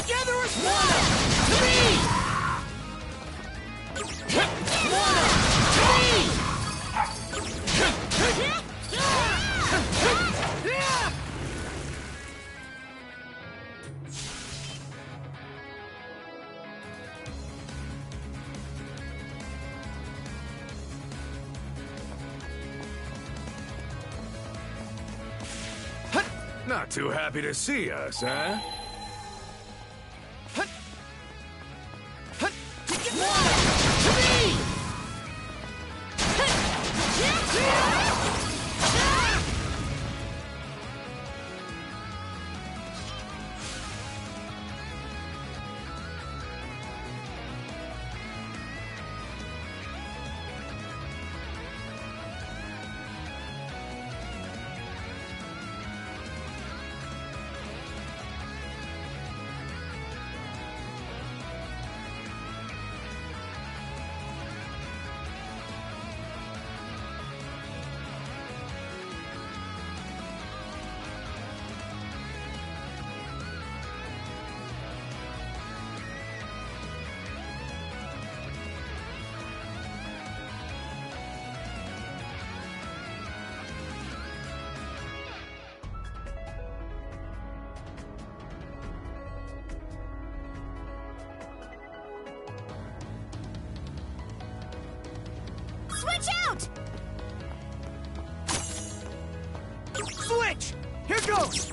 Together as one! Three! One! Three! Not too happy to see us, huh? Switch out! Switch! Here goes!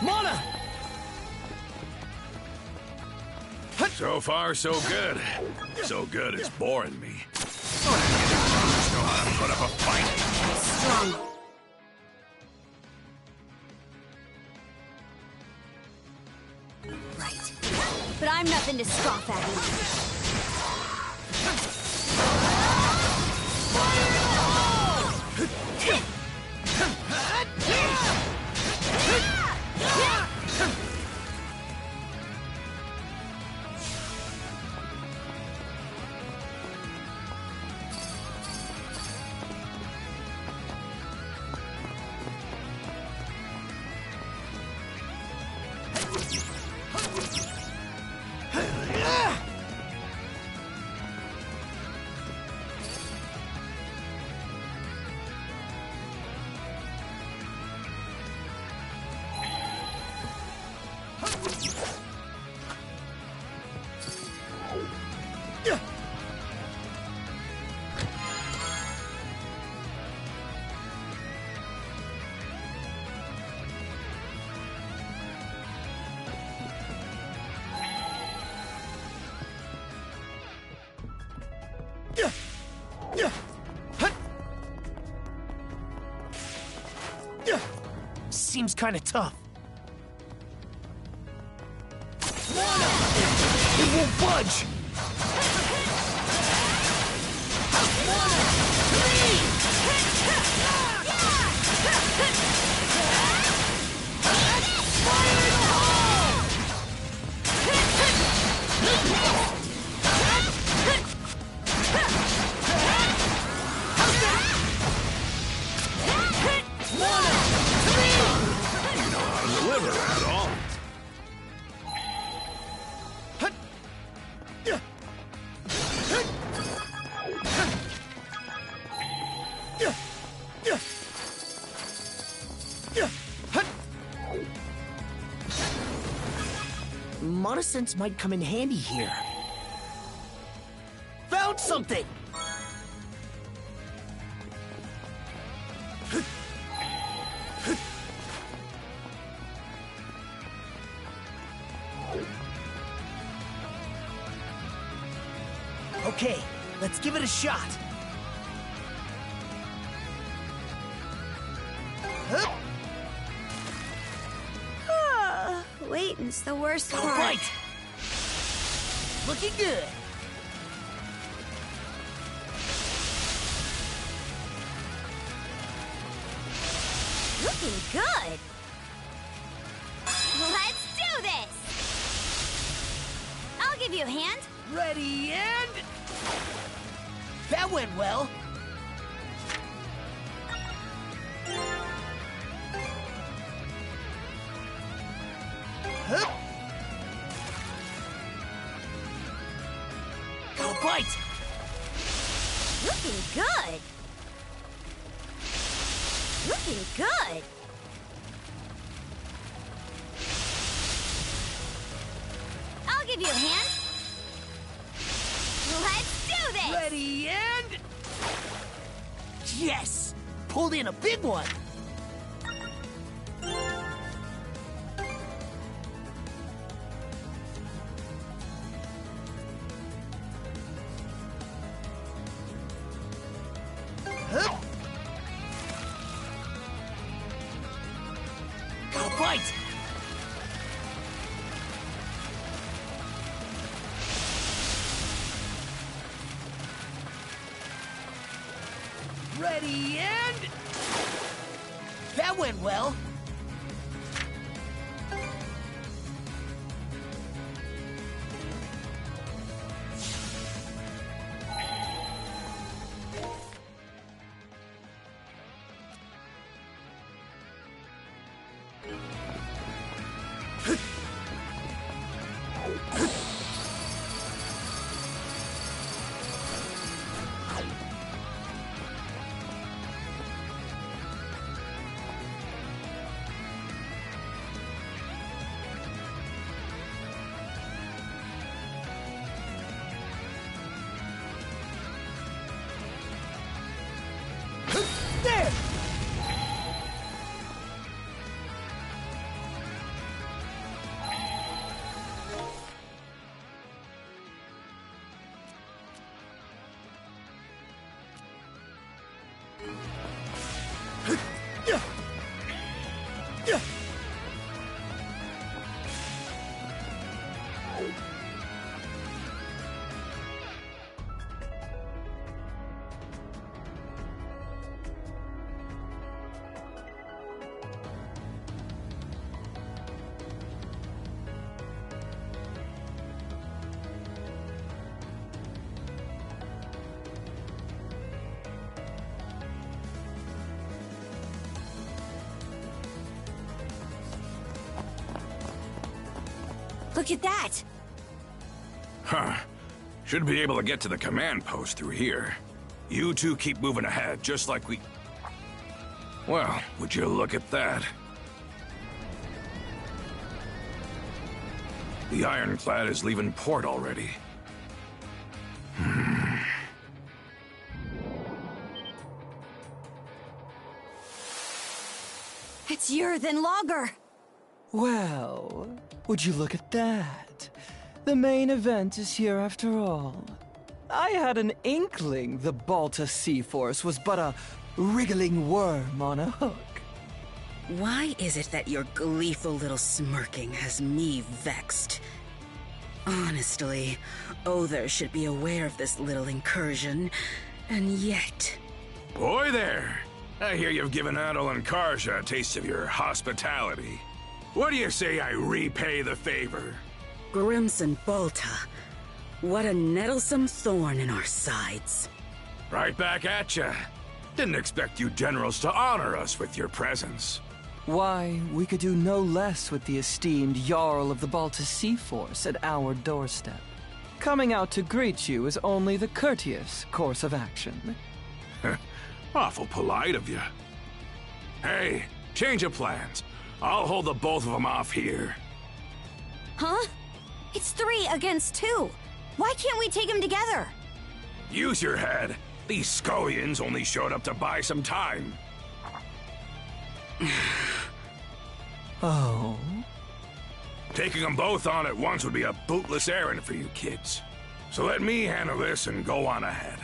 Mana! So far, so good. So good, it's boring me. Know how to put up a fight. Strong. Right. But I'm nothing to scoff at Seems kinda tough. It won't budge! Mana sense might come in handy here. Found something! Okay, let's give it a shot. Waiting's the worst part. Right! Looking good. Looking good. Let's do this! I'll give you a hand. Ready and... That went well. Hup. Got a bite. Looking good. Looking good. I'll give you a hand. Let's do this! Ready and... Yes! Pulled in a big one. Hup. Got a bite. Ready and... That went well. There! Look at that! Huh. Should be able to get to the command post through here. You two keep moving ahead, just like we... Well, would you look at that? The ironclad is leaving port already. It's Yerthan Logger! Well, would you look at that? The main event is here after all. I had an inkling the Balta Sea Force was but a wriggling worm on a hook. Why is it that your gleeful little smirking has me vexed? Honestly, Other should be aware of this little incursion, and yet... Boy there! I hear you've given Adol and Karja a taste of your hospitality. What do you say I repay the favor? Grimson Balta, what a nettlesome thorn in our sides. Right back at ya. Didn't expect you generals to honor us with your presence. Why, we could do no less with the esteemed Jarl of the Balta Sea Force at our doorstep. Coming out to greet you is only the courteous course of action. Awful polite of you. Hey, change of plans. I'll hold the both of them off here. Huh? It's 3 against 2. Why can't we take them together? Use your head. These scullions only showed up to buy some time. Oh? Taking them both on at once would be a bootless errand for you kids. So let me handle this and go on ahead.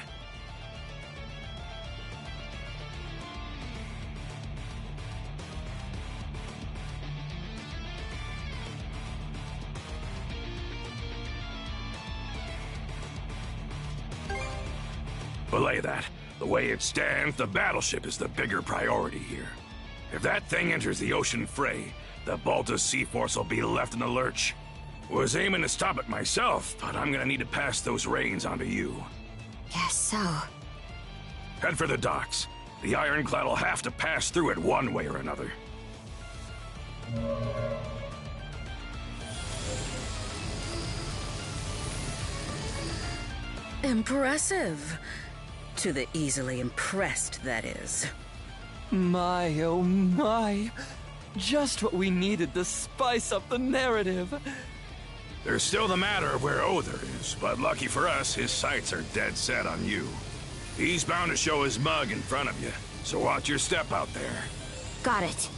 Belay that. The way it stands, the battleship is the bigger priority here. If that thing enters the ocean fray, the Balta Sea-Force will be left in the lurch. Was aiming to stop it myself, but I'm gonna need to pass those reins on to you. Guess so. Head for the docks. The Ironclad will have to pass through it one way or another. Impressive. To the easily impressed, that is. My, oh my. Just what we needed to spice up the narrative. There's still the matter of where Other is, but lucky for us, his sights are dead set on you. He's bound to show his mug in front of you, so watch your step out there. Got it.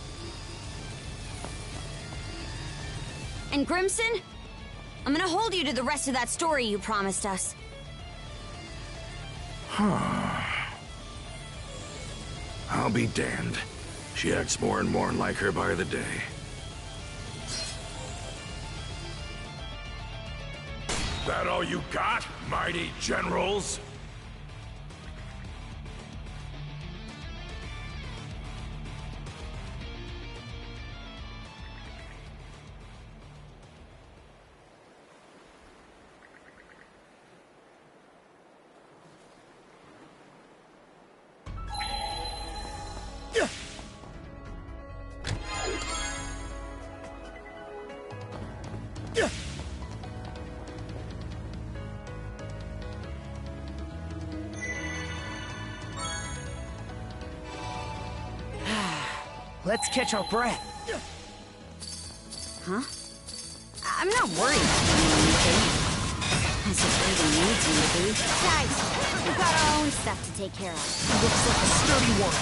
And Grimson? I'm gonna hold you to the rest of that story you promised us. I'll be damned. She acts more and more like her by the day. That all you got, mighty generals? Let's catch our breath. Huh? I'm not worried about anything. As if Raven needs me to be. Guys, we've got our own stuff to take care of. Looks like a sturdy one.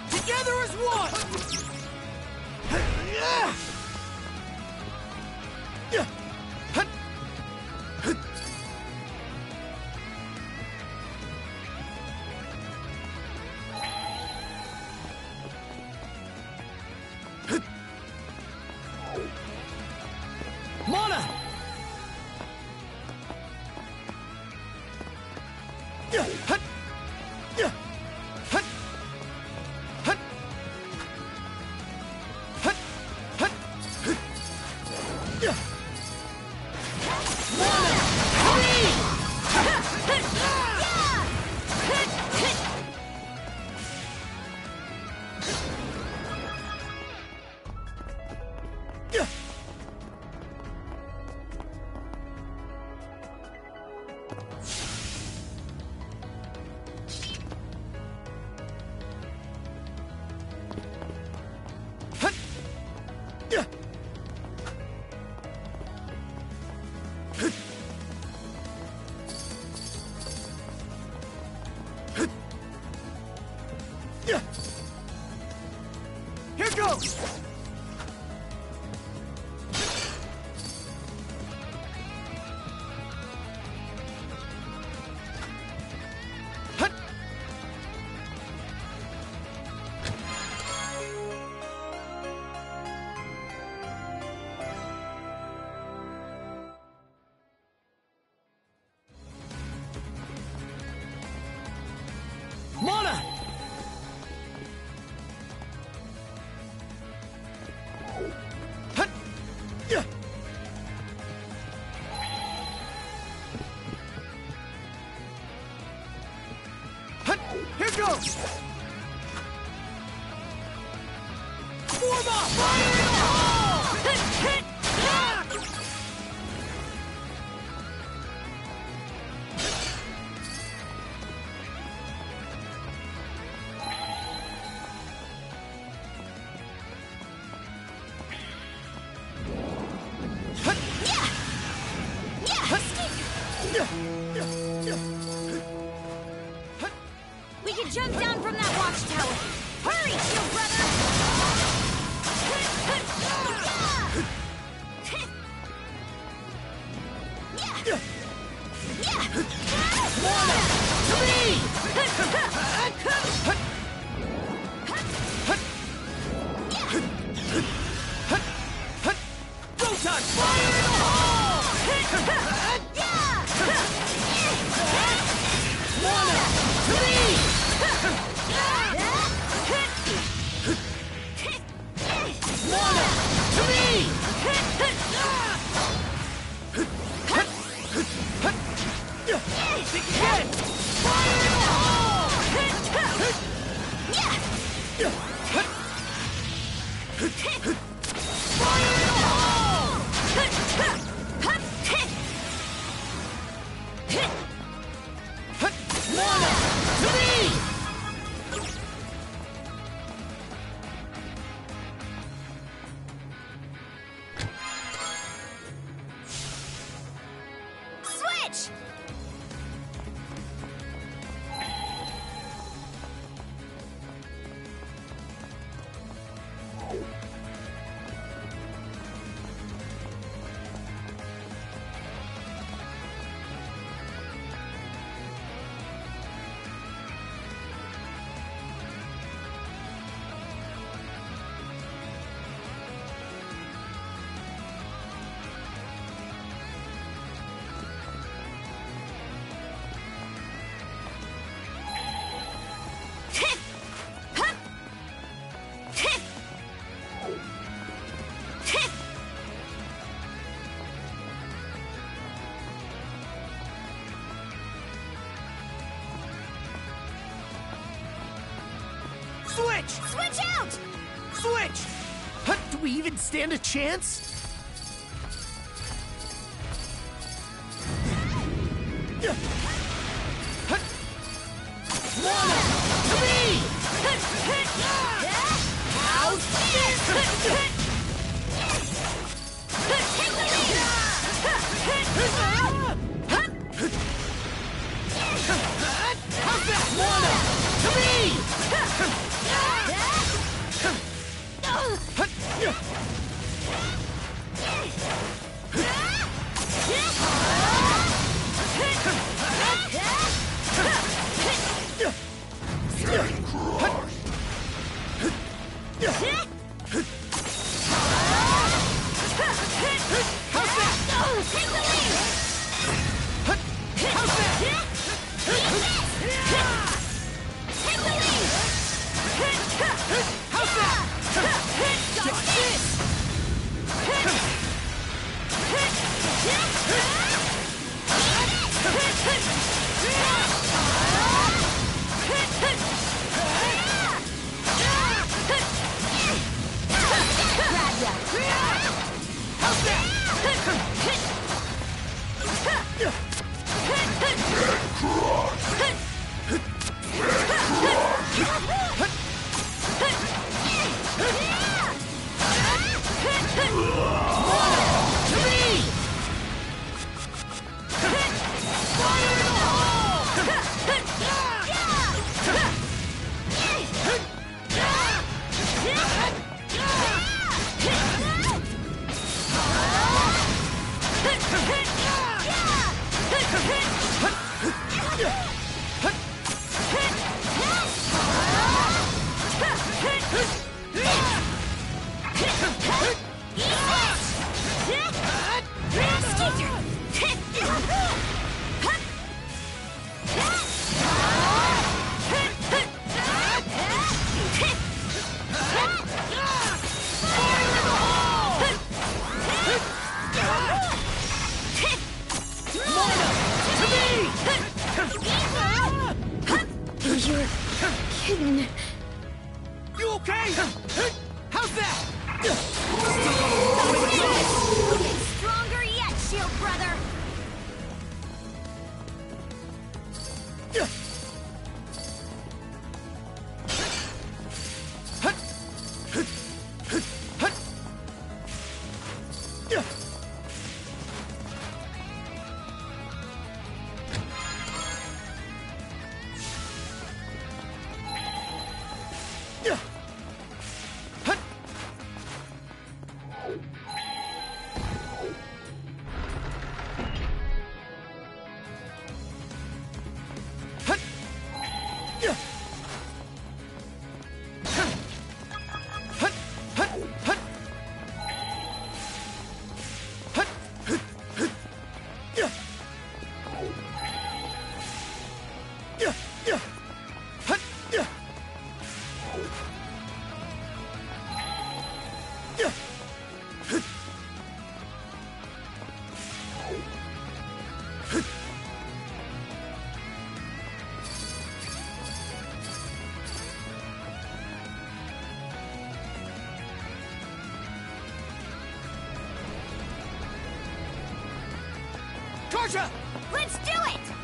Together as one! Mana! Here goes! Mana! Here goes! Form up! Fire in the hole! Hit! We can jump down from that watchtower. Hurry, shield brother! Go time! Fire in the hole! One, three! One, three! Think again! Fire in the hole! Fire in the hole! One, three! Switch! Switch! Switch out! Switch! Do we even stand a chance? One, three! How's this? How's that? One, three! Georgia! Let's do it!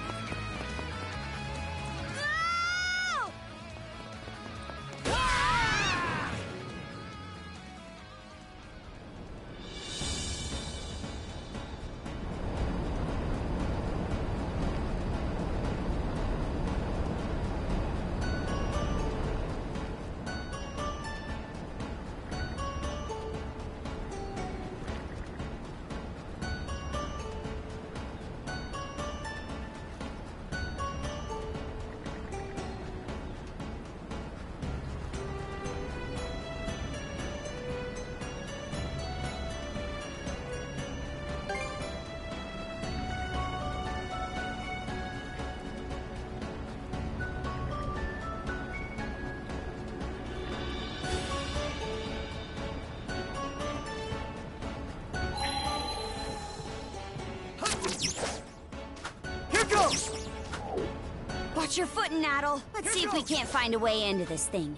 Watch your foot, Naddle. Let's see if we can't find a way into this thing.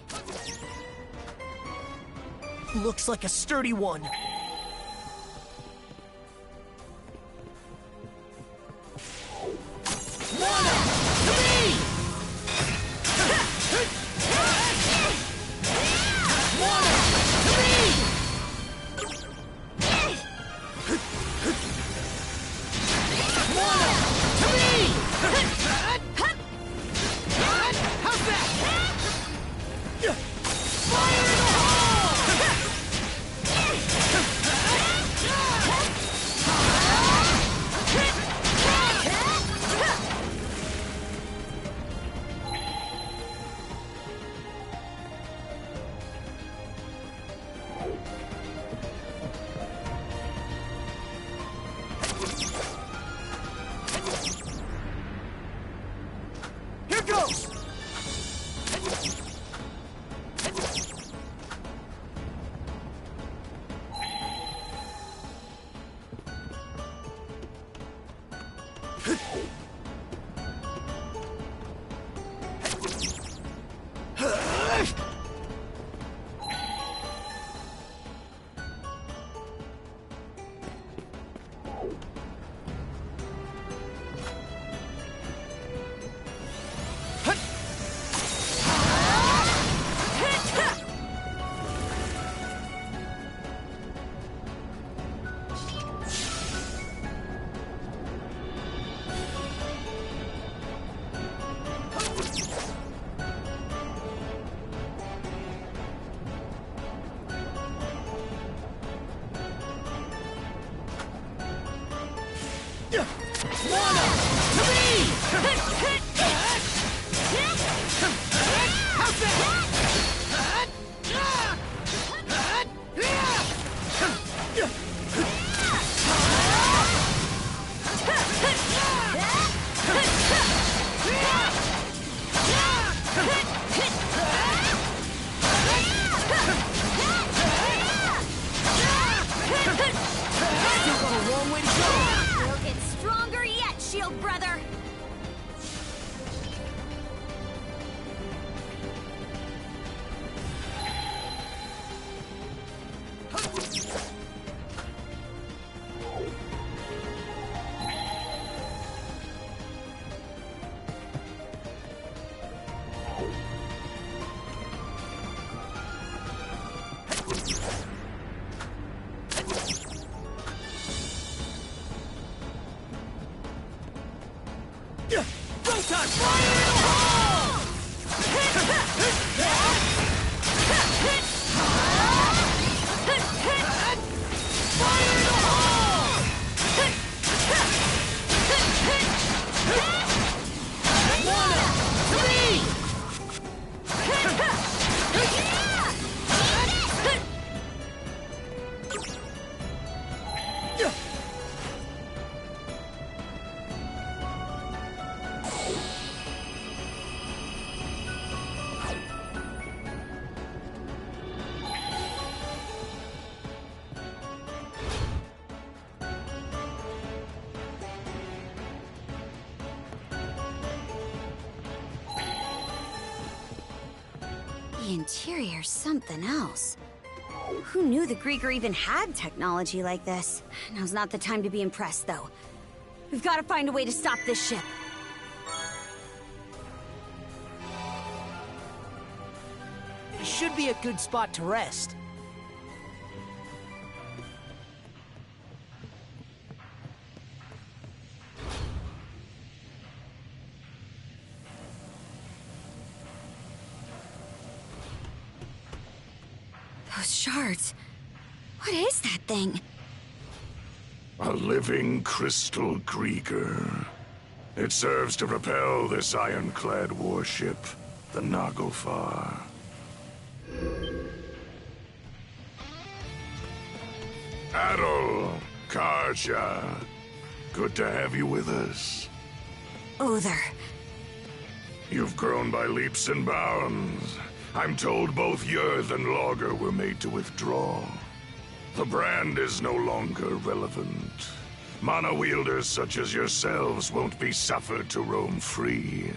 Looks like a sturdy one. The interior's something else. Who knew the Grieger even had technology like this? Now's not the time to be impressed, though. We've got to find a way to stop this ship. It should be a good spot to rest. Those shards. What is that thing? A living crystal Grieger. It serves to propel this ironclad warship, the Naglfar. Adol, Karja, good to have you with us. Uther. You've grown by leaps and bounds. I'm told both Yerth and Logger were made to withdraw. The brand is no longer relevant. Mana-wielders such as yourselves won't be suffered to roam free.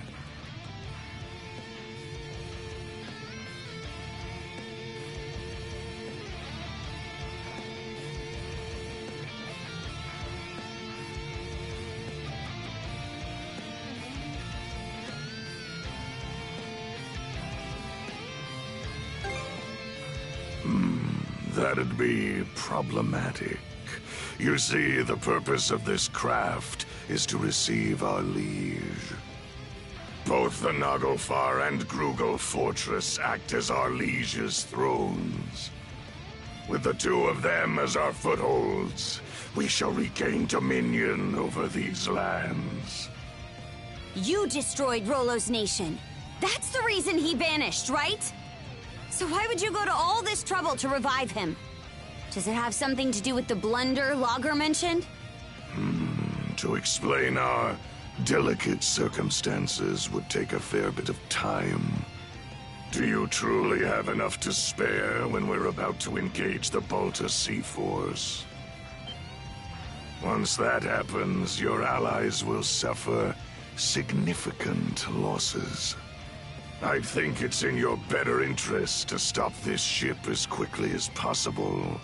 That'd be problematic. You see, the purpose of this craft is to receive our liege. Both the Naglfar and Grugel Fortress act as our liege's thrones. With the two of them as our footholds, we shall regain dominion over these lands. You destroyed Rolo's nation. That's the reason he vanished, right? So why would you go to all this trouble to revive him? Does it have something to do with the blunder Logger mentioned? To explain our delicate circumstances would take a fair bit of time. Do you truly have enough to spare when we're about to engage the Balta Sea Force? Once that happens, your allies will suffer significant losses. I think it's in your better interest to stop this ship as quickly as possible.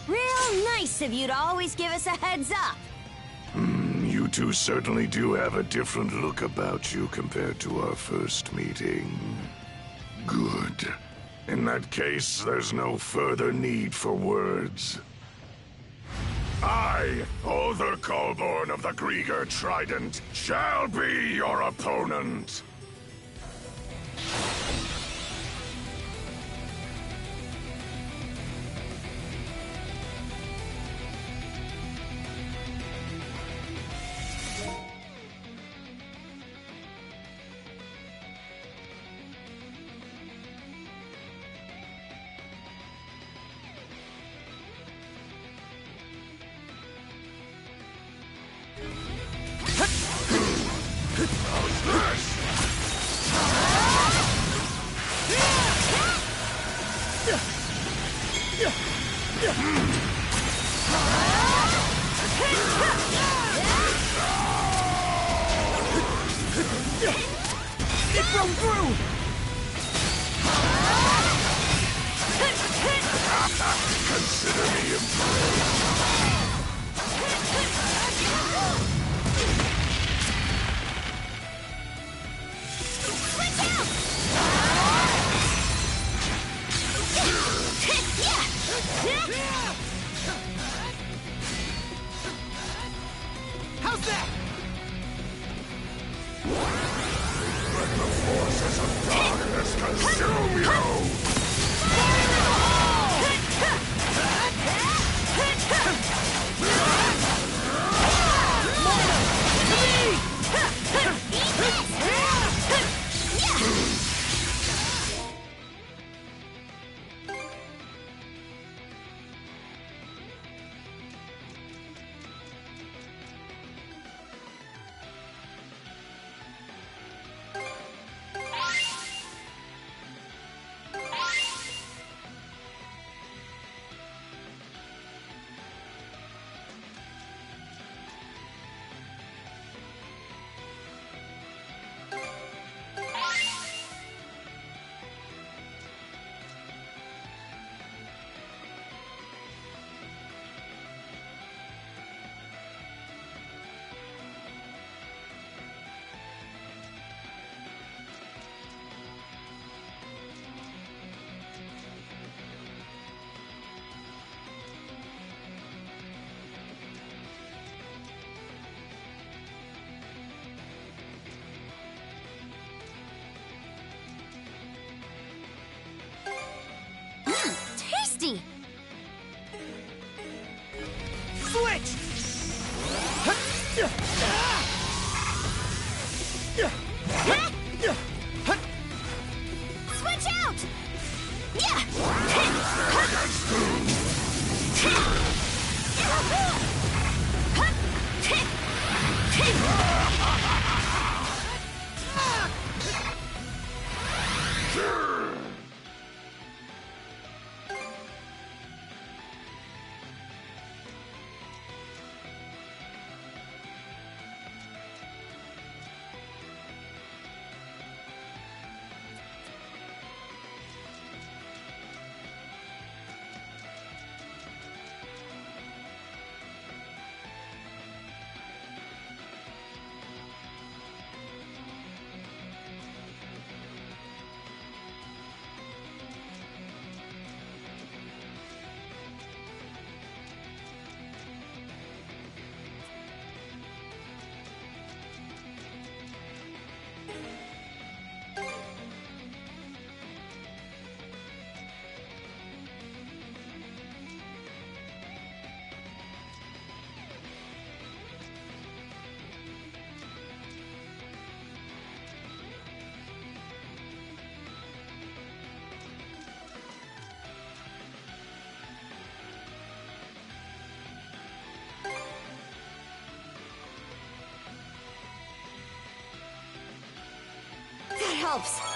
Real nice of you to always give us a heads up. You two certainly do have a different look about you compared to our first meeting. Good. In that case, there's no further need for words. I, Other Kolborn of the Grieger Trident, shall be your opponent. It broke through! Consider me impressed. How's that? Let the forces of darkness consume you! Fire in the hole! helps.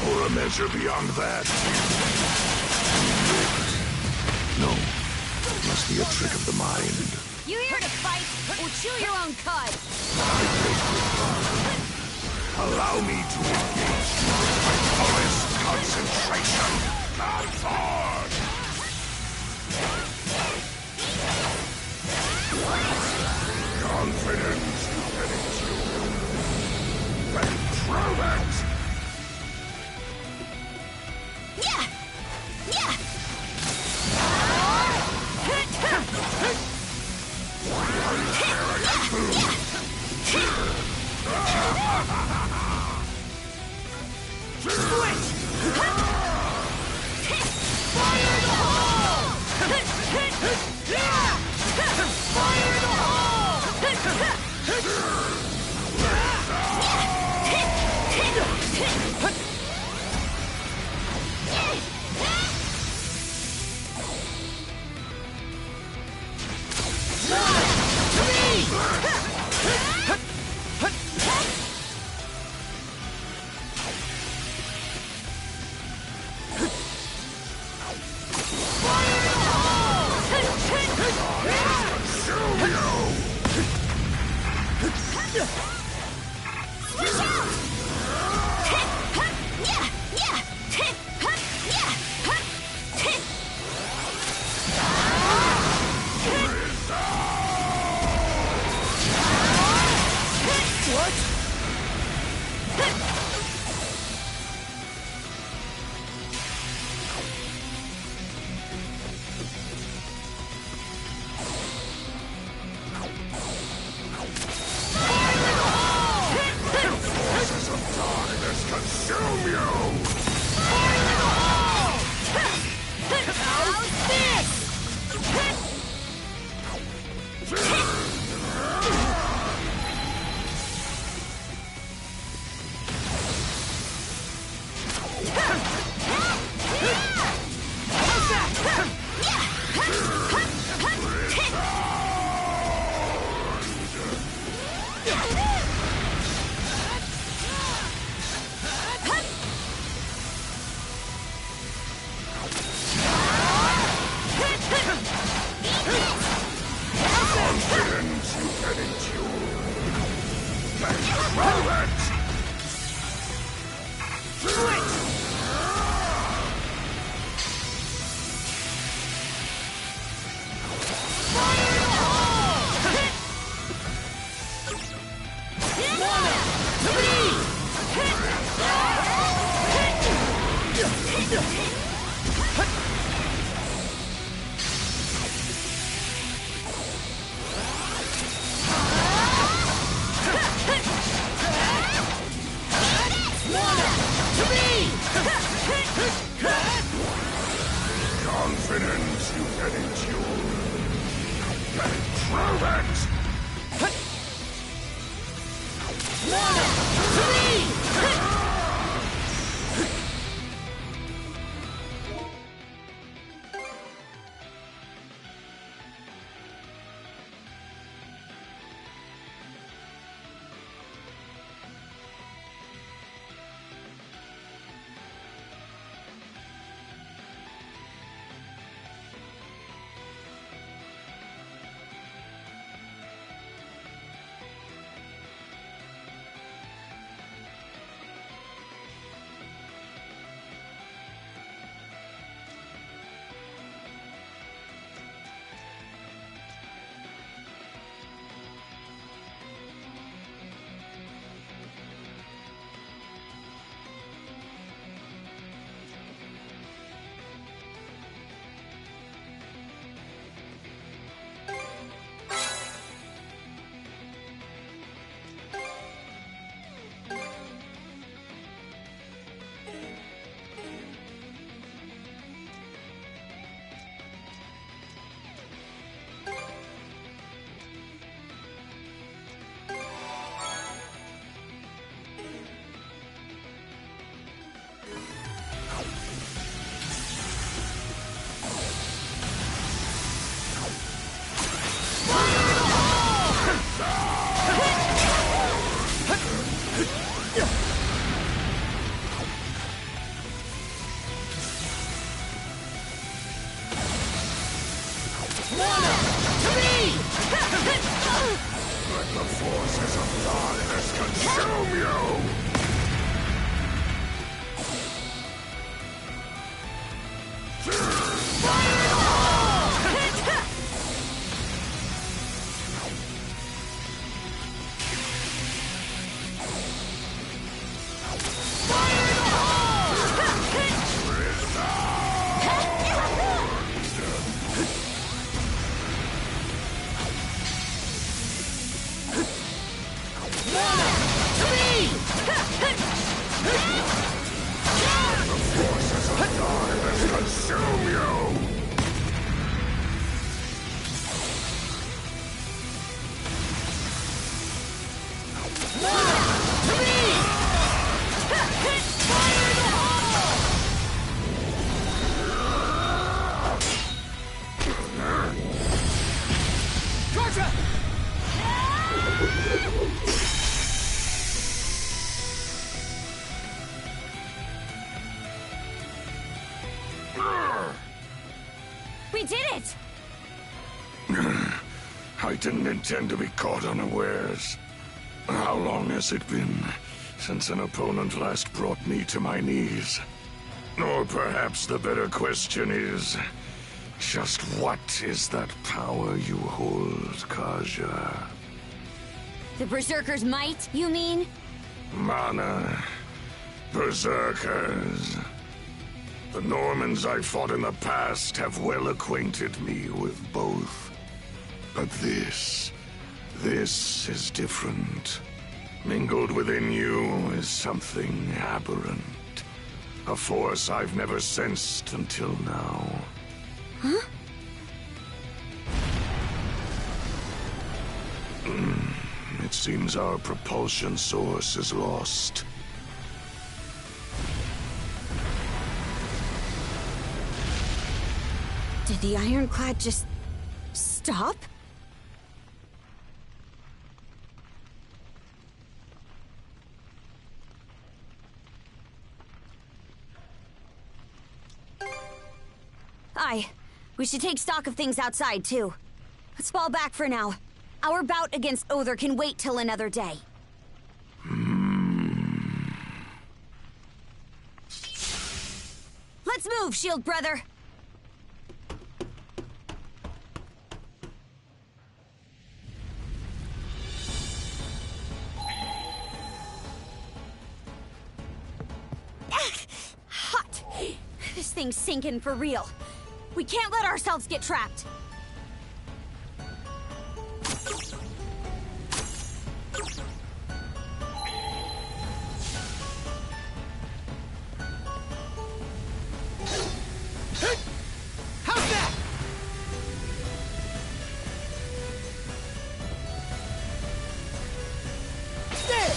Or a measure beyond that. No, it must be a trick of the mind. You here to fight, or chew your own cud? Allow me to engage you with my fullest concentration. Forward! Confidence you get into. Then prove it! Confidence you can endure. Prove it! Let the forces of darkness consume you! Consume you! We did it! I didn't intend to be caught unawares. How long has it been since an opponent last brought me to my knees? Or perhaps the better question is, just what is that power you hold, Kaja? The Berserker's might, you mean? Mana. Berserkers. The Normans I fought in the past have well acquainted me with both. But this is different. Mingled within you is something aberrant. A force I've never sensed until now. Huh? It seems our propulsion source is lost. Did the Ironclad just stop? Aye. We should take stock of things outside, too. Let's fall back for now. Our bout against Other can wait till another day. Let's move, Shield Brother! thing's sinking for real. We can't let ourselves get trapped. How's that? There!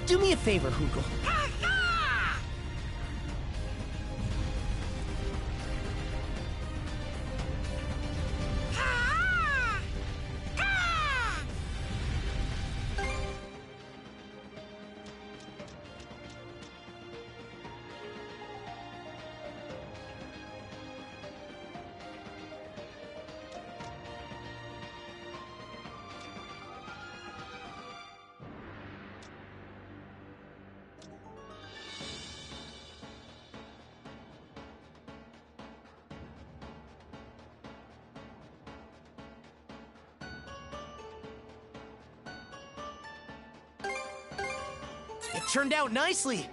Do me a favor, Hoogle. It turned out nicely.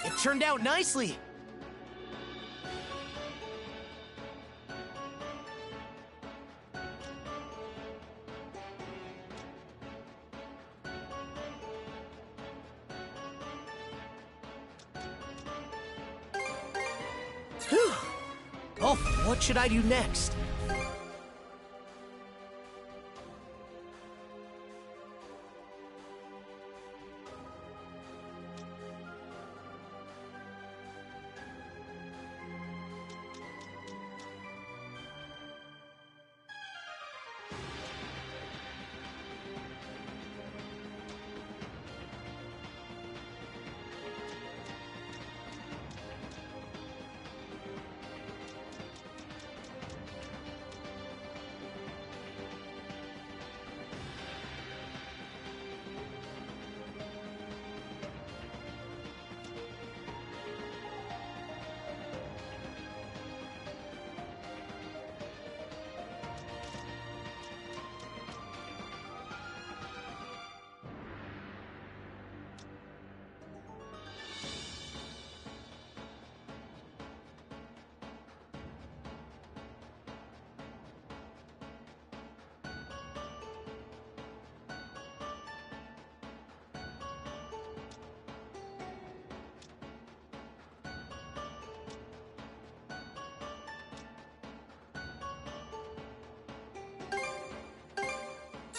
It turned out nicely. Whew. Oh, what should I do next?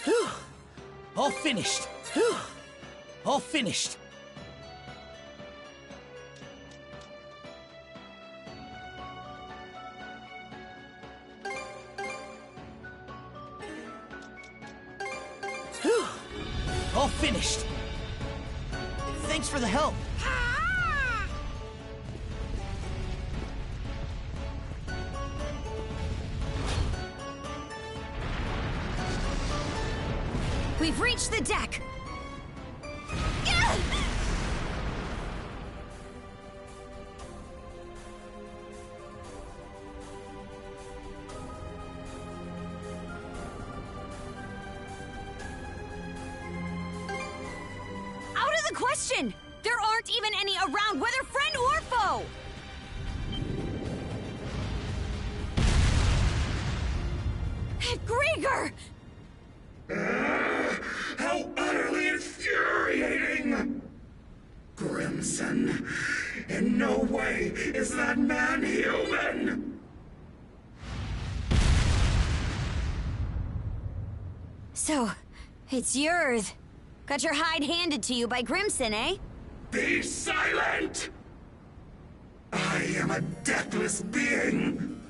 Whew. All finished. Whew. All finished. Whew. All finished. Thanks for the help. We've reached the deck! Out of the question! There aren't even any around, whether friend or foe! Grieger! How utterly infuriating! Crimson, in no way is that man human! So, it's yours. Got your hide handed to you by Grimson, eh? Be silent! I am a deathless being.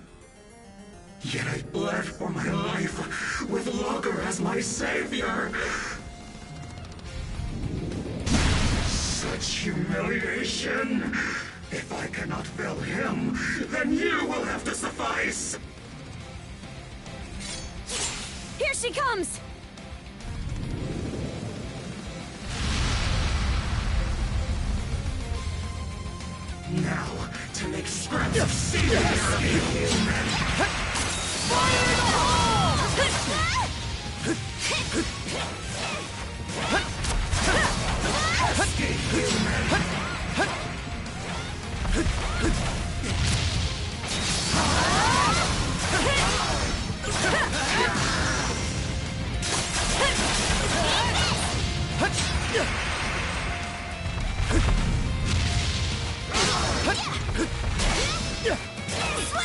Yet I bled for my life with Logger as my savior. Such humiliation. If I cannot fill him, then you will have to suffice. Here she comes! Now, to make scraps of senior human. Fire in the hole! Escape human.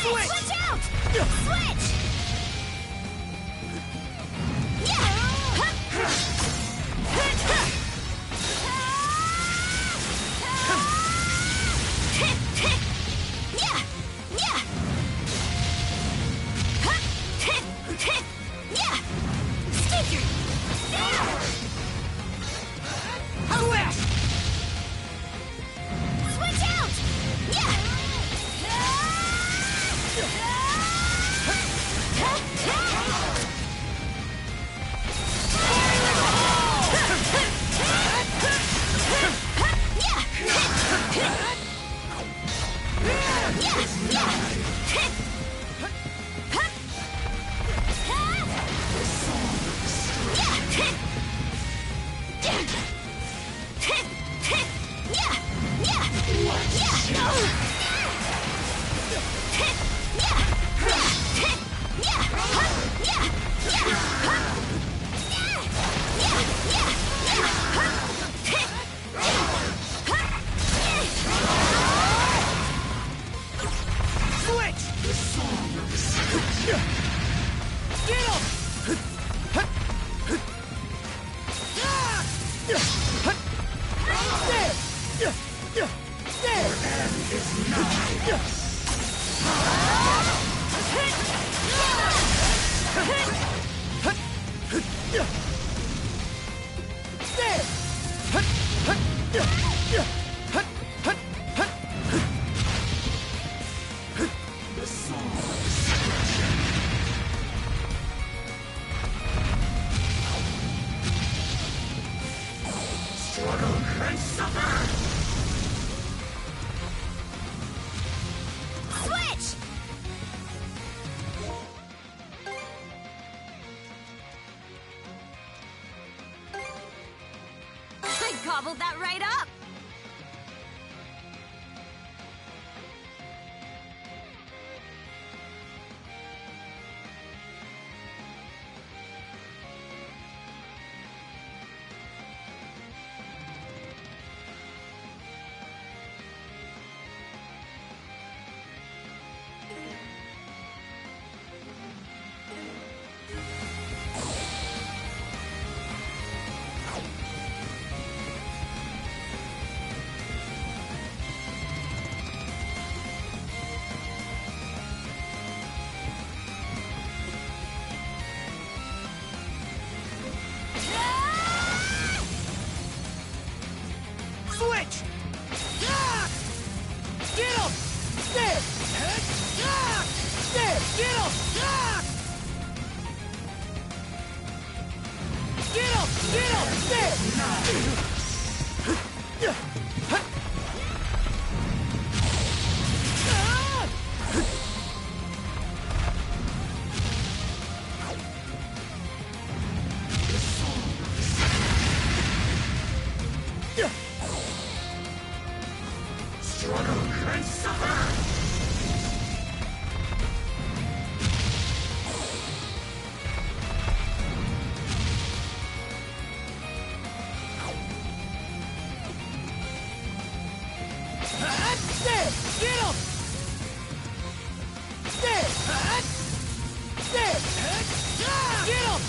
Switch! Watch out! Switch! Switch out! Struggle and suffer! Switch! I gobbled that right up! Switch! Get him! Stay! Stay! Get him! Get him! Get him! Stay! Struggle and suffer! There! Get him! There! There! Get him!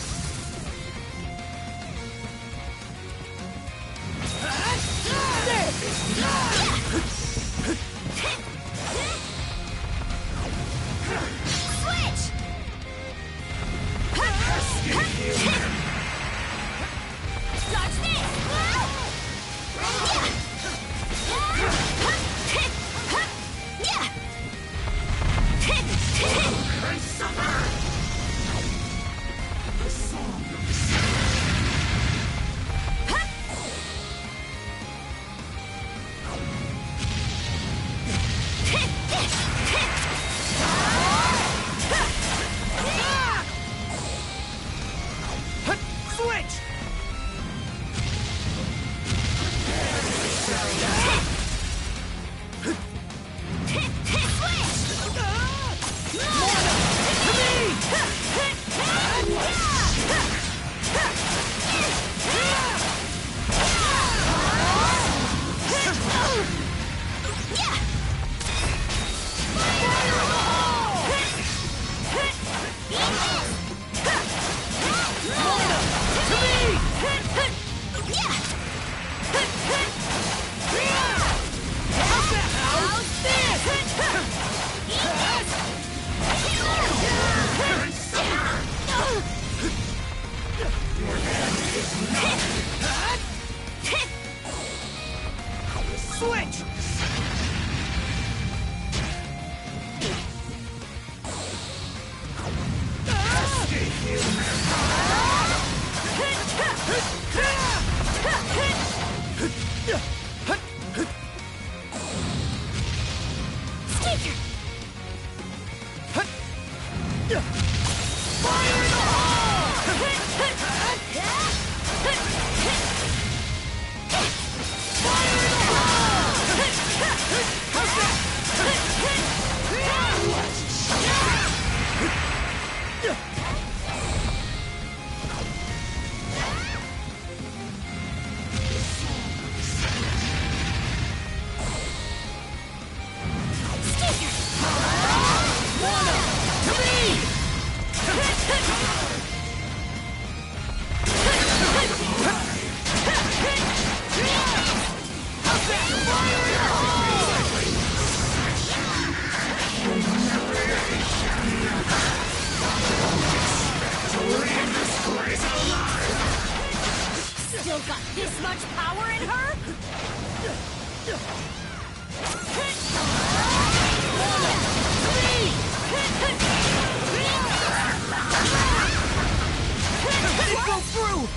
Still got this much power in her? It go through!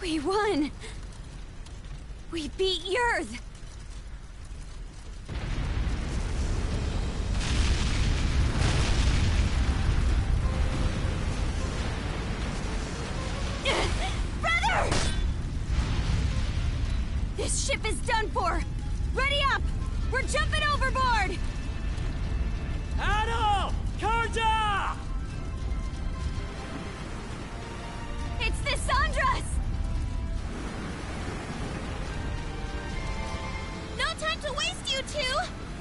We won! We beat Yurth! Brother! This ship is done for! Ready up! We're jumping overboard! Adol! Karja! It's the Sandras! No time to waste, you two!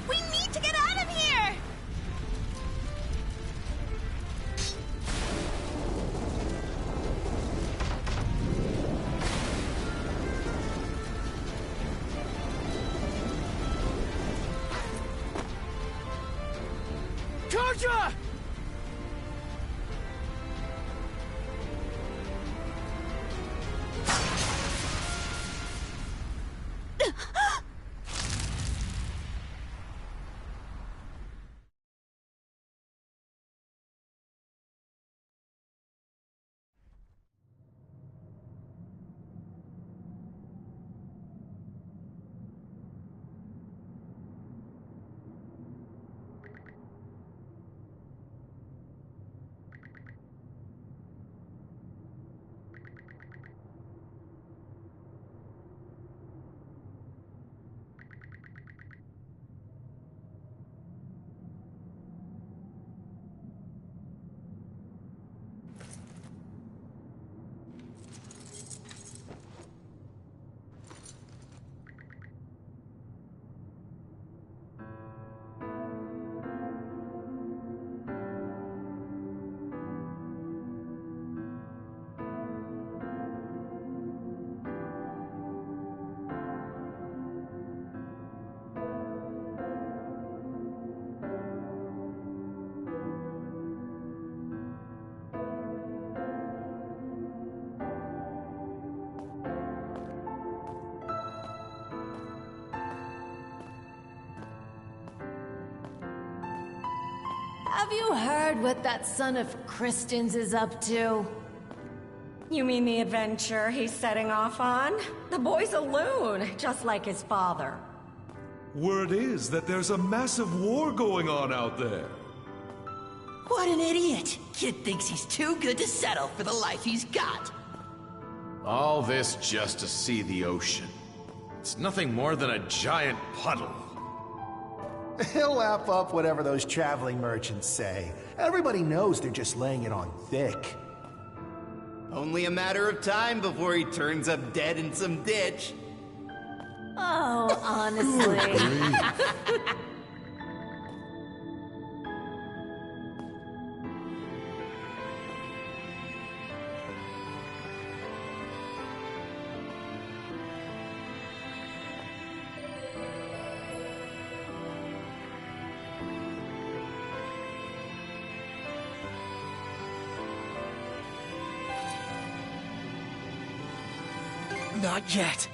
We need to get out of here! Karja! Have you heard what that son of Kristen's is up to? You mean the adventure he's setting off on? The boy's a loon, just like his father. Word is that there's a massive war going on out there. What an idiot! Kid thinks he's too good to settle for the life he's got. All this just to see the ocean. It's nothing more than a giant puddle. He'll lap up whatever those traveling merchants say. Everybody knows they're just laying it on thick. Only a matter of time before he turns up dead in some ditch. Oh, honestly. Not yet.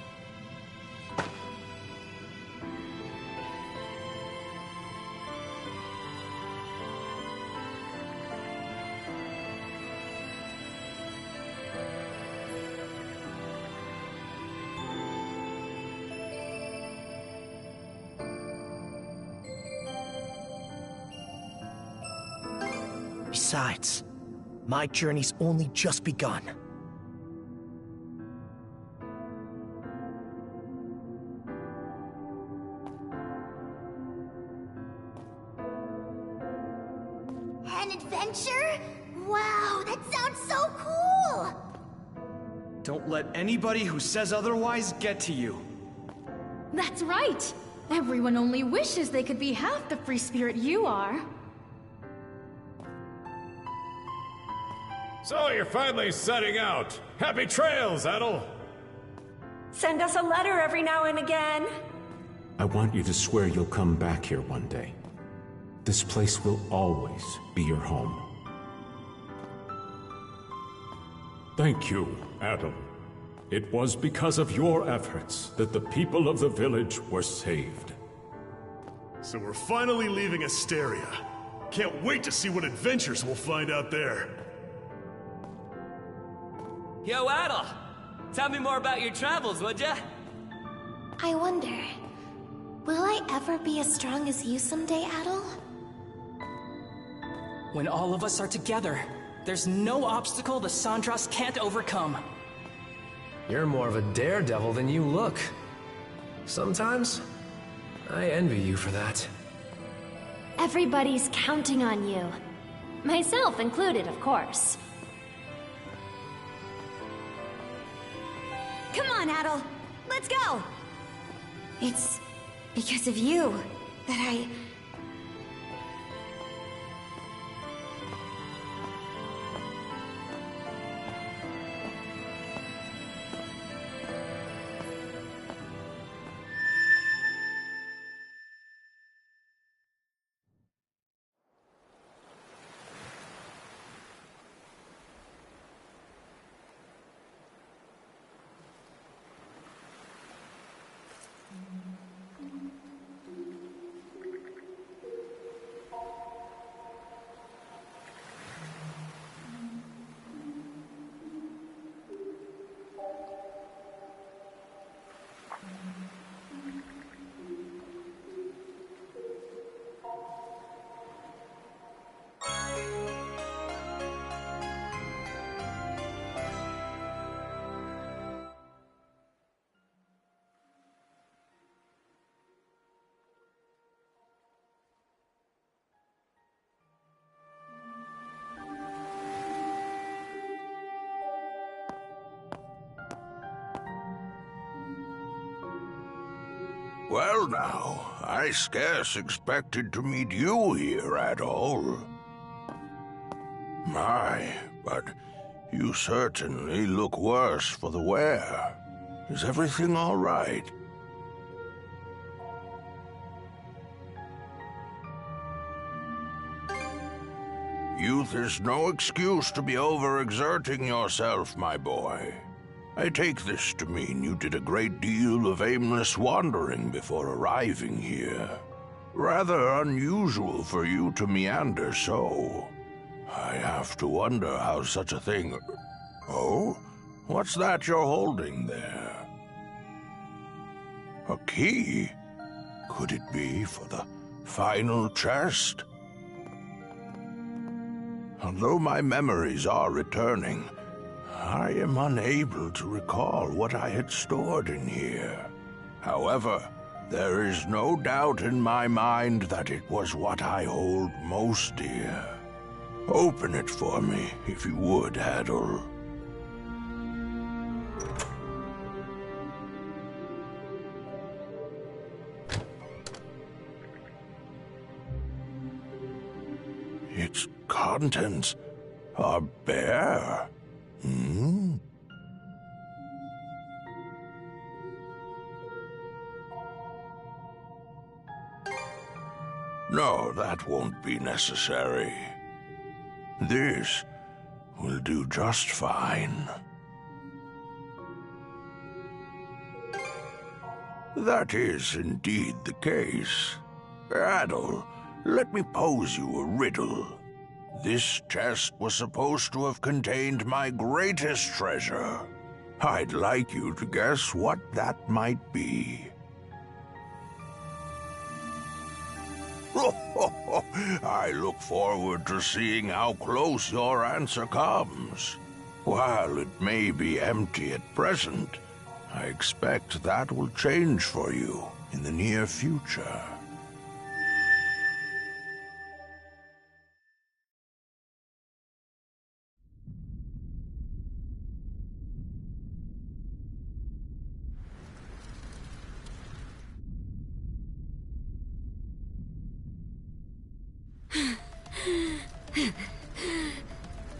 Besides, my journey's only just begun. An adventure? Wow, that sounds so cool! Don't let anybody who says otherwise get to you. That's right! Everyone only wishes they could be half the free spirit you are. So you're finally setting out. Happy trails, Adel! Send us a letter every now and again. I want you to swear you'll come back here one day. This place will always be your home. Thank you, Adel. It was because of your efforts that the people of the village were saved. So we're finally leaving Asteria. Can't wait to see what adventures we'll find out there. Yo, Adel! Tell me more about your travels, would ya? I wonder, will I ever be as strong as you someday, Adel? When all of us are together, there's no obstacle the Sandras can't overcome. You're more of a daredevil than you look. Sometimes, I envy you for that. Everybody's counting on you. Myself included, of course. Come on, Adel. Let's go! It's because of you that I... Well now, I scarce expected to meet you here at all. My, but you certainly look worse for the wear. Is everything all right? Youth is no excuse to be overexerting yourself, my boy. I take this to mean you did a great deal of aimless wandering before arriving here. Rather unusual for you to meander so. I have to wonder how such a thing... Oh? What's that you're holding there? A key? Could it be for the final chest? Although my memories are returning, I am unable to recall what I had stored in here. However, there is no doubt in my mind that it was what I hold most dear. Open it for me, if you would, Adel. Its contents are bare. Hmm? No, that won't be necessary. This will do just fine. That is indeed the case. Adel, let me pose you a riddle. This chest was supposed to have contained my greatest treasure. I'd like you to guess what that might be. I look forward to seeing how close your answer comes. While it may be empty at present, I expect that will change for you in the near future.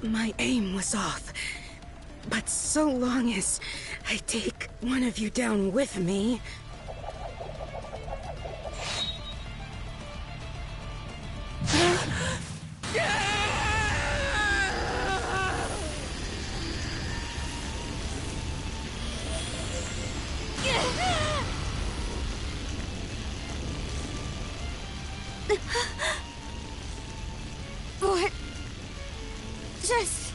My aim was off. But so long as I take one of you down with me... What? Just...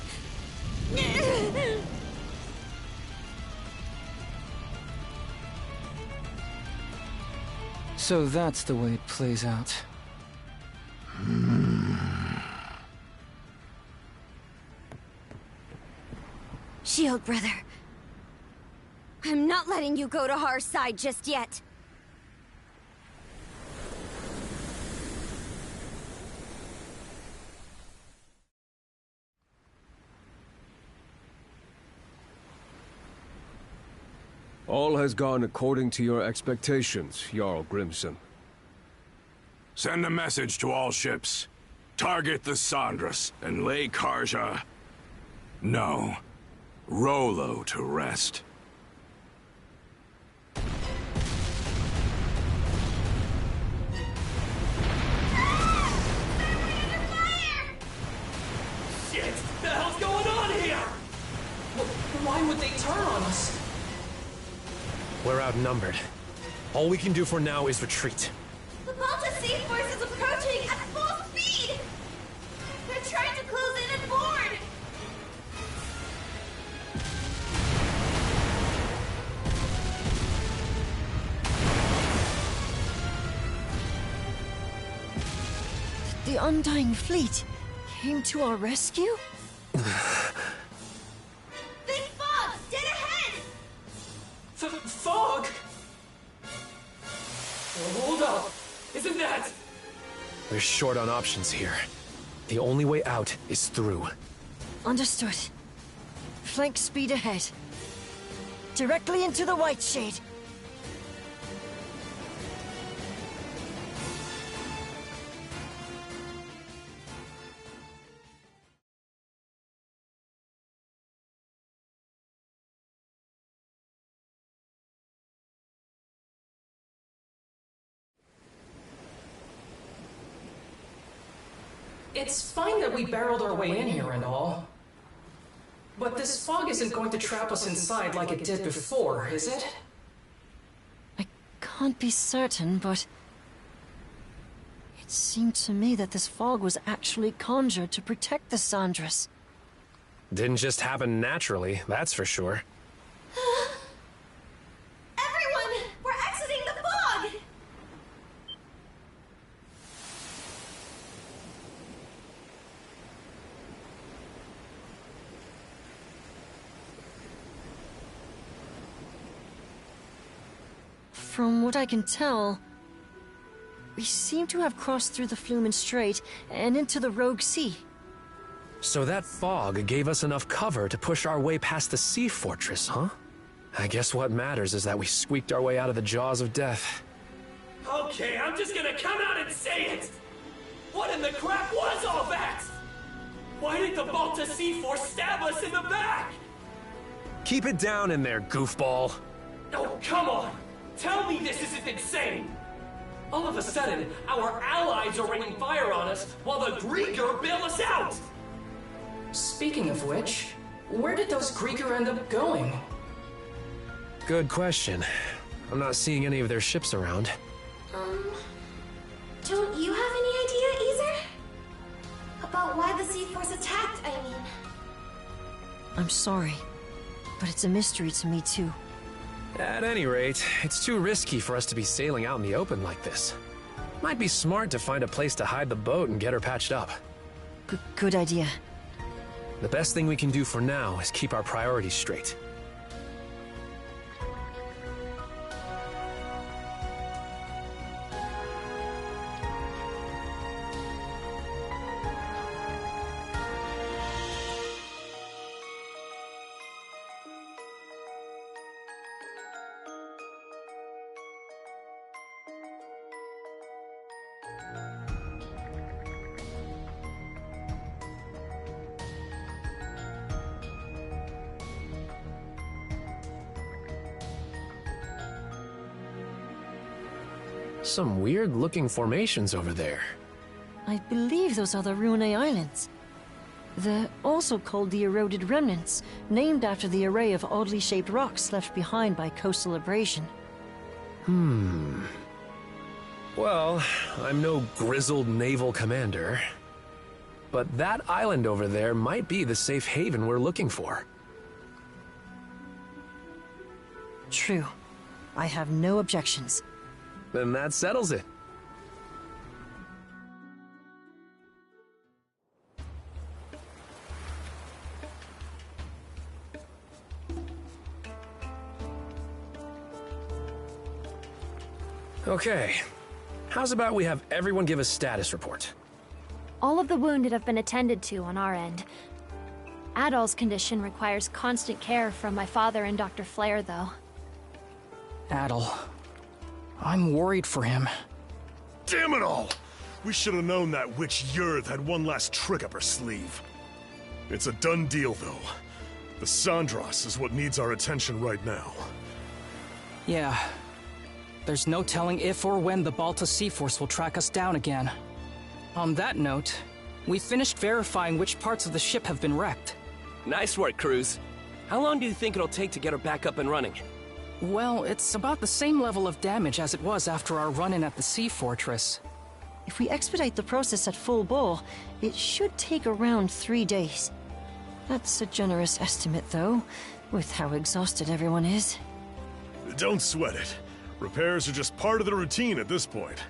So that's the way it plays out. Shield brother. I'm not letting you go to our side just yet. All has gone according to your expectations, Jarl Grimson. Send a message to all ships. Target the Sandras and lay Karja... No. Rollo to rest. Shit! The hell's going on here? Why would they turn on us? We're outnumbered. All we can do for now is retreat. The Balta Sea Force is approaching at full speed! They're trying to close in and board! The Undying Fleet came to our rescue? Big fog! Dead ahead! Fog? Hold up! Isn't that... We're short on options here. The only way out is through. Understood. Flank speed ahead. Directly into the White Shade. It's fine that we barreled our way in here and all. But this fog isn't going to trap us inside like it did before, is it? Can't be certain, but... It seemed to me that this fog was actually conjured to protect the Sandras. Didn't just happen naturally, that's for sure. Everyone! We're exiting the fog! From what I can tell, we seem to have crossed through the Flumen Strait and into the Rogue Sea. So that fog gave us enough cover to push our way past the sea fortress, huh? I guess what matters is that we squeaked our way out of the jaws of death. Okay, I'm just gonna come out and say it! What in the crap was all that? Why did the Balta Sea Force stab us in the back? Keep it down in there, goofball. Oh, come on! Tell me this isn't insane! All of a sudden, our allies are raining fire on us while the Grieger bail us out! Speaking of which, where did those Grieger end up going? Good question. I'm not seeing any of their ships around. Don't you have any idea, either? About why the Sea Force attacked, I mean. I'm sorry, but it's a mystery to me too. At any rate, it's too risky for us to be sailing out in the open like this. Might be smart to find a place to hide the boat and get her patched up. Good idea. The best thing we can do for now is keep our priorities straight. Some weird-looking formations over there. I believe those are the Rune Islands. They're also called the Eroded Remnants, named after the array of oddly shaped rocks left behind by coastal abrasion. Well, I'm no grizzled naval commander, but that island over there might be the safe haven we're looking for. True. I have no objections. Then that settles it. Okay. How's about we have everyone give a status report? All of the wounded have been attended to on our end. Adol's condition requires constant care from my father and Dr. Flair, though. Adol. I'm worried for him. Damn it all! We should have known that witch Yurth had one last trick up her sleeve. It's a done deal, though. The Sandros is what needs our attention right now. Yeah. There's no telling if or when the Balta Sea Force will track us down again. On that note, we finished verifying which parts of the ship have been wrecked. Nice work, Cruz. How long do you think it'll take to get her back up and running? Well, it's about the same level of damage as it was after our run-in at the Sea Fortress. If we expedite the process at full bore, it should take around 3 days. That's a generous estimate, though, with how exhausted everyone is. Don't sweat it. Repairs are just part of the routine at this point.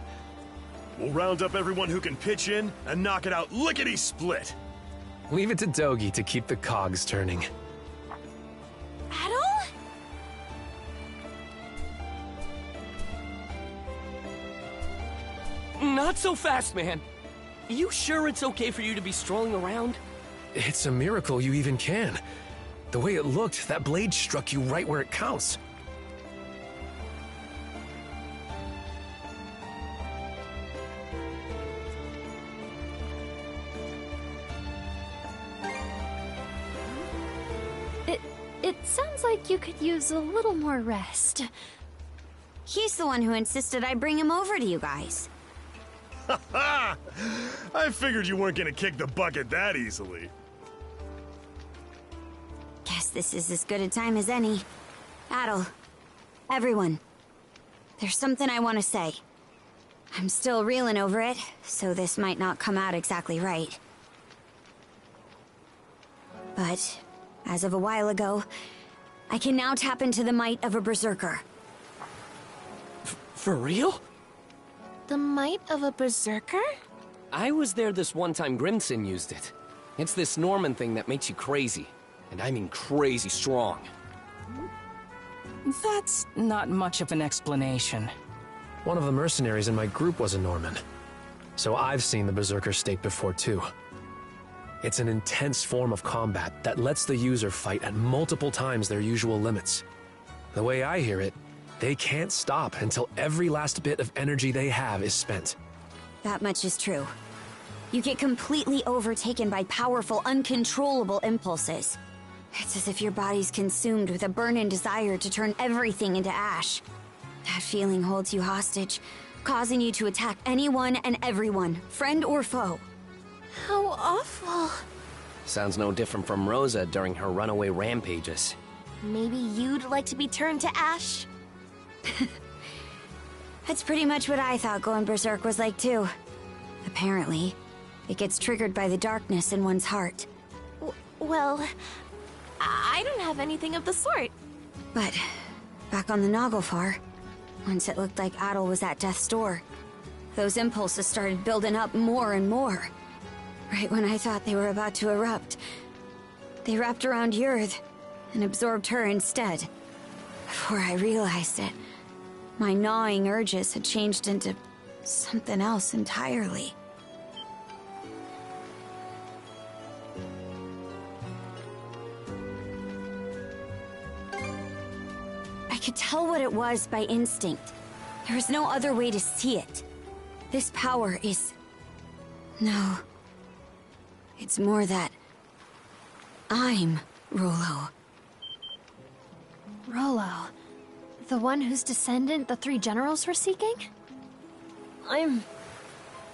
We'll round up everyone who can pitch in and knock it out lickety-split. Leave it to Dogi to keep the cogs turning. Adol? Not so fast, man. You sure it's okay for you to be strolling around? It's a miracle you even can. The way it looked, that blade struck you right where it counts. It sounds like you could use a little more rest. He's the one who insisted I bring him over to you guys. I figured you weren't gonna kick the bucket that easily. Guess this is as good a time as any. Adol, everyone, there's something I want to say. I'm still reeling over it, so this might not come out exactly right. But as of a while ago, I can now tap into the might of a berserker. For real? The might of a berserker? I was there this one time Grimson used it. It's this Norman thing that makes you crazy. And I mean crazy strong. That's not much of an explanation. One of the mercenaries in my group was a Norman. So I've seen the berserker state before too. It's an intense form of combat that lets the user fight at multiple times their usual limits. The way I hear it, they can't stop until every last bit of energy they have is spent. That much is true. You get completely overtaken by powerful, uncontrollable impulses. It's as if your body's consumed with a burning desire to turn everything into ash. That feeling holds you hostage, causing you to attack anyone and everyone, friend or foe. How awful. Sounds no different from Rosa during her runaway rampages. Maybe you'd like to be turned to ash? That's pretty much what I thought going berserk was like too. Apparently, it gets triggered by the darkness in one's heart. Well, I don't have anything of the sort. But back on the Naglfar, once it looked like Adol was at death's door, those impulses started building up more and more. Right when I thought they were about to erupt, they wrapped around Yurth and absorbed her instead. Before I realized it, my gnawing urges had changed into something else entirely. I could tell what it was by instinct. There was no other way to see it. This power is... No. It's more that... I'm Rollo. Rollo. The one whose descendant the 3 generals were seeking? I'm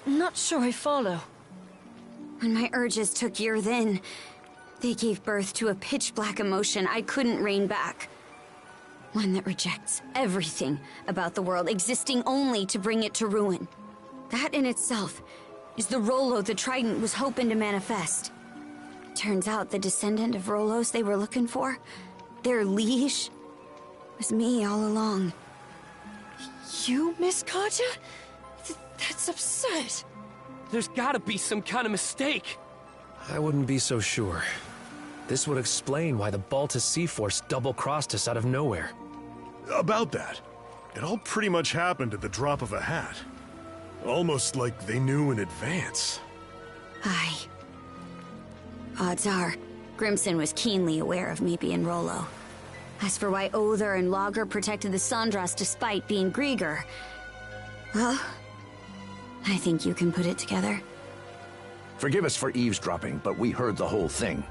not sure I follow. When my urges took year then, they gave birth to a pitch-black emotion I couldn't rein back. One that rejects everything about the world, existing only to bring it to ruin. That in itself is the Rollo the Trident was hoping to manifest. Turns out the descendant of Rollos they were looking for, their liege, was me all along. You, Miss Katja? That's absurd. There's gotta be some kind of mistake. I wouldn't be so sure. This would explain why the Balta Sea Force double-crossed us out of nowhere. About that, it all pretty much happened at the drop of a hat. Almost like they knew in advance. Aye. Odds are, Grimson was keenly aware of me being Rollo. As for why Other and Lager protected the Sandras despite being Grieger, well, I think you can put it together. Forgive us for eavesdropping, but we heard the whole thing.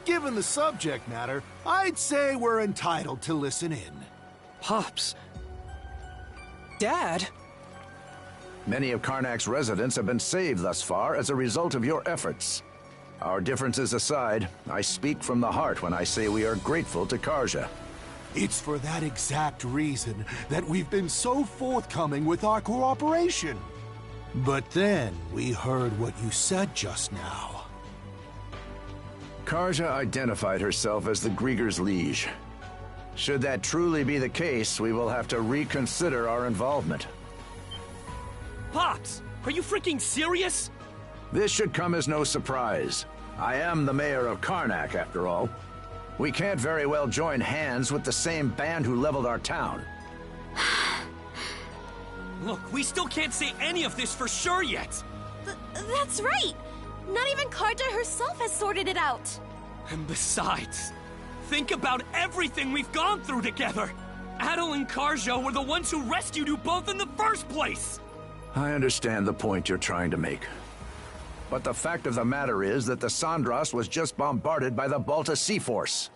Given the subject matter, I'd say we're entitled to listen in. Pops. Dad? Many of Karnak's residents have been saved thus far as a result of your efforts. Our differences aside, I speak from the heart when I say we are grateful to Karja. It's for that exact reason that we've been so forthcoming with our cooperation. But then we heard what you said just now. Karja identified herself as the Grieger's liege. Should that truly be the case, we will have to reconsider our involvement. Pops, are you freaking serious? This should come as no surprise. I am the mayor of Karnak, after all. We can't very well join hands with the same band who leveled our town. Look, we still can't say any of this for sure yet. That's right! Not even Karja herself has sorted it out! And besides, think about everything we've gone through together! Adel and Karja were the ones who rescued you both in the first place! I understand the point you're trying to make. But the fact of the matter is that the Sandras was just bombarded by the Balta Sea Force.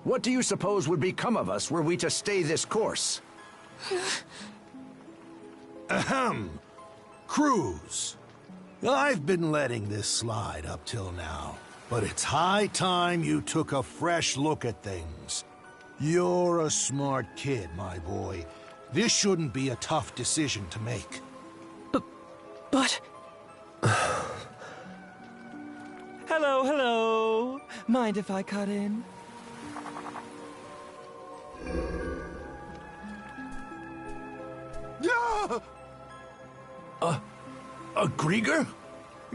What do you suppose would become of us were we to stay this course? Ahem. Cruz. I've been letting this slide up till now, but it's high time you took a fresh look at things. You're a smart kid, my boy. This shouldn't be a tough decision to make. But... Hello, hello. Mind if I cut in? A Grieger?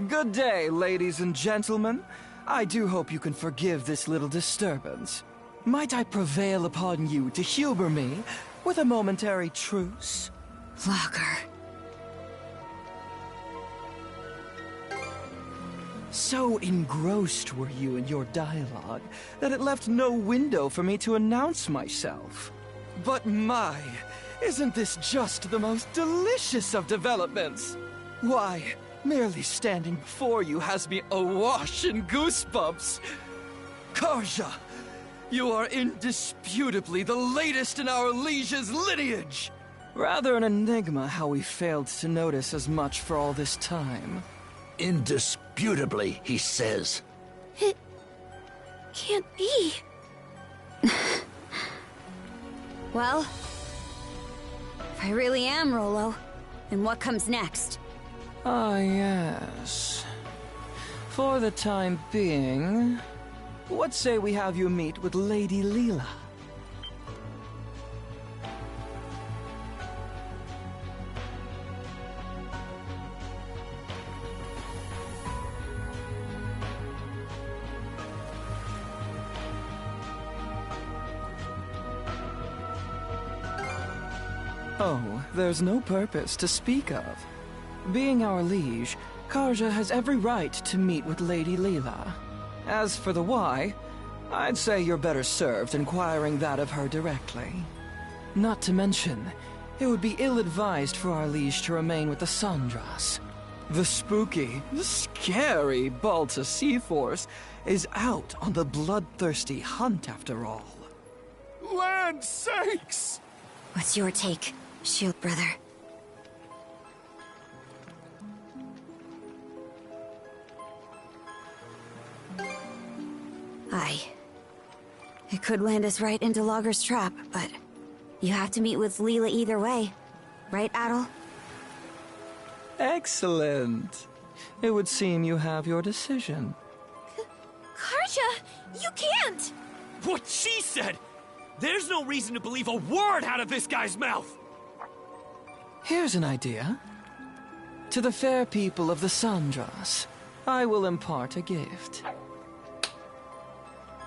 Good day, ladies and gentlemen. I do hope you can forgive this little disturbance. Might I prevail upon you to humor me with a momentary truce? Lager. So engrossed were you in your dialogue that it left no window for me to announce myself. But my, isn't this just the most delicious of developments? Why, merely standing before you has me awash in goosebumps. Karja, you are indisputably the latest in our liege's lineage. Rather an enigma how we failed to notice as much for all this time. Indisputably, he says. It can't be. Well, if I really am Rollo, then what comes next? Ah, yes. For the time being, what say we have you meet with Lady Leela? Oh, there's no purpose to speak of. Being our liege, Karja has every right to meet with Lady Leela. As for the why, I'd say you're better served inquiring that of her directly. Not to mention, it would be ill-advised for our liege to remain with the Sandras. The spooky, scary Balta Sea Force is out on the bloodthirsty hunt after all. land's sakes! What's your take, Shield Brother? Aye. It could land us right into Logger's trap, but you have to meet with Leela either way. Right, Adol? Excellent. It would seem you have your decision. Karja, you can't! What she said! There's no reason to believe a word out of this guy's mouth! Here's an idea. To the fair people of the Sandras, I will impart a gift.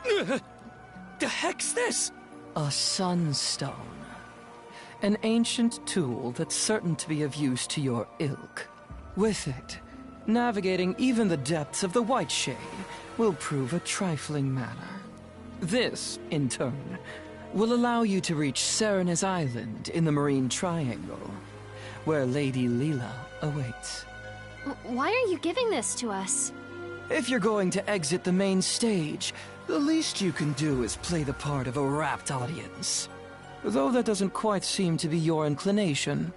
The heck's this? A sunstone. An ancient tool that's certain to be of use to your ilk. With it, navigating even the depths of the White Shade will prove a trifling matter. This, in turn, will allow you to reach Serena's Island in the Marine Triangle, where Lady Leela awaits. Why are you giving this to us? If you're going to exit the main stage, the least you can do is play the part of a rapt audience. Though that doesn't quite seem to be your inclination,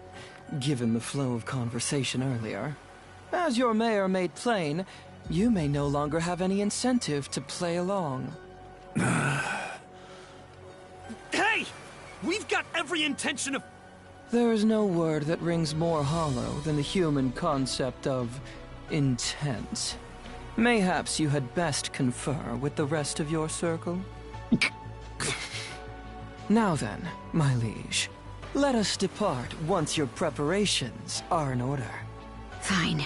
given the flow of conversation earlier. As your mayor made plain, you may no longer have any incentive to play along. Hey! We've got every intention of... There is no word that rings more hollow than the human concept of intent. Mayhaps you had best confer with the rest of your circle? Now then, my liege, let us depart once your preparations are in order. Fine.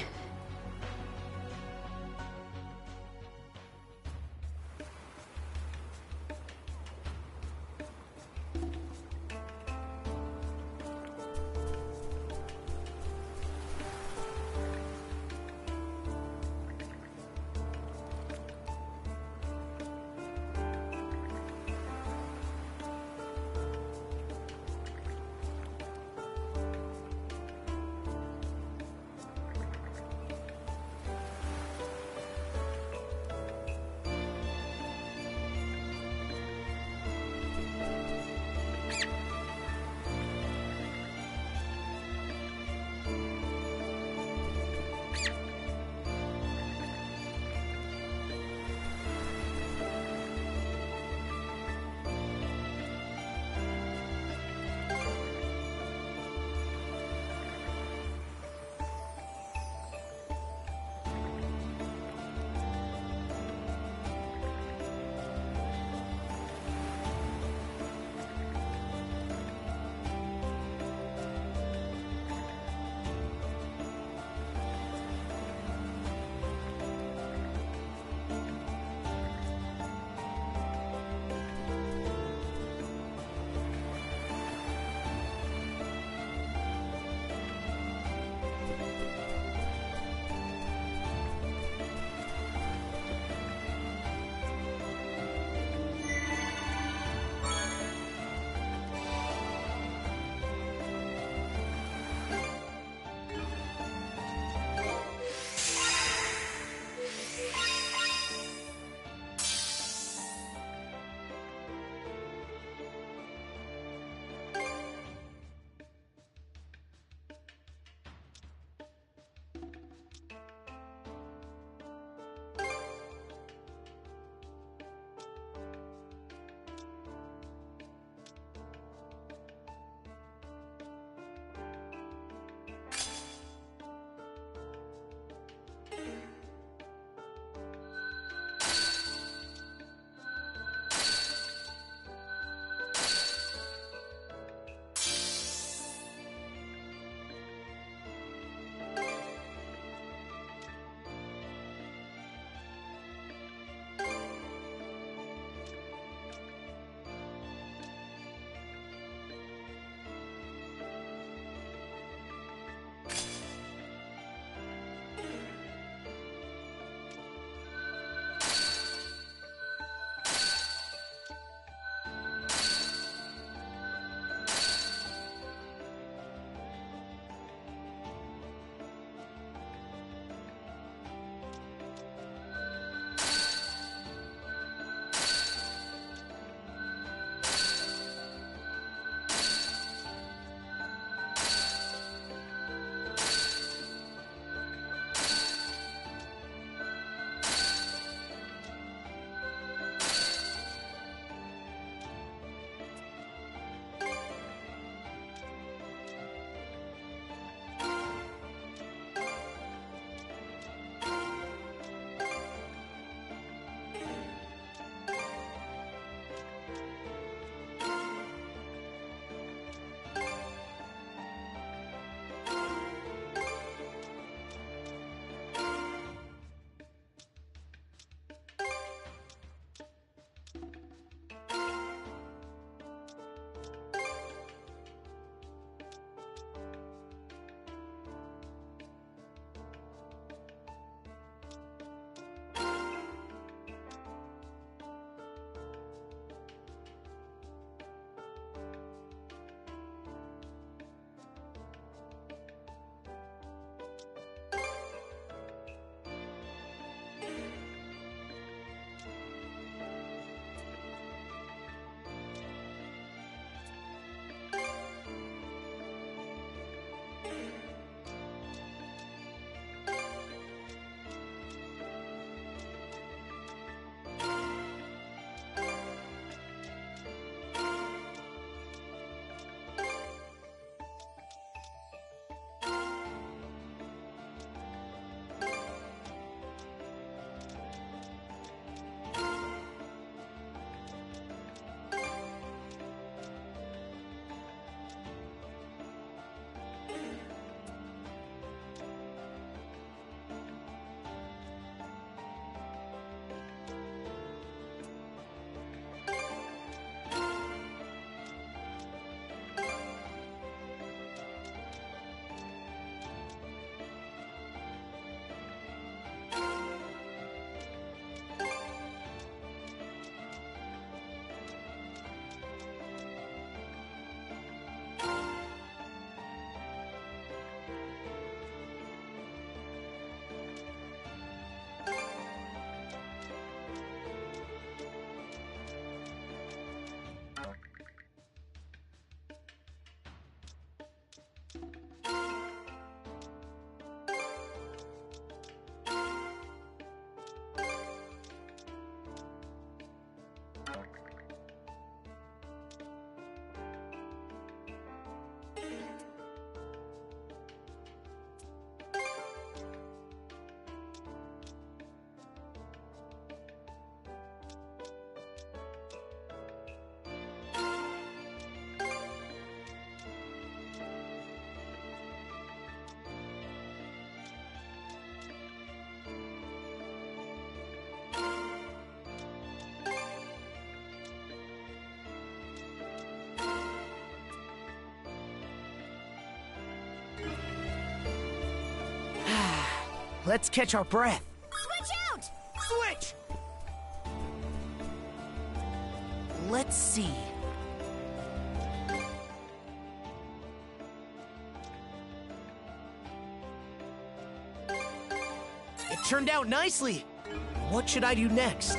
Let's catch our breath. Switch out! Switch! Let's see. It turned out nicely. What should I do next?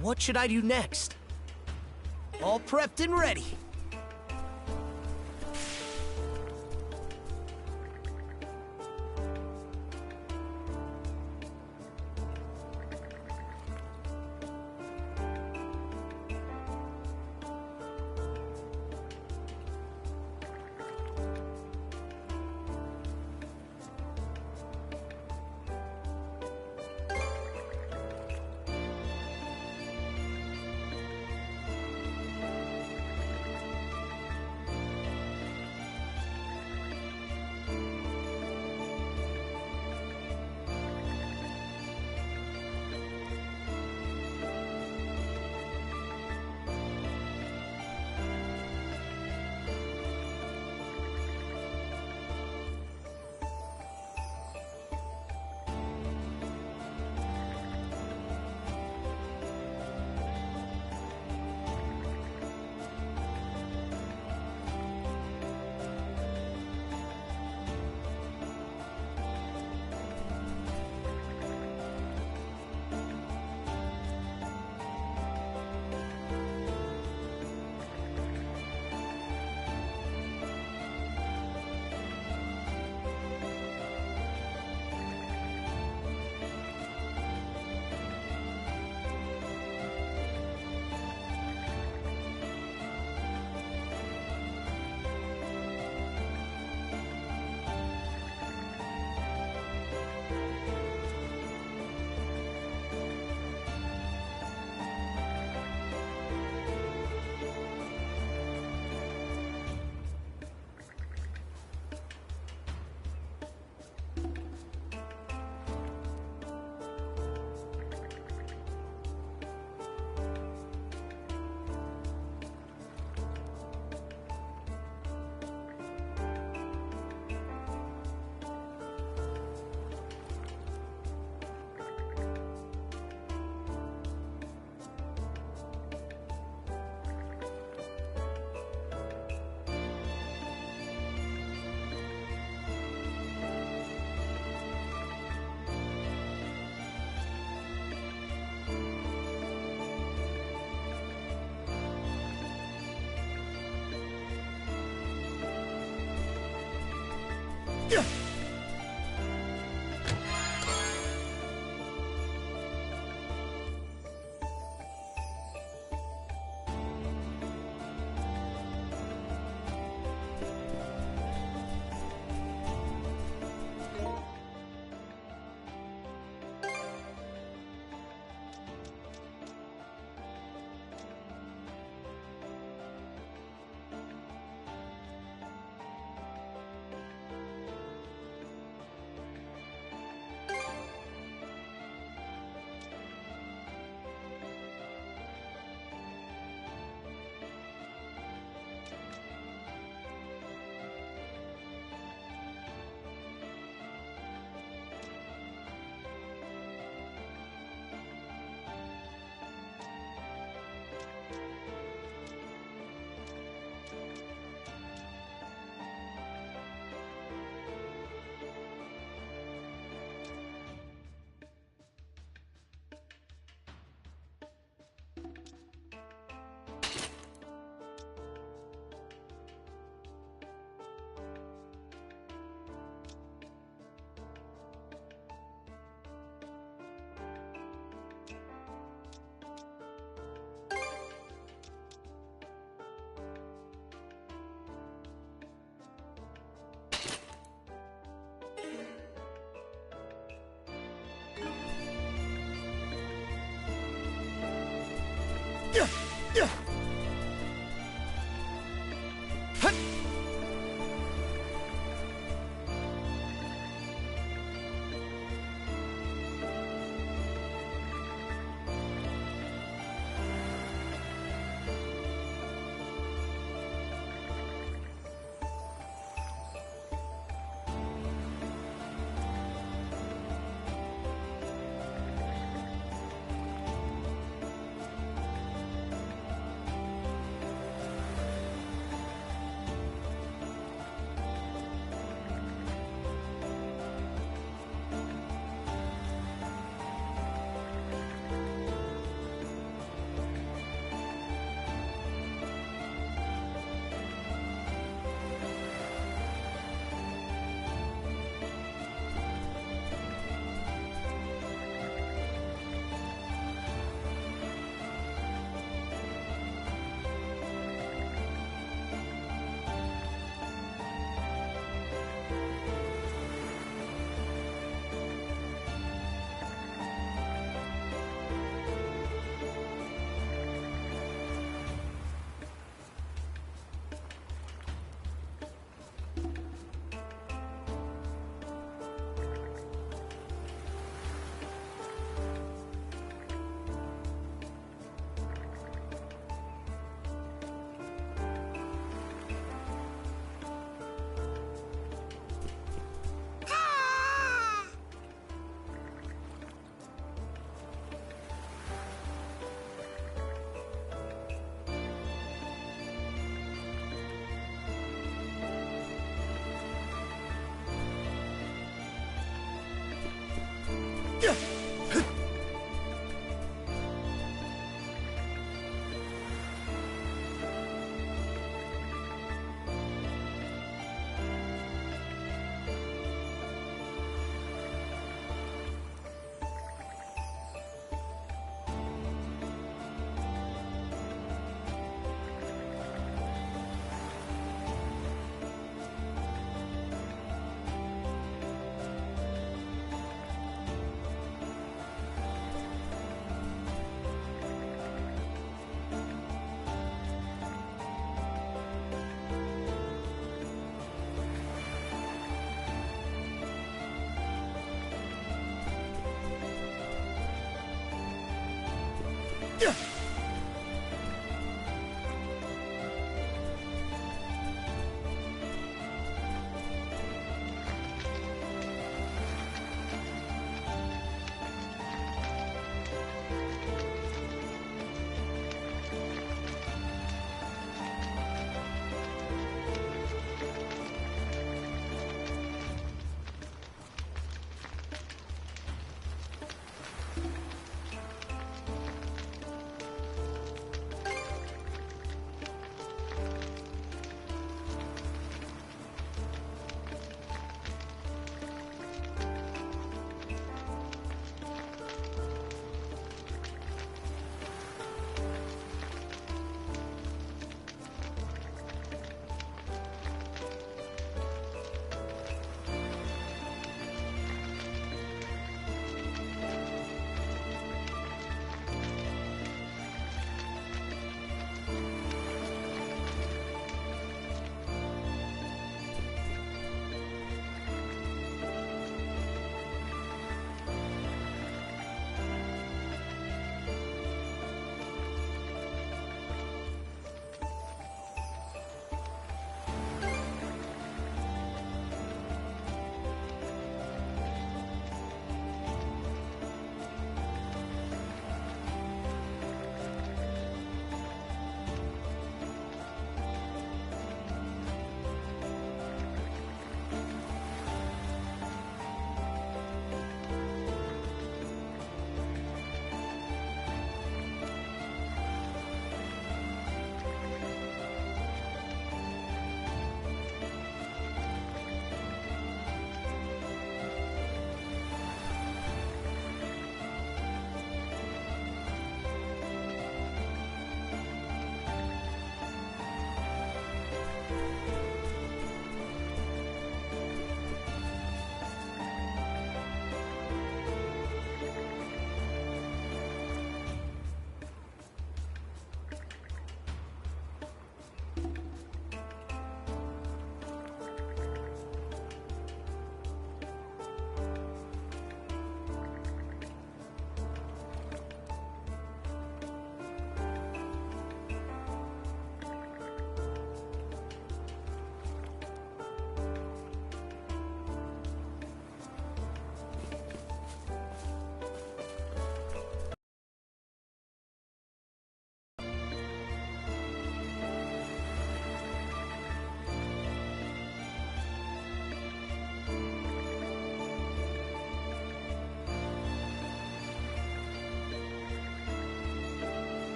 What should I do next? All prepped and ready.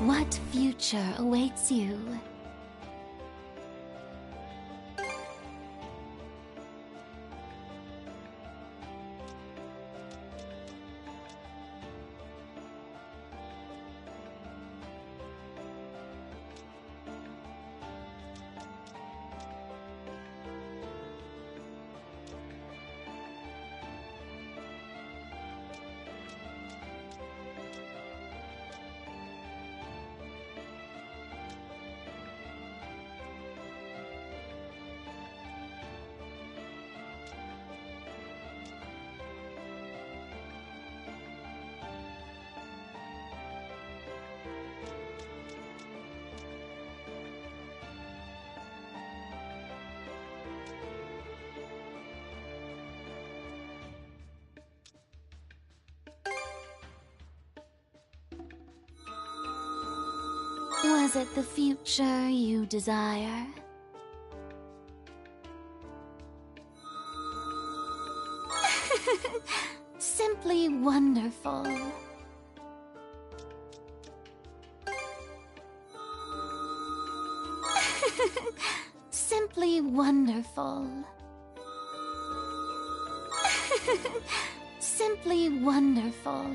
What future awaits you? Was it the future you desire? Simply wonderful. Simply wonderful. Simply wonderful.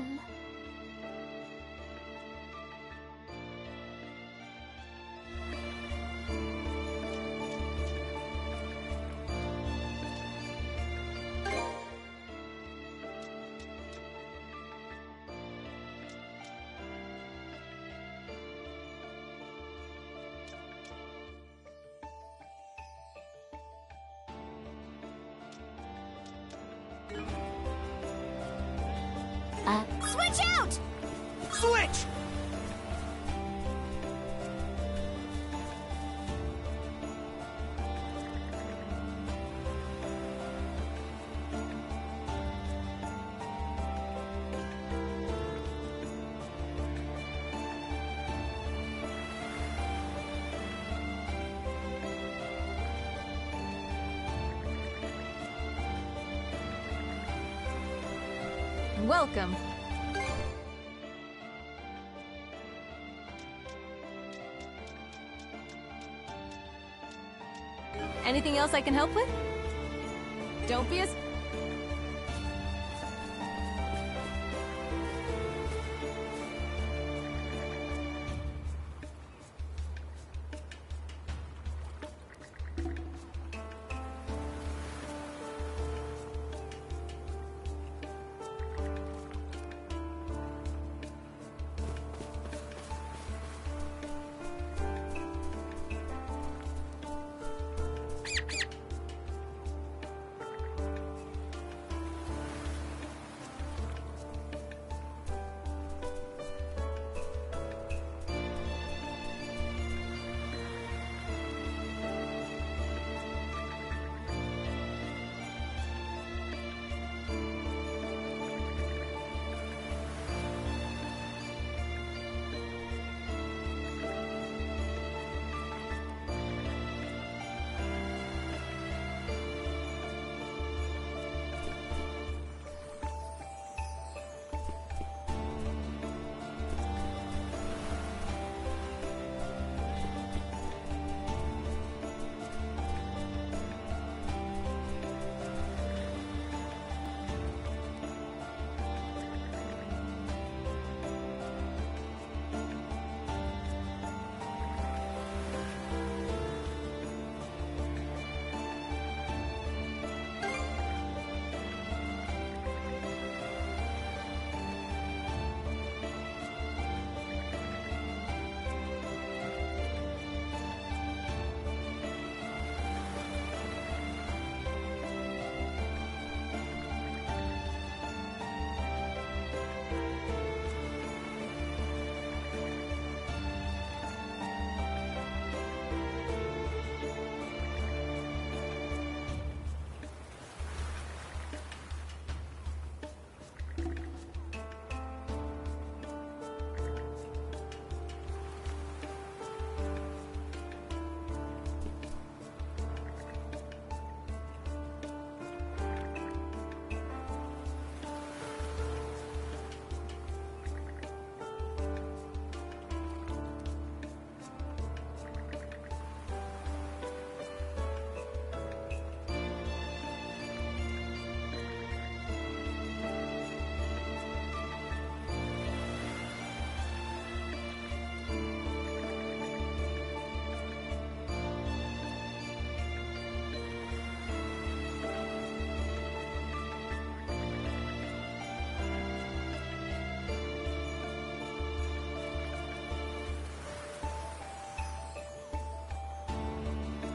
Switch out! Switch! Welcome. Anything else I can help with? Don't be as...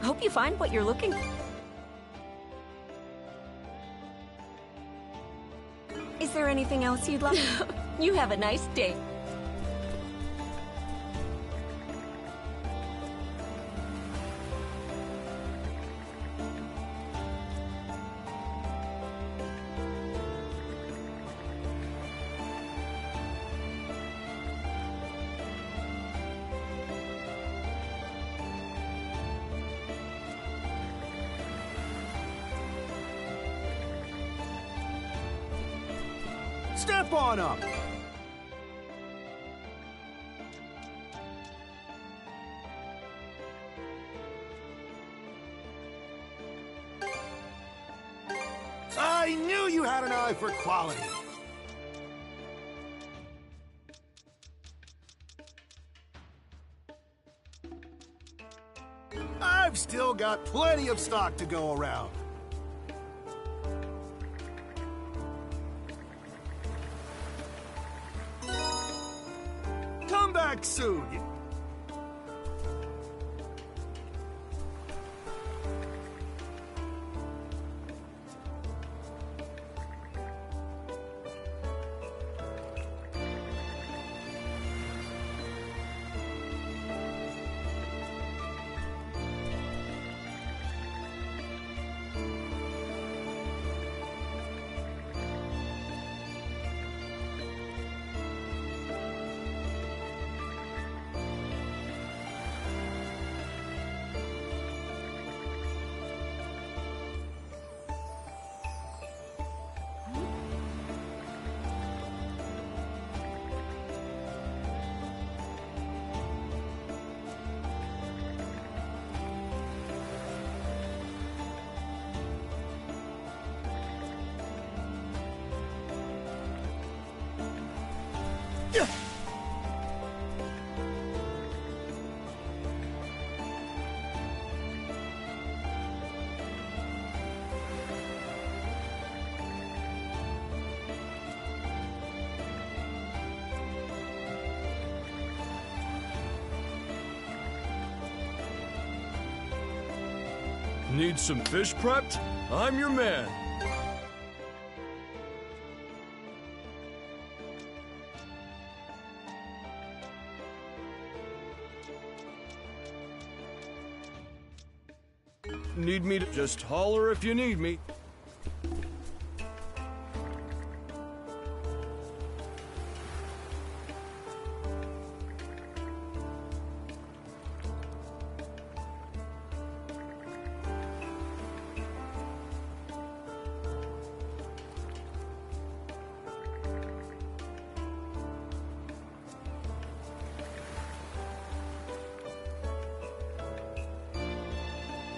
Hope you find what you're looking for. Is there anything else you'd like? You have a nice day. Step on up! I knew you had an eye for quality! I've still got plenty of stock to go around. Come back soon. Need some fish prepped? I'm your man. Need me to just holler if you need me.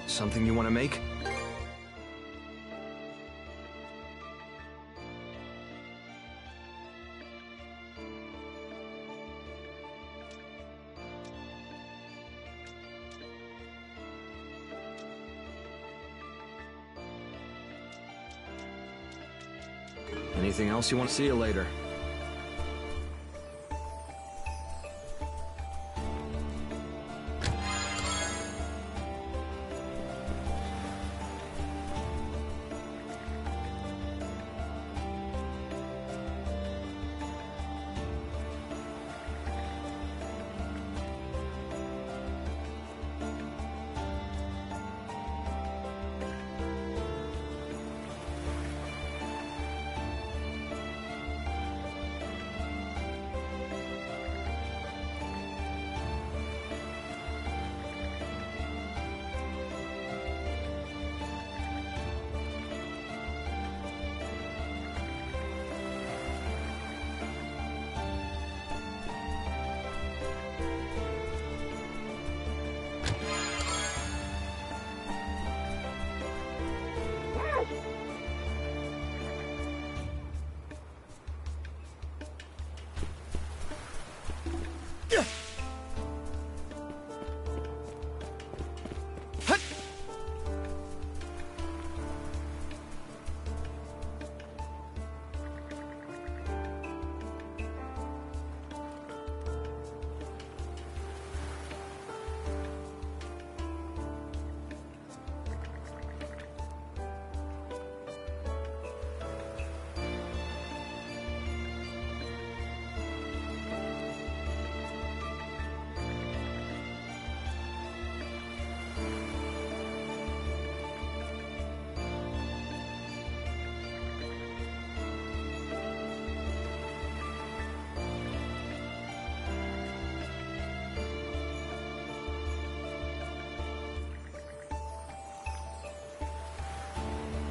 Something you want to make? Anything else you want to see you later?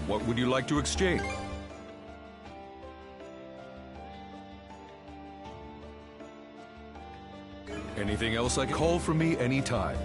What would you like to exchange? Anything else I can call for me anytime.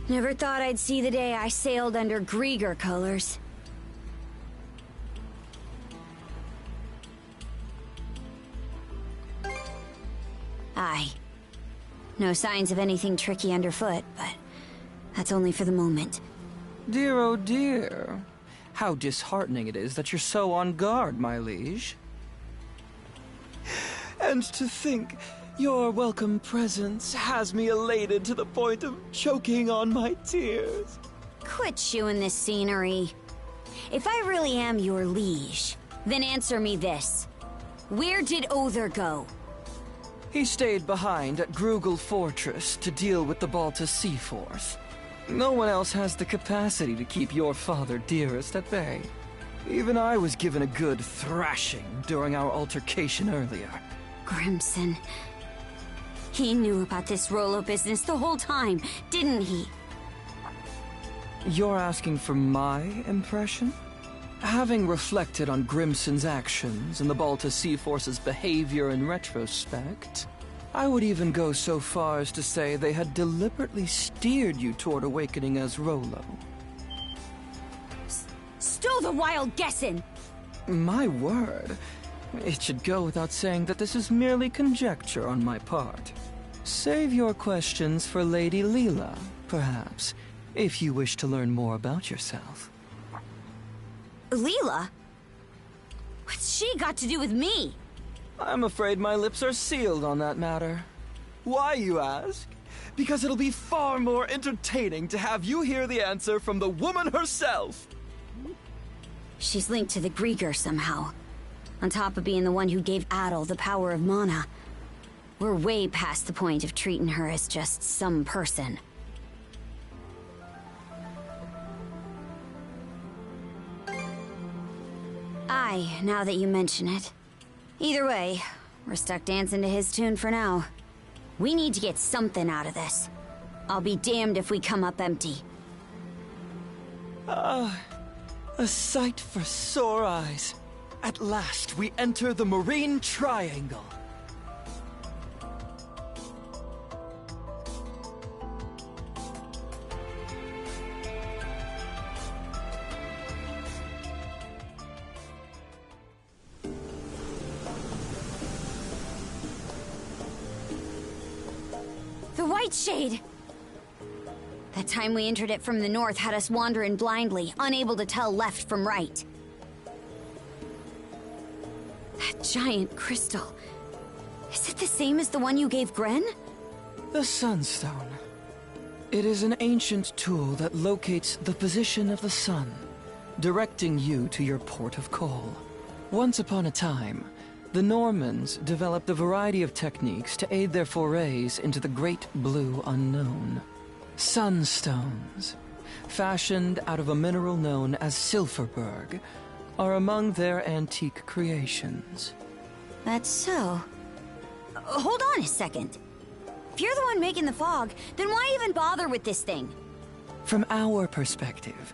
Never thought I'd see the day I sailed under Grieger colors. Aye. No signs of anything tricky underfoot, but that's only for the moment. Dear, oh dear. How disheartening it is that you're so on guard, my liege. And to think, your welcome presence has me elated to the point of choking on my tears. Quit chewing this scenery. If I really am your liege, then answer me this. Where did Other go? He stayed behind at Grugel Fortress to deal with the Balta Sea Force. No one else has the capacity to keep your father dearest at bay. Even I was given a good thrashing during our altercation earlier. Grimson. He knew about this Rollo business the whole time, didn't he? You're asking for my impression? Having reflected on Grimson's actions and the Balta Sea Force's behavior in retrospect, I would even go so far as to say they had deliberately steered you toward awakening as Rollo. Stow the wild guessin'! My word. It should go without saying that this is merely conjecture on my part. Save your questions for Lady Leela, perhaps, if you wish to learn more about yourself. Leela? What's she got to do with me? I'm afraid my lips are sealed on that matter. Why, you ask? Because it'll be far more entertaining to have you hear the answer from the woman herself! She's linked to the Grieger somehow. On top of being the one who gave Adol the power of mana. We're way past the point of treating her as just some person. Aye, now that you mention it. Either way, we're stuck dancing to his tune for now. We need to get something out of this. I'll be damned if we come up empty. A sight for sore eyes. At last, we enter the Marine Triangle. The White Shade! That time we entered it from the north had us wandering blindly, unable to tell left from right. That giant crystal. Is it the same as the one you gave Gren? The Sunstone. It is an ancient tool that locates the position of the sun, directing you to your port of call. Once upon a time, the Normans developed a variety of techniques to aid their forays into the great blue unknown. Sunstones. fashioned out of a mineral known as Silverberg, are among their antique creations. That's so. Hold on a second. If you're the one making the fog, then why even bother with this thing? From our perspective,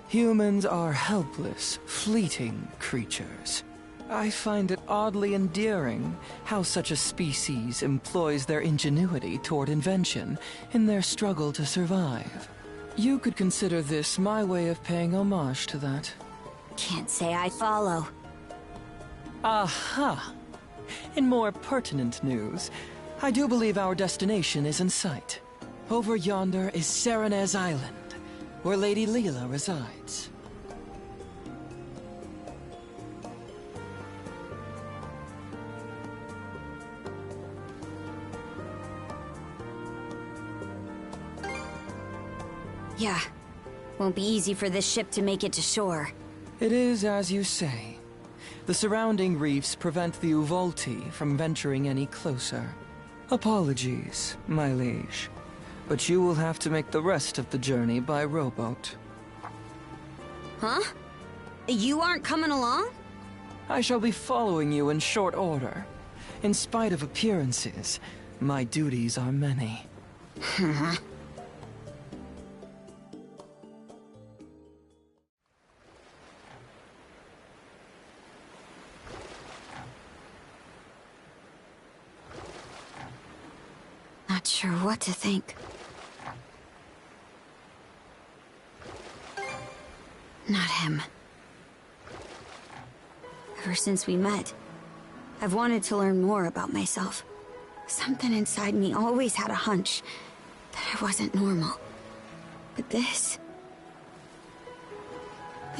humans are helpless, fleeting creatures. I find it oddly endearing how such a species employs their ingenuity toward invention in their struggle to survive. You could consider this my way of paying homage to that. Can't say I follow. Aha! In more pertinent news, I do believe our destination is in sight. Over yonder is Serenez Island, where Lady Leela resides. Yeah. Won't be easy for this ship to make it to shore. It is as you say. The surrounding reefs prevent the Uvolti from venturing any closer. Apologies, my liege, but you will have to make the rest of the journey by rowboat. Huh? You aren't coming along? I shall be following you in short order. In spite of appearances, my duties are many. Not sure what to think. Not him. Ever since we met, I've wanted to learn more about myself. Something inside me always had a hunch that I wasn't normal. But this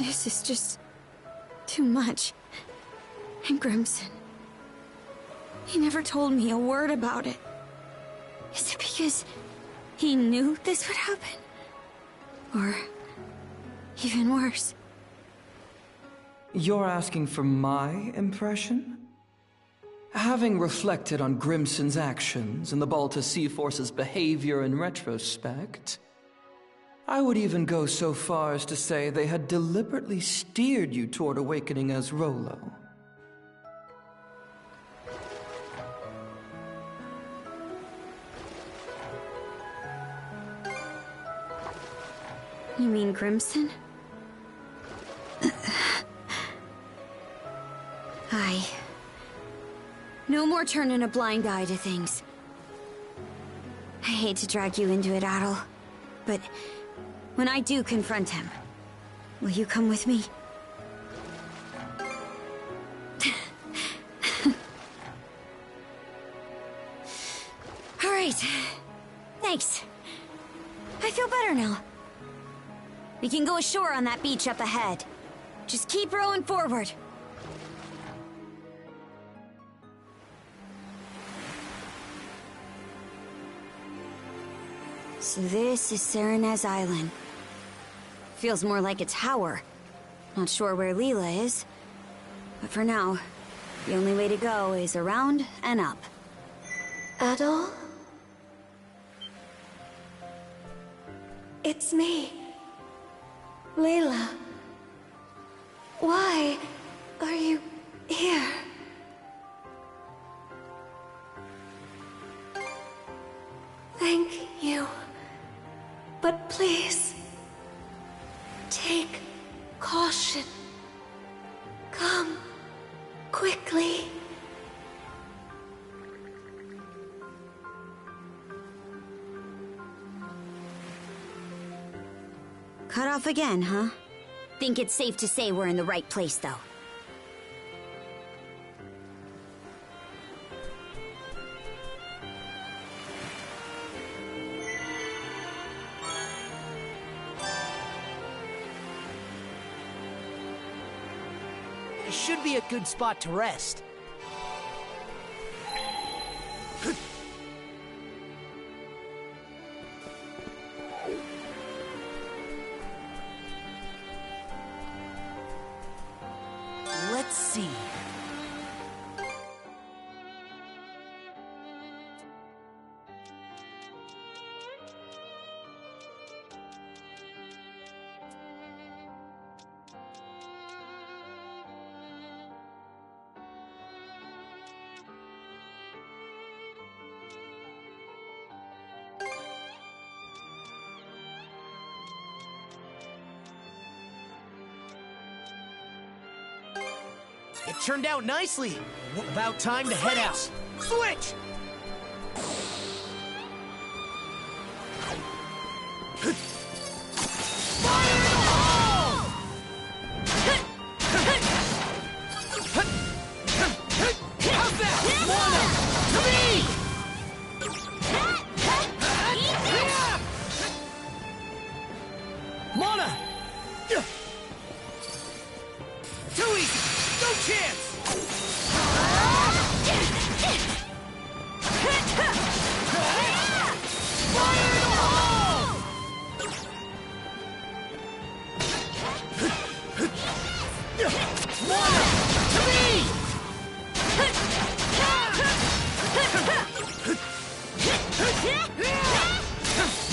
is just too much. And Grimson, he never told me a word about it. Is it because he knew this would happen? Or even worse? You're asking for my impression? Having reflected on Grimson's actions and the Balta Sea Force's behavior in retrospect, I would even go so far as to say they had deliberately steered you toward awakening as Rolo. You mean Grimson? No more turning a blind eye to things. I hate to drag you into it, Adol, but when I do confront him, will you come with me? All right. Thanks. I feel better now. We can go ashore on that beach up ahead. Just keep rowing forward. So this is Serenez Island. Feels more like a tower. Not sure where Leela is. But for now, the only way to go is around and up. Adol? It's me. Layla. Why are you here? Thank you. But please, take caution. Come quickly. Cut off again, huh? Think it's safe to say we're in the right place, though. It should be a good spot to rest. Let's see. It turned out nicely. About time to head out. Switch! Fire in the hole! How's that? Mana! To me! Mana! Too easy! No chance! Fire in the hole! Mana! To me!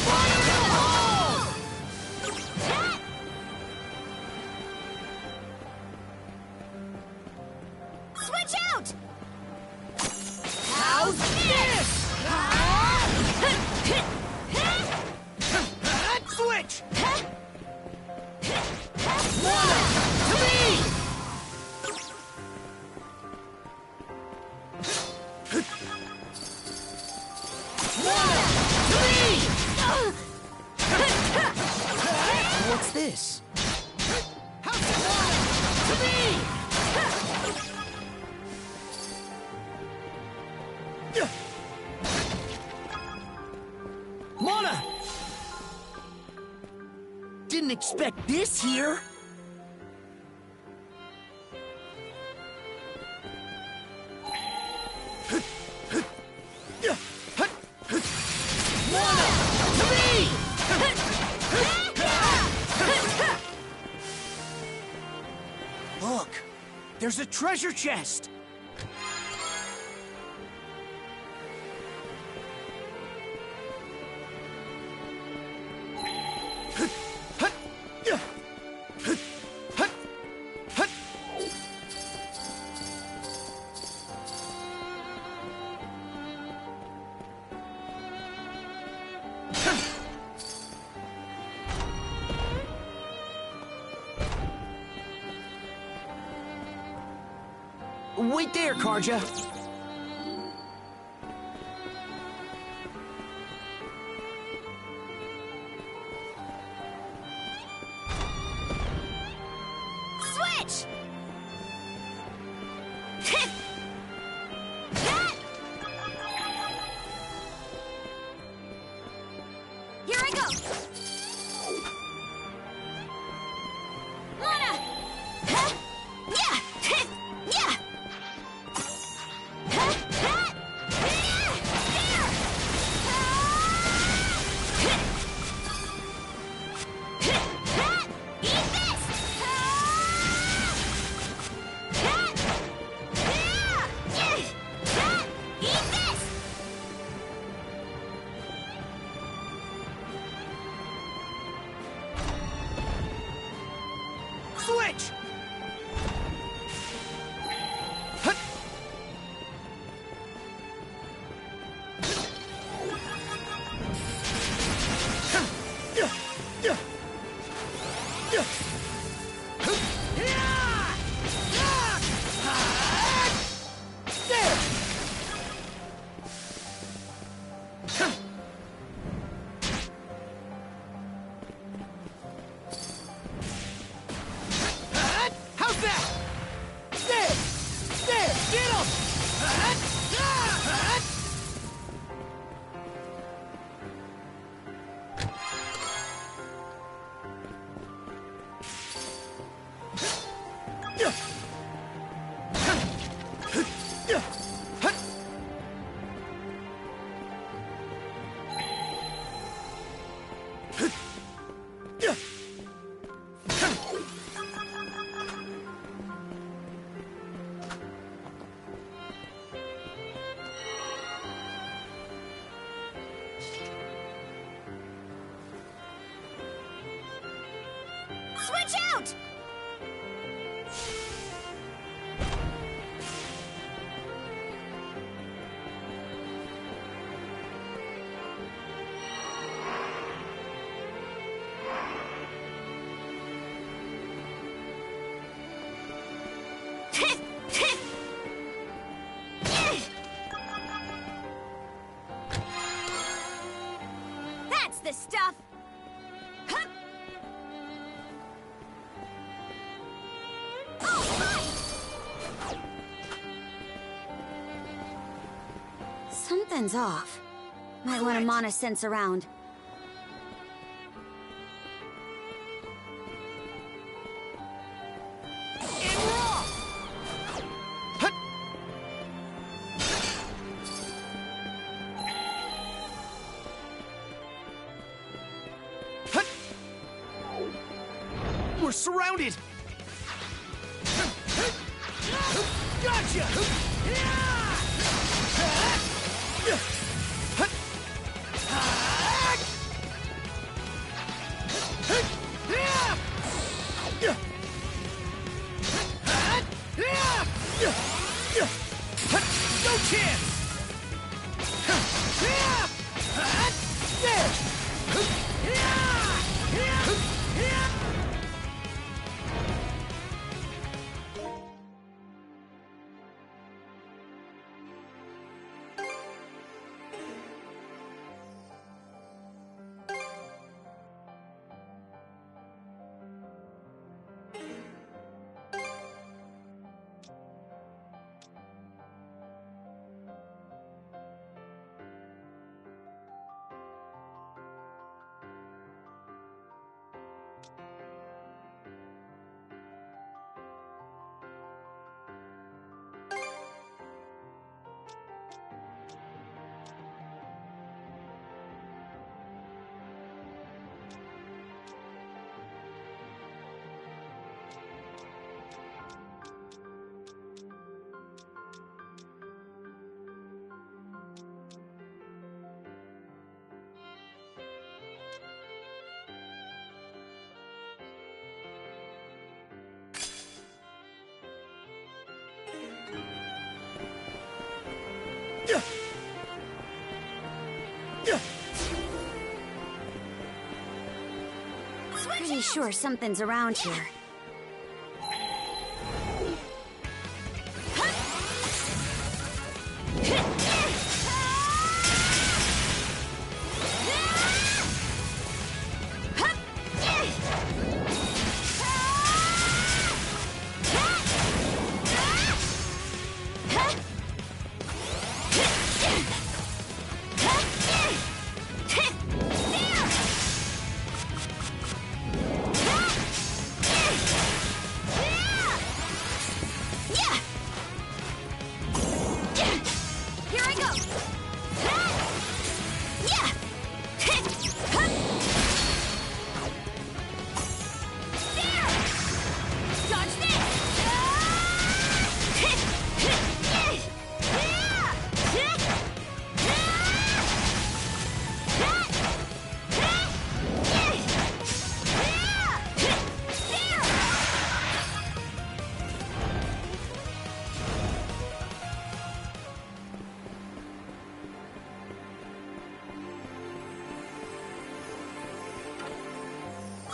Fire in the hole! Switch out! How's this? Switch! Mana! To me! Mana! To me! What's this? How's it Mana? To me! Mana! Didn't expect this here. Mana! To me! Look, there's a treasure chest. Wait there, Karja. Switch! Here I go! Mana! Yeah! Yeah! Switch! How's that? There! There! Get him! Switch out! this stuff! Hup. Oh, something's off. Might want to mana sense around. We're surrounded! Gotcha! No chance! Pretty sure something's around here.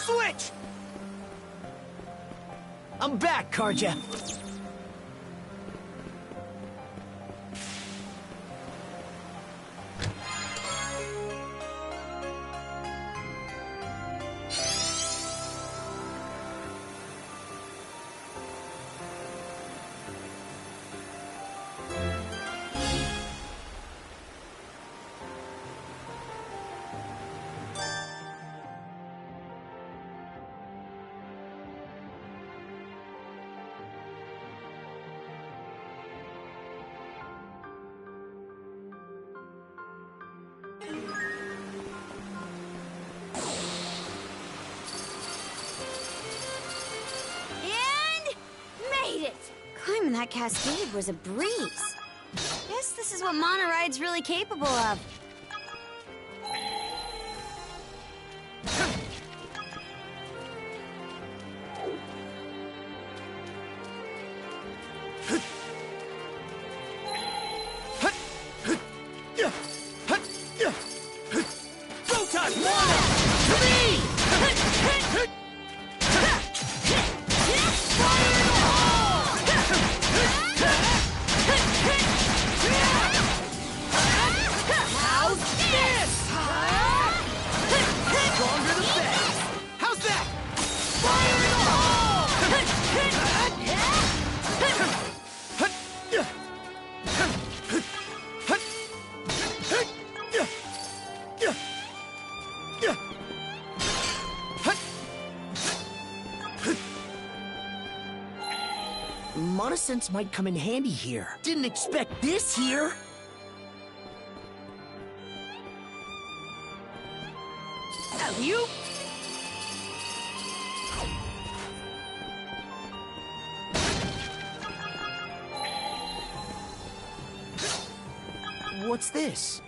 Switch! I'm back, Karja. Climbing that cascade was a breeze. Guess this is what Monoride's really capable of. Go time! To me! Monosense might come in handy here. Didn't expect this here. You? What's this?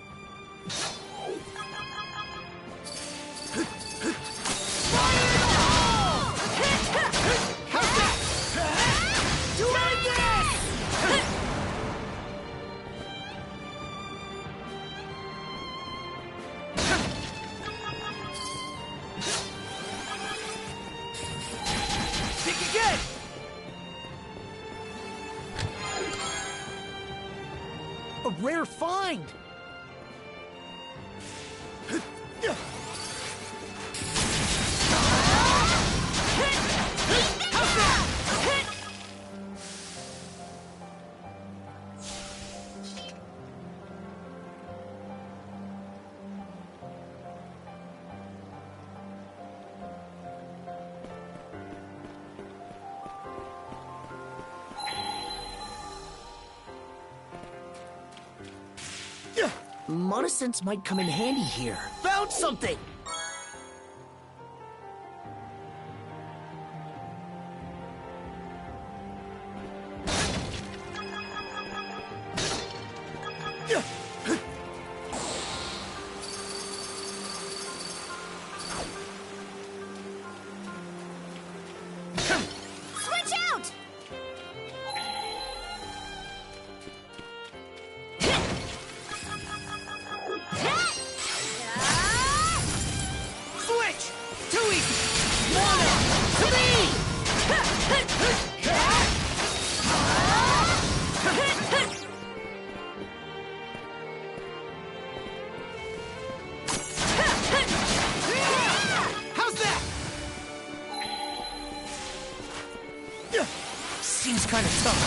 A rare find! Monosense might come in handy here. Found something! Switch out! Switch! Too easy! Mono! To me! How's that? Seems kind of tough.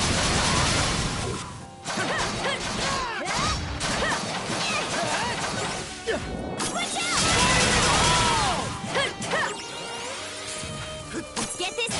Let's get this.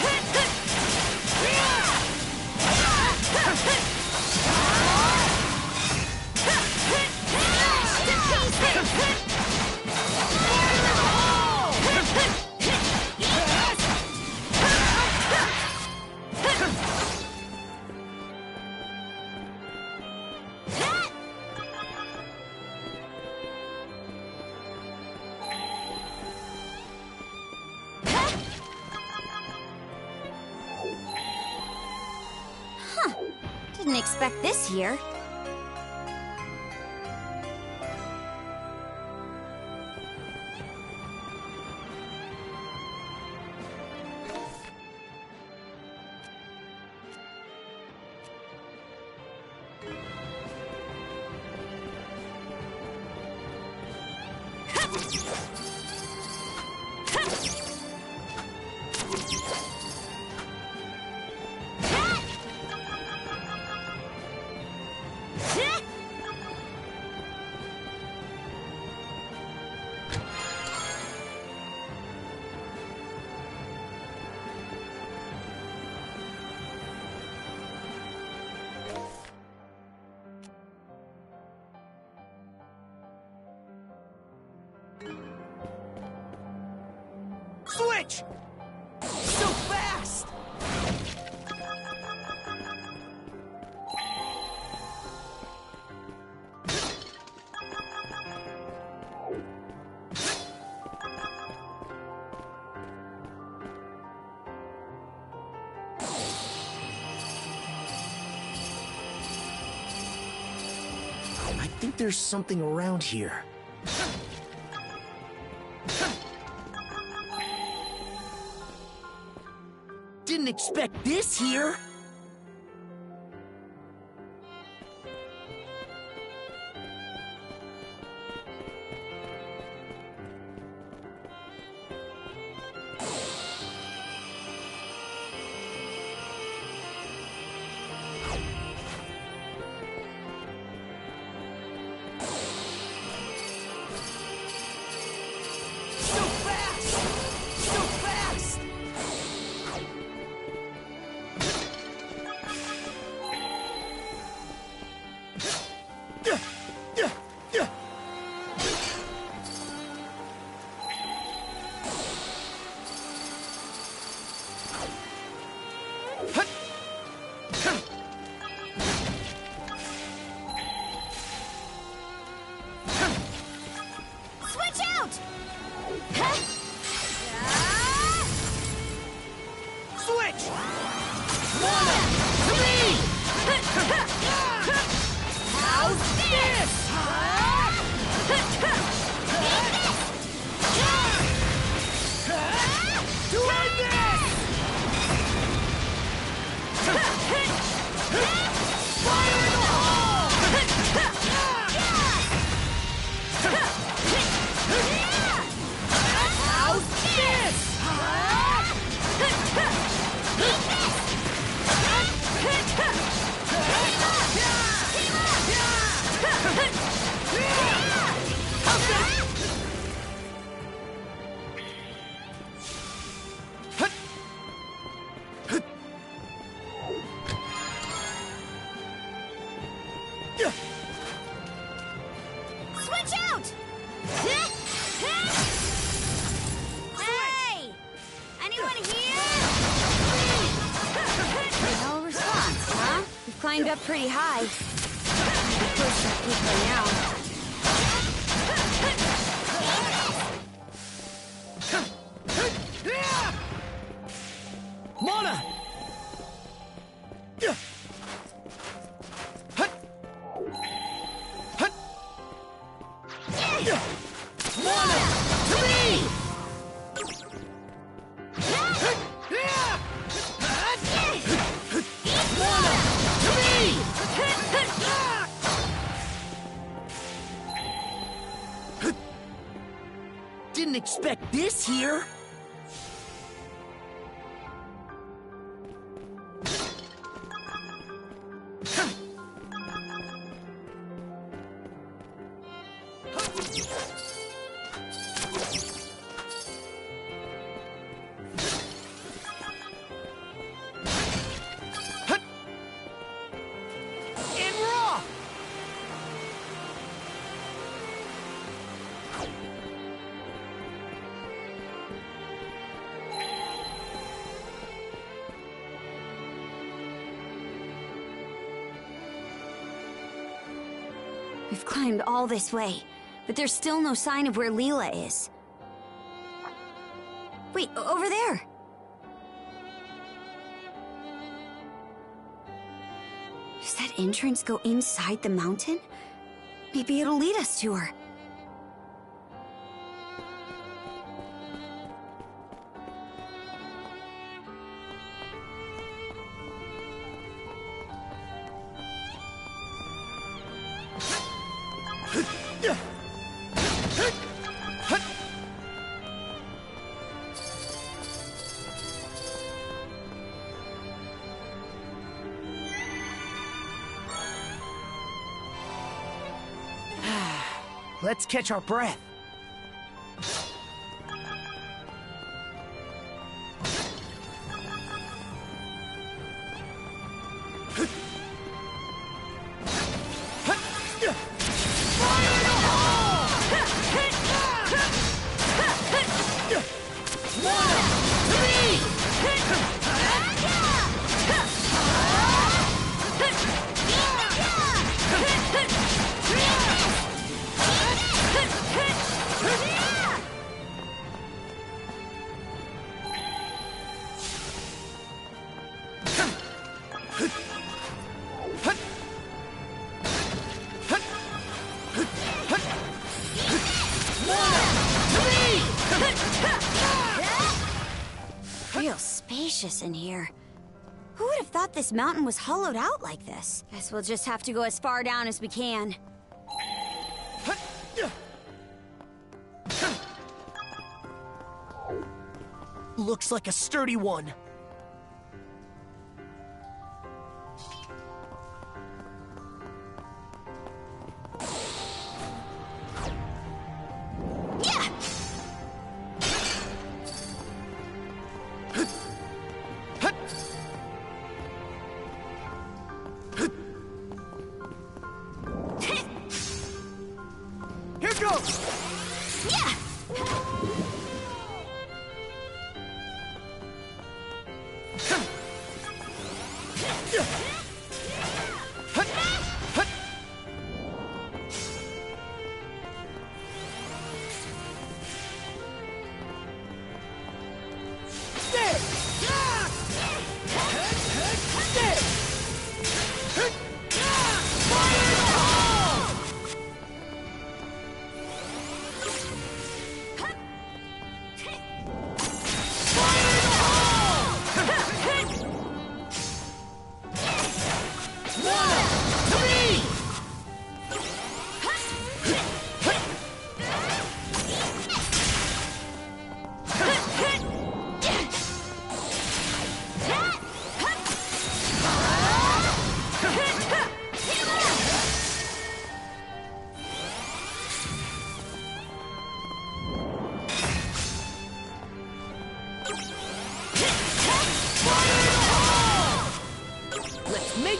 Didn't expect this here. Switch! So fast! I think there's something around here. Didn't expect this here. climbed up pretty high. Close to the peak by now. Mana! Mana! To me! Mana! To me! Didn't expect this here. We've climbed all this way, but there's still no sign of where Leela is. Wait, over there! Does that entrance go inside the mountain? Maybe it'll lead us to her. Let's catch our breath. Real spacious in here. Who would have thought this mountain was hollowed out like this? Guess we'll just have to go as far down as we can. Looks like a sturdy one.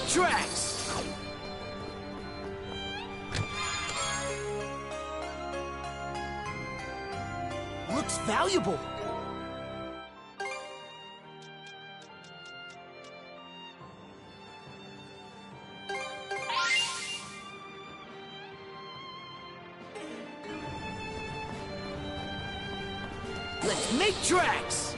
Tracks! Looks valuable. Let's make tracks!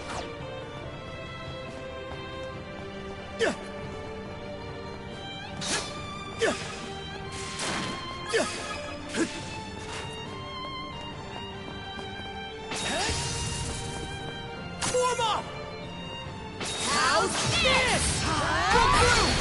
Form up! How's this? Go through!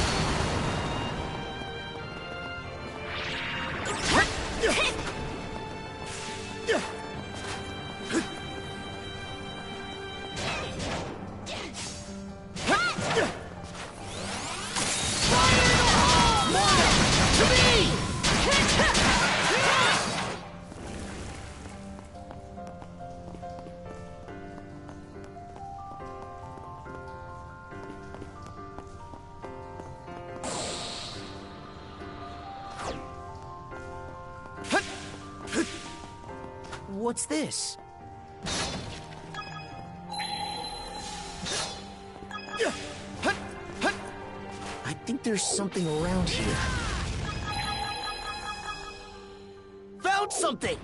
What's this? I think there's something around here. Found something!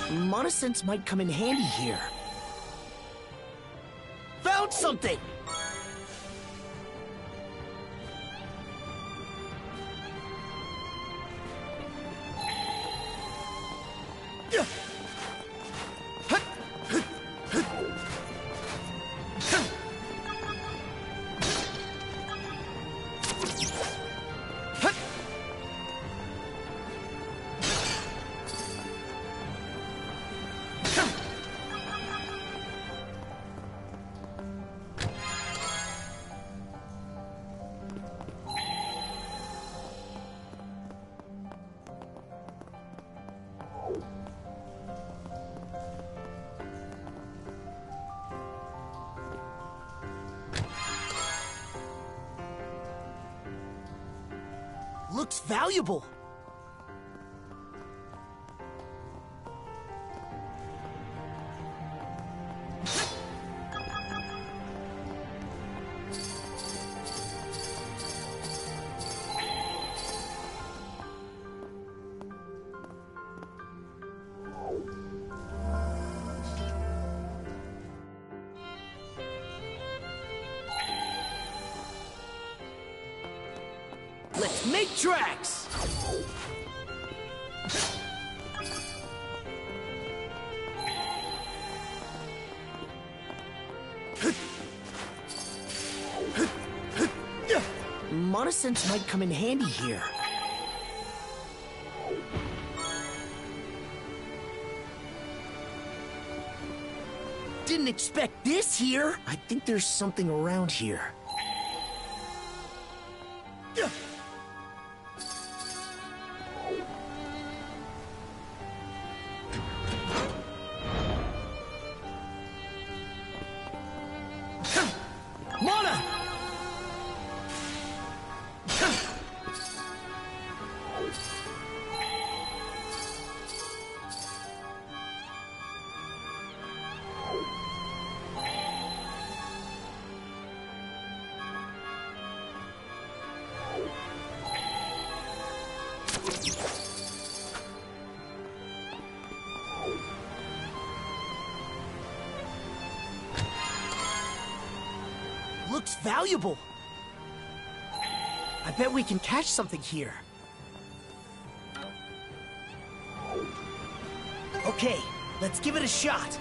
Monosense might come in handy here. Found something! Looks valuable. Let's make tracks! Monosense might come in handy here. Didn't expect this here. I think there's something around here. Mana! valuable. I bet we can catch something here. Okay, let's give it a shot.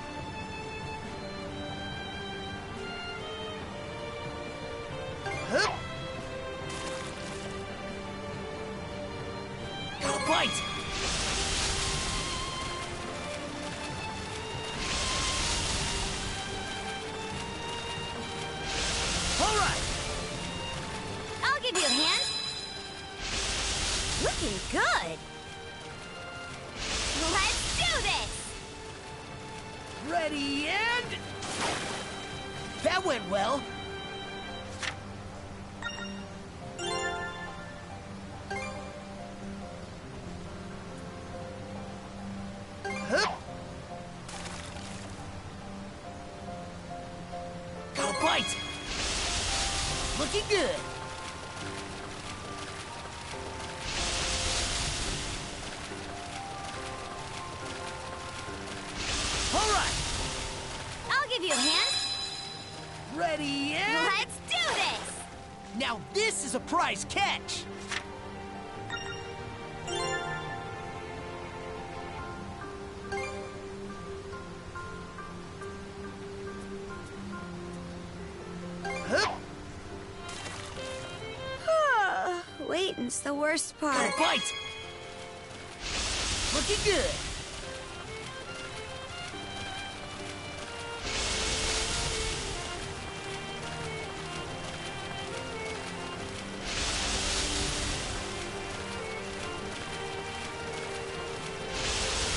Huh? Got a bite! All right! I'll give you a hand. Looking good. Let's do this! Ready and... That went well. Huh? Got a bite! Looking good. All right. I'll give you a hand. Ready and... Let's do this! Now this is a prize catch! Huh? Waiting's the worst part. Got a bite! Looking good.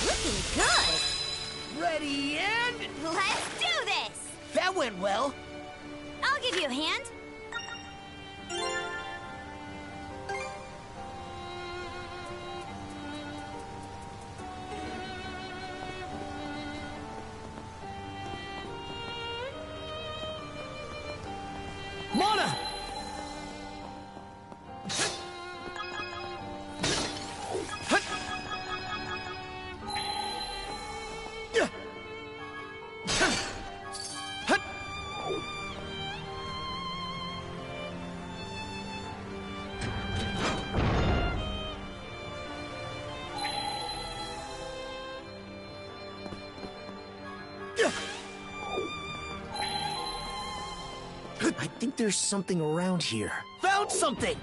Looking good. Ready and... Let's do this! That went well. I'll give you a hand. Mana! I think there's something around here. Found something!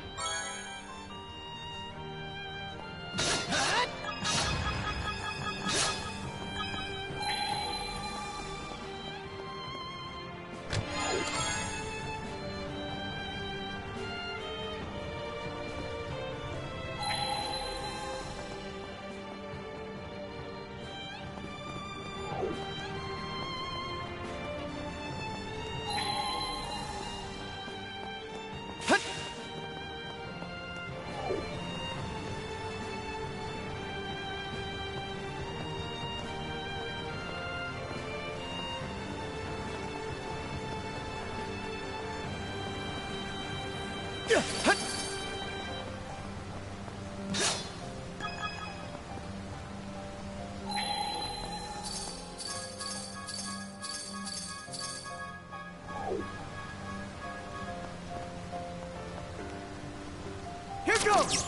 Here goes!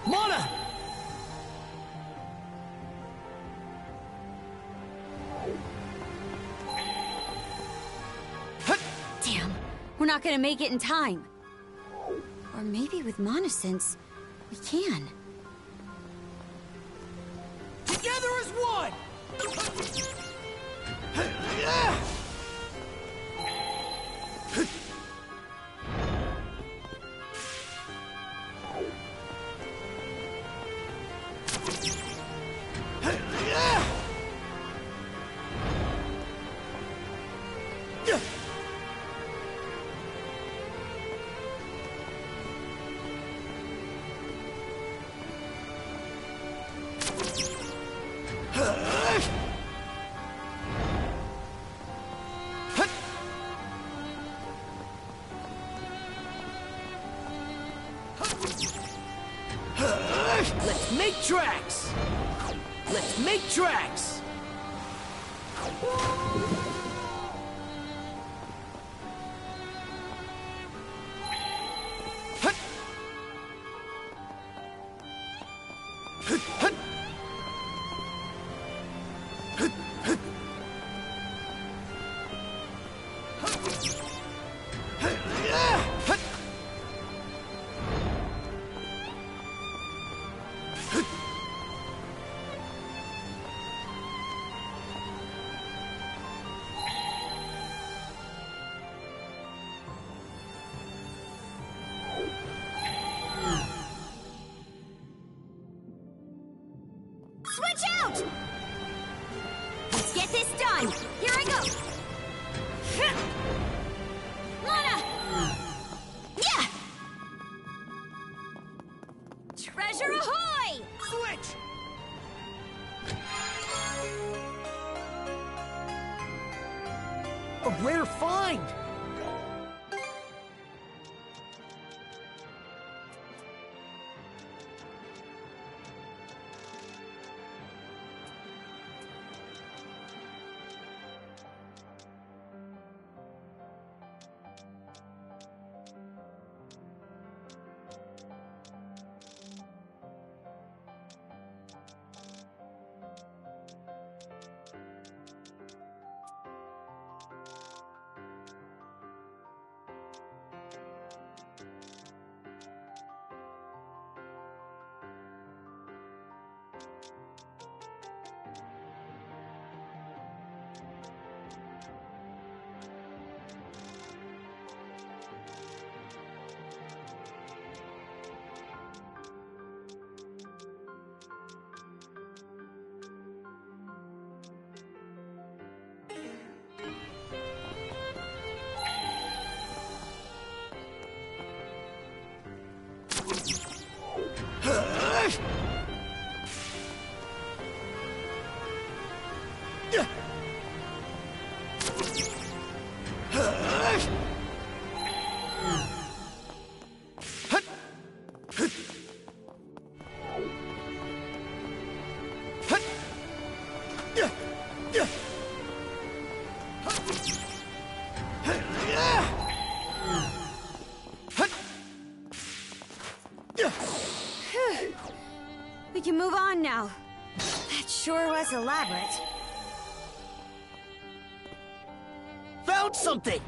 Mana! Damn, we're not gonna make it in time. Or maybe with Monosense, we can. Together as one! make tracks! Let's make tracks! Switch out! Let's get this done. Here I go. Lana! Yeah! Treasure ahoy! Switch! A rare find! We can move on now. That sure was elaborate. Found something!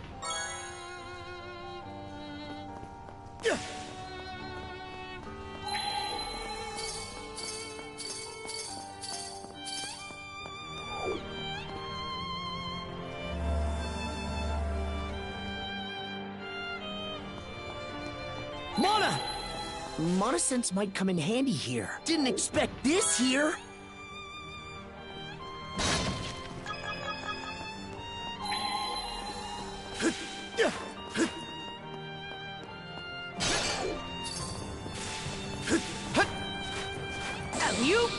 Mana! Mana Sense might come in handy here. Didn't expect this here! You?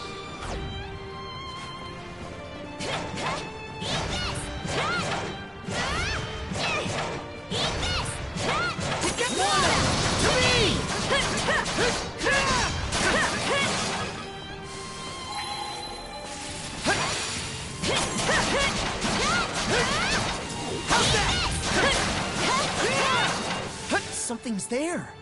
Something's there.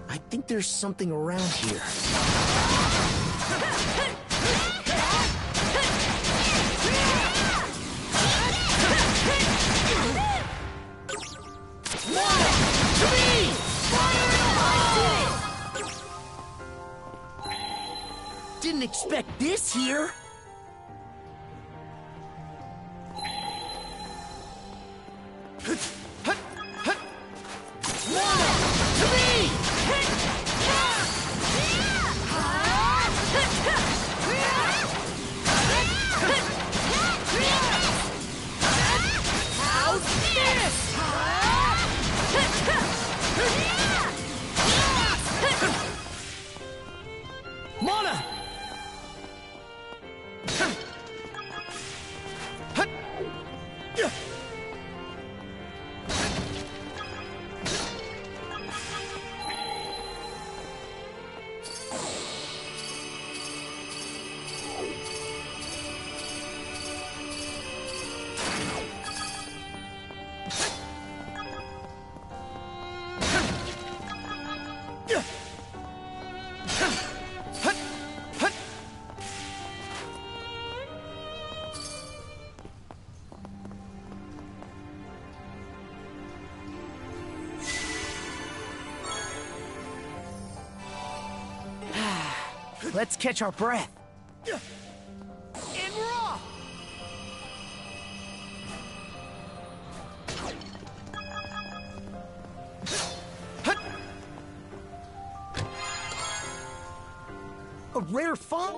I think there's something around here. Didn't expect this here. Let's catch our breath. And raw! A rare fun?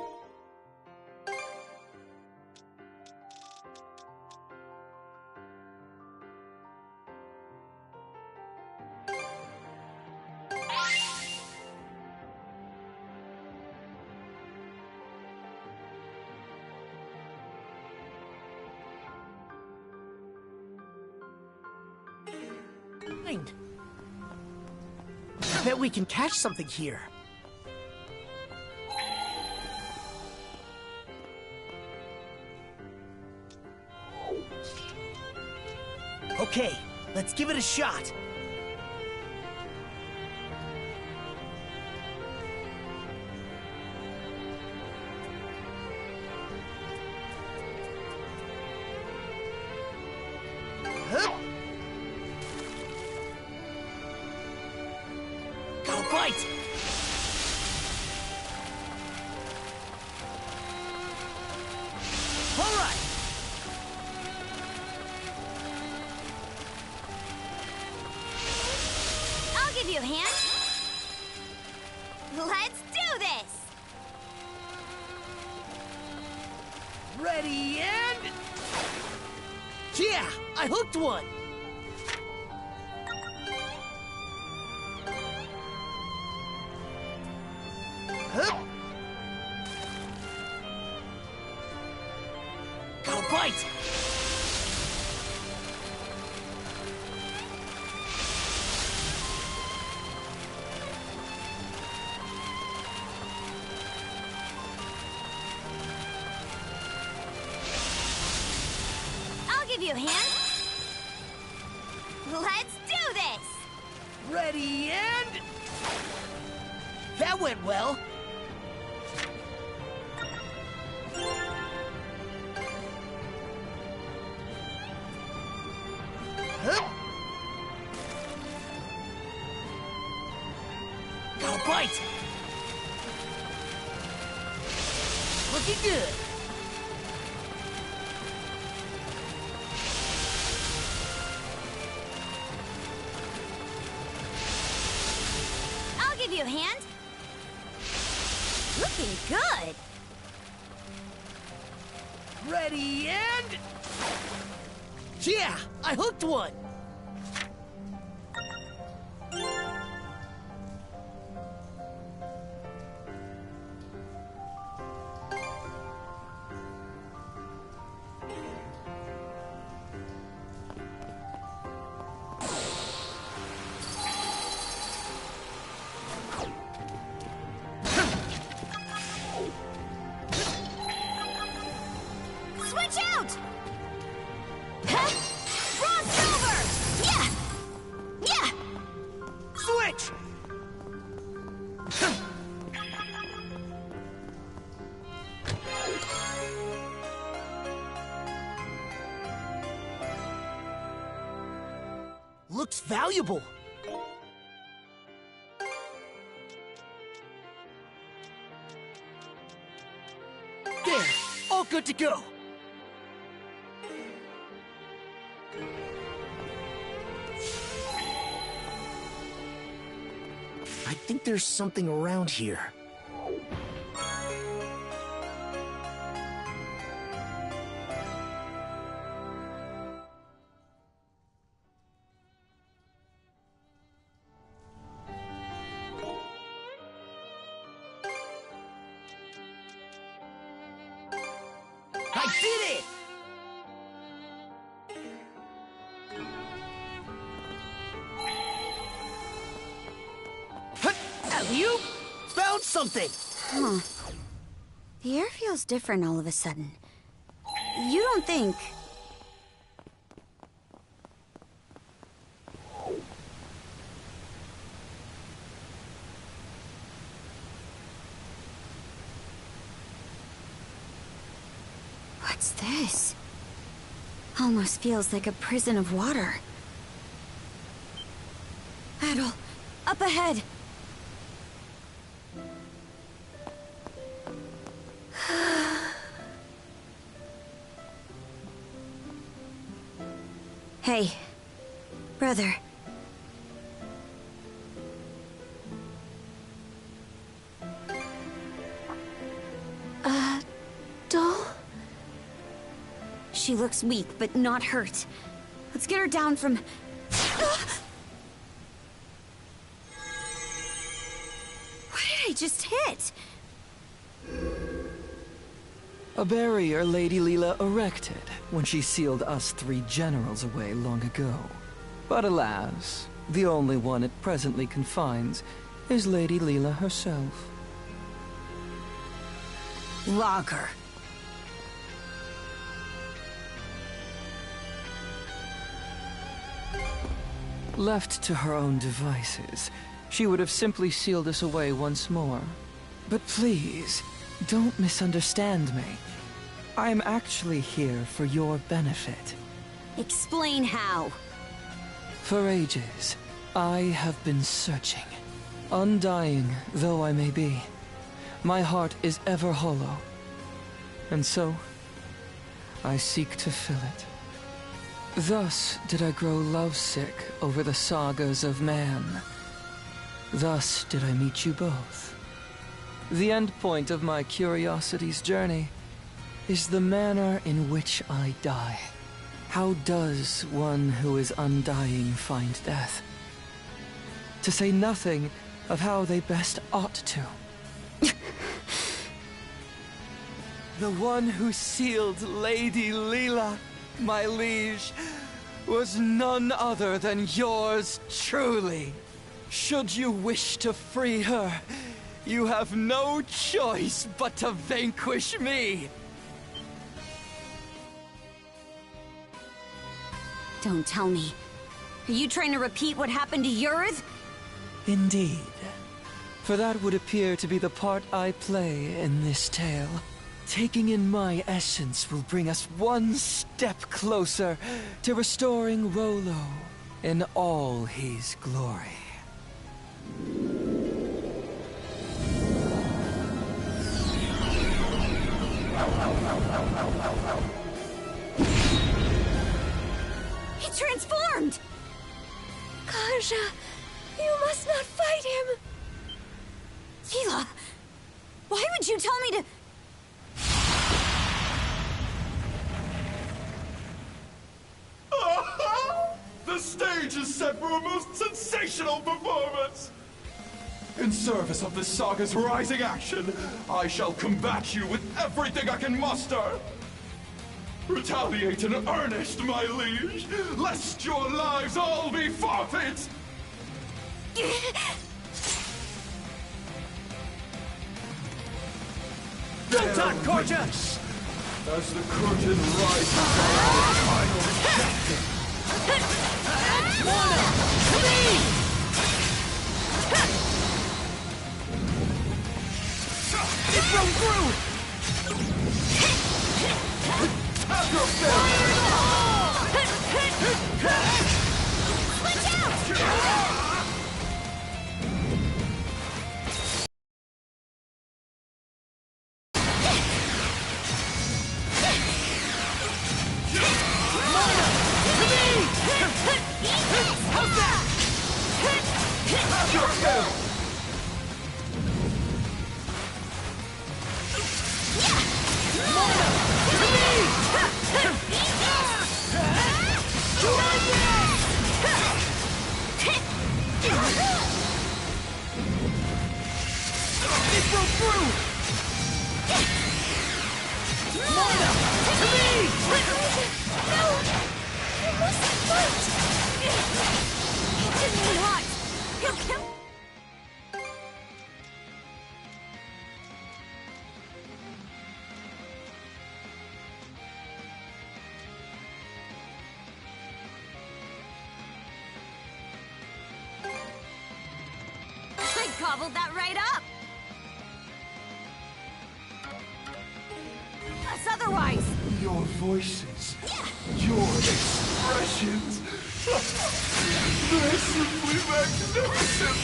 I bet we can catch something here. Okay, let's give it a shot. Fight! All right. I'll give you a hand. Let's do this! Ready and... Yeah! I hooked one! Gotta bite! I'll give you a hand. Let's do this! Ready and... That went well. Gotta bite! Looking good. I'll give you a hand. Looking good. Ready and... Yeah! I hooked one! Switch out! Huh? Frost over! Yeah! Yeah! Switch! Looks valuable. There, all good to go. I think there's something around here. I did it! something! Huh. The air feels different all of a sudden. You don't think... What's this? Almost feels like a prison of water. Adol, up ahead! Hey, brother. Doll? She looks weak, but not hurt. Let's get her down from... What did I just hit? A barrier Lady Leela erected when she sealed us 3 generals away long ago. But alas, the only one it presently confines is Lady Leela herself. Lager. Left to her own devices, she would have simply sealed us away once more. But please, don't misunderstand me. I am actually here for your benefit. Explain how. For ages, I have been searching. Undying though I may be, my heart is ever hollow. And so, I seek to fill it. Thus did I grow lovesick over the sagas of man. Thus did I meet you both. The end point of my curiosity's journey is the manner in which I die. How does one who is undying find death? To say nothing of how they best ought to. The one who sealed Lady Leela, my liege, was none other than yours truly. Should you wish to free her, you have no choice but to vanquish me. Don't tell me. Are you trying to repeat what happened to Yurith? Indeed. For that would appear to be the part I play in this tale. Taking in my essence will bring us one step closer to restoring Rollo in all his glory. He transformed! Kaja, you must not fight him! Leela, why would you tell me to... The stage is set for a most sensational performance! In service of this saga's rising action, I shall combat you with everything I can muster! Retaliate in earnest, my liege, lest your lives all be forfeit! Don't talk, Korja! As the curtain rises on our final chapter. Mono! Please! It broke through! Have your fill! Switch out! gobbled that right up. Unless otherwise. Your voices, your expressions, they're simply magnificent.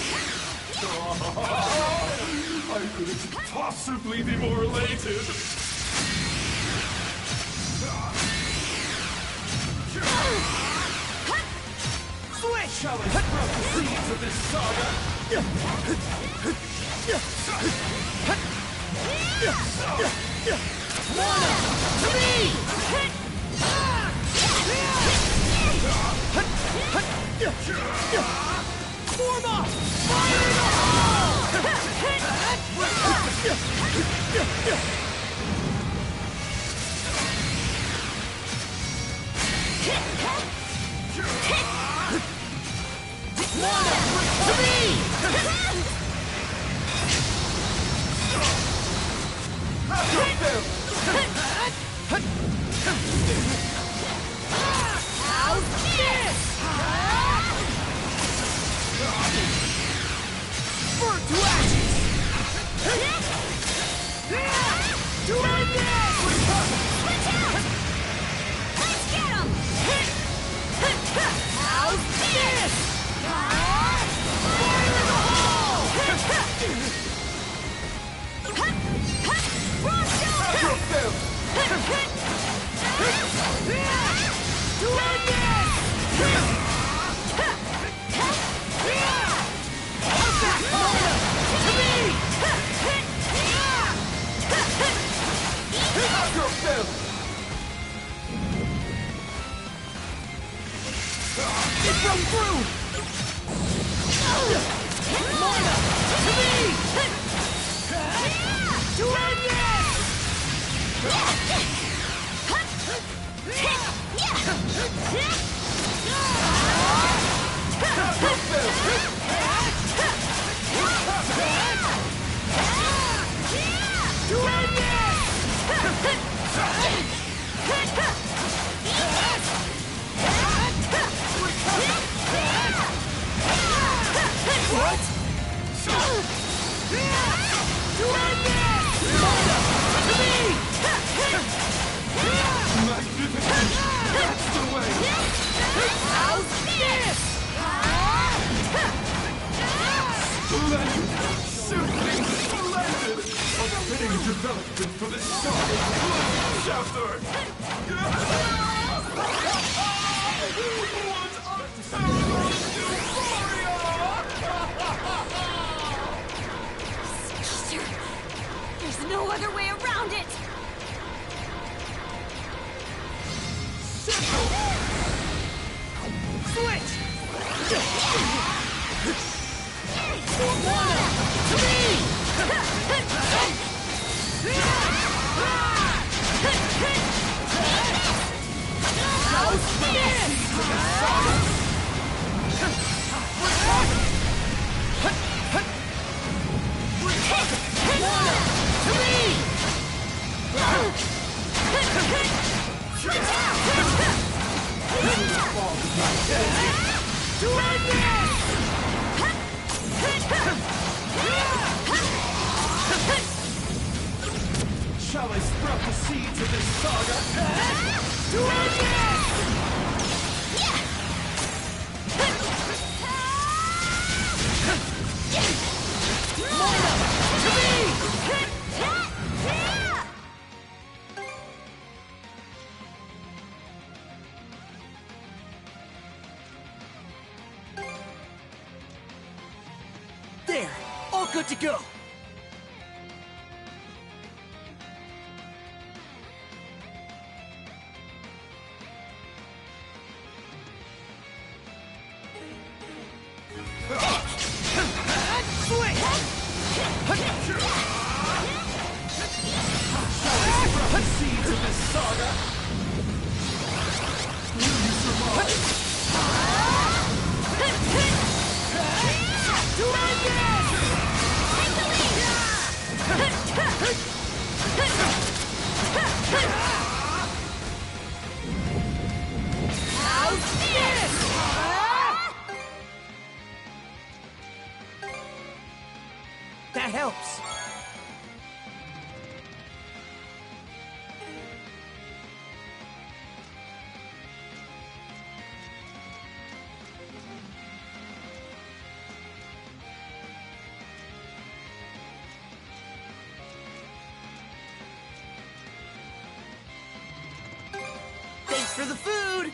I couldn't possibly be more elated. Switch! Shall I sprout the seeds of this saga? Mana! To me! Form up! Fire in the hole! Mana! To me! How's this? Burn to ashes! To end this! Watch out! Let's get him! How's this? Fire in the hole! To end this! Mana! To me! It broke through! Mana! To me! To end this! To end this! What? To end this! Mana! To me! Magnificent! That's the way! How's this? Splendid! Simply splendid! A fitting development for this saga's closing chapter! What a terrible euphoria! Caesar, there's no other way around it. Switch! Mana! To me! How's this? Mana! To me! To end this! Shall I sprout the seeds of this saga? To end this! Mana! To me! There! All good to go! Seeds of this saga. Will you survive? To end this! for the food!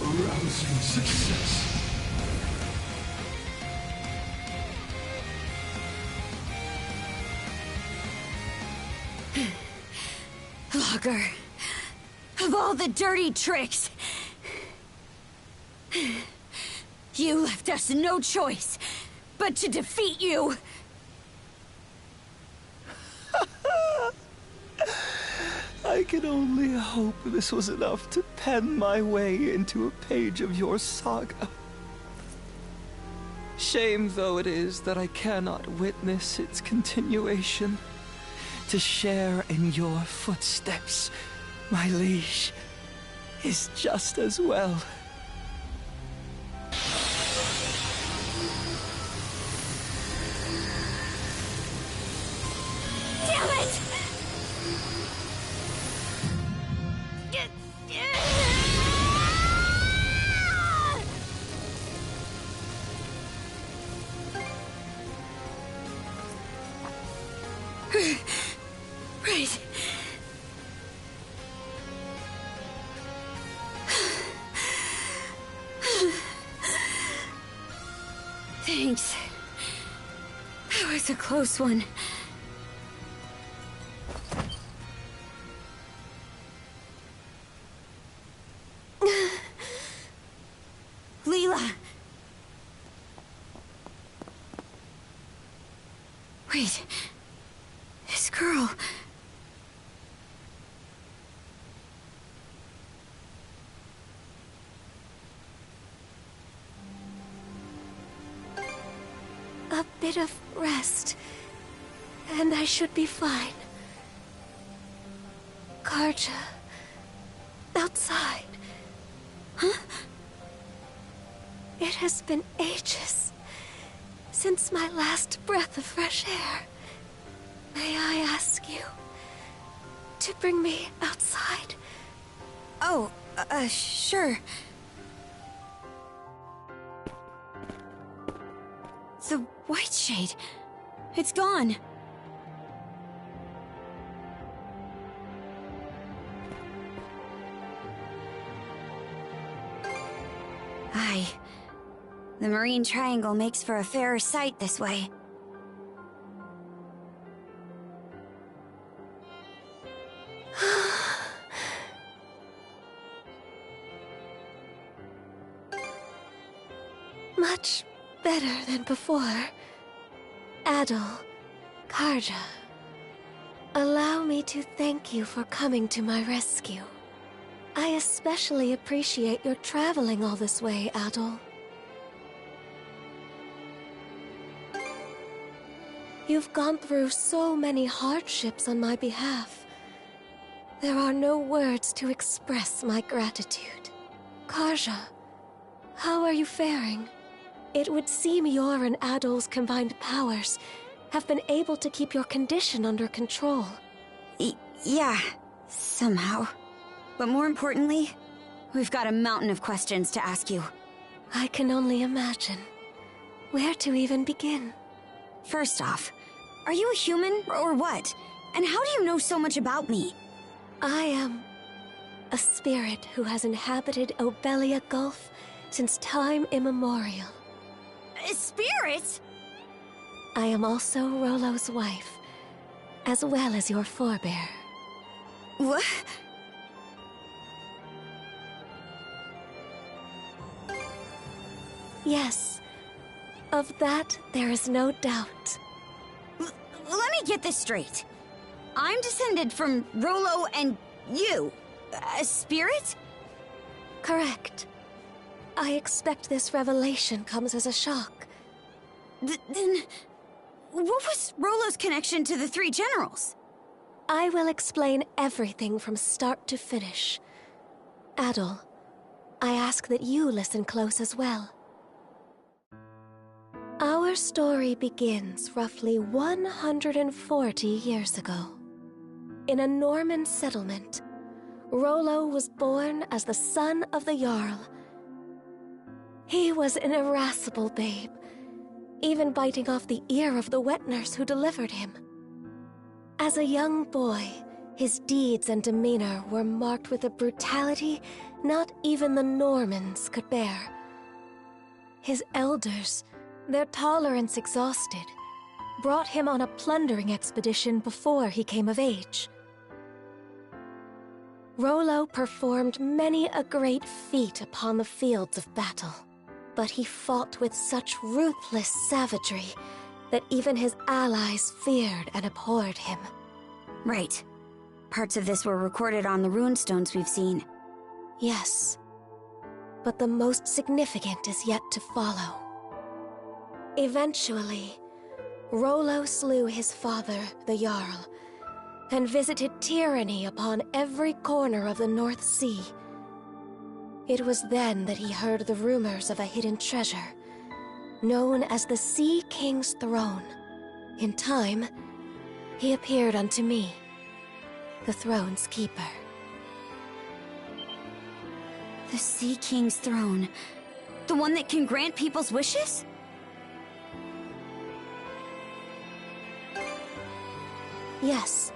Rousing success. Logger, of all the dirty tricks, you left us no choice but to defeat you. I can only hope this was enough to pen my way into a page of your saga. Shame though it is that I cannot witness its continuation. To share in your footsteps, my liege, is just as well. Damn it! Right. Thanks. That was a close one. Leela! Wait. This girl... A bit of rest, and I should be fine. Karja... outside. Huh? It has been ages since my last breath of fresh air. May I ask you to bring me outside? Oh, sure. The white shade. It's gone. Aye. The Marine Triangle makes for a fairer sight this way. Much better than before. Adol, Karja, allow me to thank you for coming to my rescue. I especially appreciate your traveling all this way, Adol. You've gone through so many hardships on my behalf. There are no words to express my gratitude. Karja, how are you faring? It would seem your and Adol's combined powers have been able to keep your condition under control. Yeah, somehow. But more importantly, we've got a mountain of questions to ask you. I can only imagine. Where to even begin? First off, are you a human or what? And how do you know so much about me? I am a spirit who has inhabited Obelia Gulf since time immemorial. Spirit? I am also Rollo's wife, as well as your forebear. What? Yes, of that there is no doubt. Let me get this straight. I'm descended from Rollo and you. Spirit? Correct. I expect this revelation comes as a shock. Then, what was Rollo's connection to the three generals? I will explain everything from start to finish. Adol, I ask that you listen close as well. Our story begins roughly 140 years ago. In a Norman settlement, Rollo was born as the son of the Jarl. He was an irascible babe, even biting off the ear of the wet nurse who delivered him. As a young boy, his deeds and demeanor were marked with a brutality not even the Normans could bear. His elders, their tolerance exhausted, brought him on a plundering expedition before he came of age. Rollo performed many a great feat upon the fields of battle, but he fought with such ruthless savagery that even his allies feared and abhorred him. Right. Parts of this were recorded on the runestones we've seen. Yes, but the most significant is yet to follow. Eventually, Rollo slew his father, the Jarl, and visited tyranny upon every corner of the North Sea. It was then that he heard the rumors of a hidden treasure, known as the Sea King's Throne. In time, he appeared unto me, the throne's keeper. The Sea King's Throne? The one that can grant people's wishes? Yes,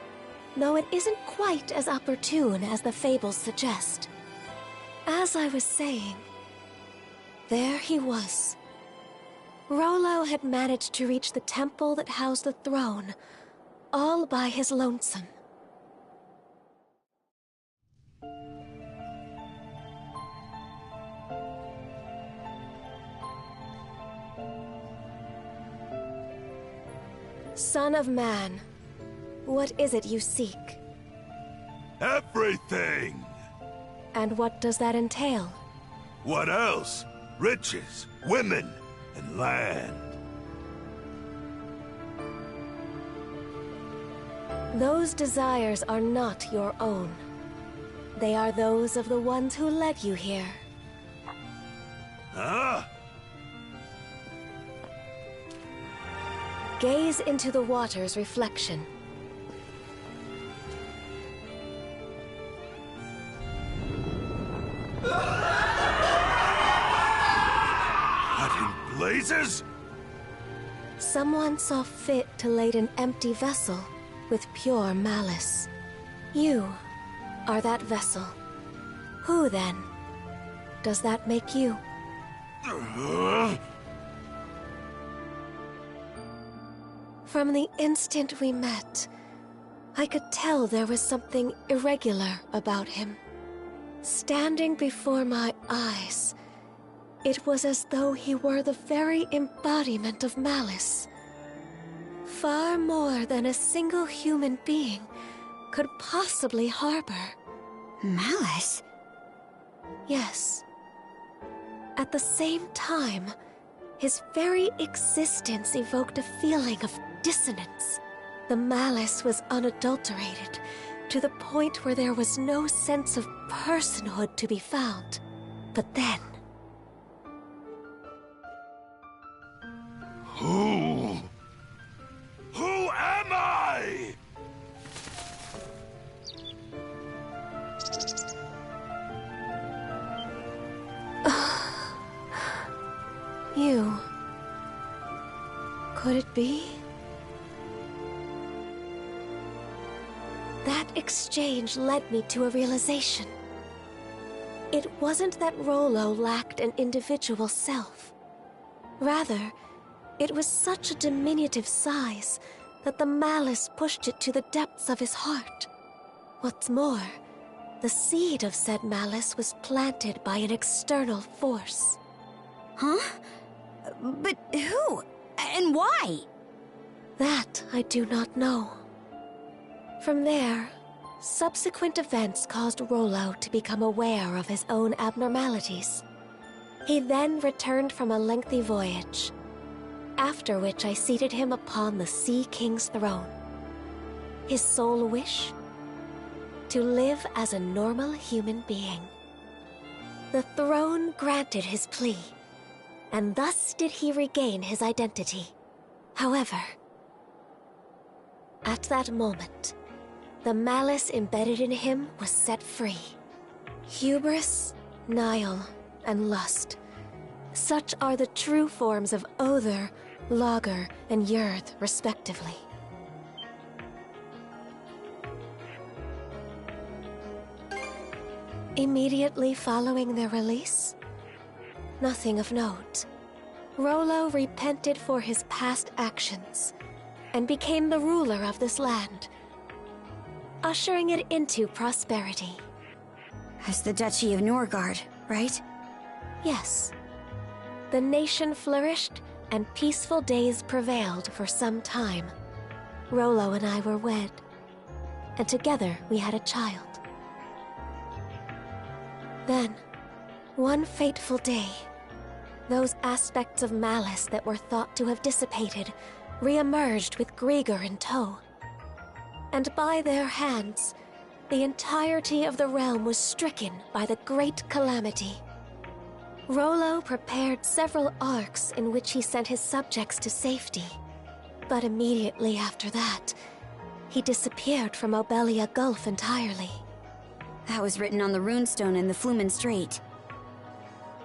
though it isn't quite as opportune as the fables suggest. As I was saying, there he was. Rollo had managed to reach the temple that housed the throne, all by his lonesome. Son of man, what is it you seek? Everything! And what does that entail? What else? Riches, women, and land. Those desires are not your own. They are those of the ones who led you here. Huh? Gaze into the water's reflection. What in blazes? Someone saw fit to lade an empty vessel with pure malice. You are that vessel. Who, then, does that make you? From the instant we met, I could tell there was something irregular about him. Standing before my eyes, it was as though he were the very embodiment of malice. Far more than a single human being could possibly harbor. Malice? Yes. At the same time, his very existence evoked a feeling of dissonance. The malice was unadulterated, to the point where there was no sense of personhood to be found. But then... Who am I? You... Could it be? That exchange led me to a realization. It wasn't that Rollo lacked an individual self. Rather, it was such a diminutive size that the malice pushed it to the depths of his heart. What's more, the seed of said malice was planted by an external force. Huh? But who? And why? That I do not know. From there, subsequent events caused Rollo to become aware of his own abnormalities. He then returned from a lengthy voyage, after which I seated him upon the Sea King's throne. His sole wish? To live as a normal human being. The throne granted his plea, and thus did he regain his identity. However, at that moment, the malice embedded in him was set free. Hubris, Nile, and lust. Such are the true forms of Other, Lager, and Yurth, respectively. Immediately following their release, nothing of note. Rollo repented for his past actions and became the ruler of this land, ushering it into prosperity. As the Duchy of Norgard, right? Yes. The nation flourished and peaceful days prevailed for some time. Rollo and I were wed, and together we had a child. Then, one fateful day, those aspects of malice that were thought to have dissipated re-emerged with Grieger in tow. And by their hands, the entirety of the realm was stricken by the great calamity. Rollo prepared several arcs in which he sent his subjects to safety. But immediately after that, he disappeared from Obelia Gulf entirely. That was written on the runestone in the Flumen Strait.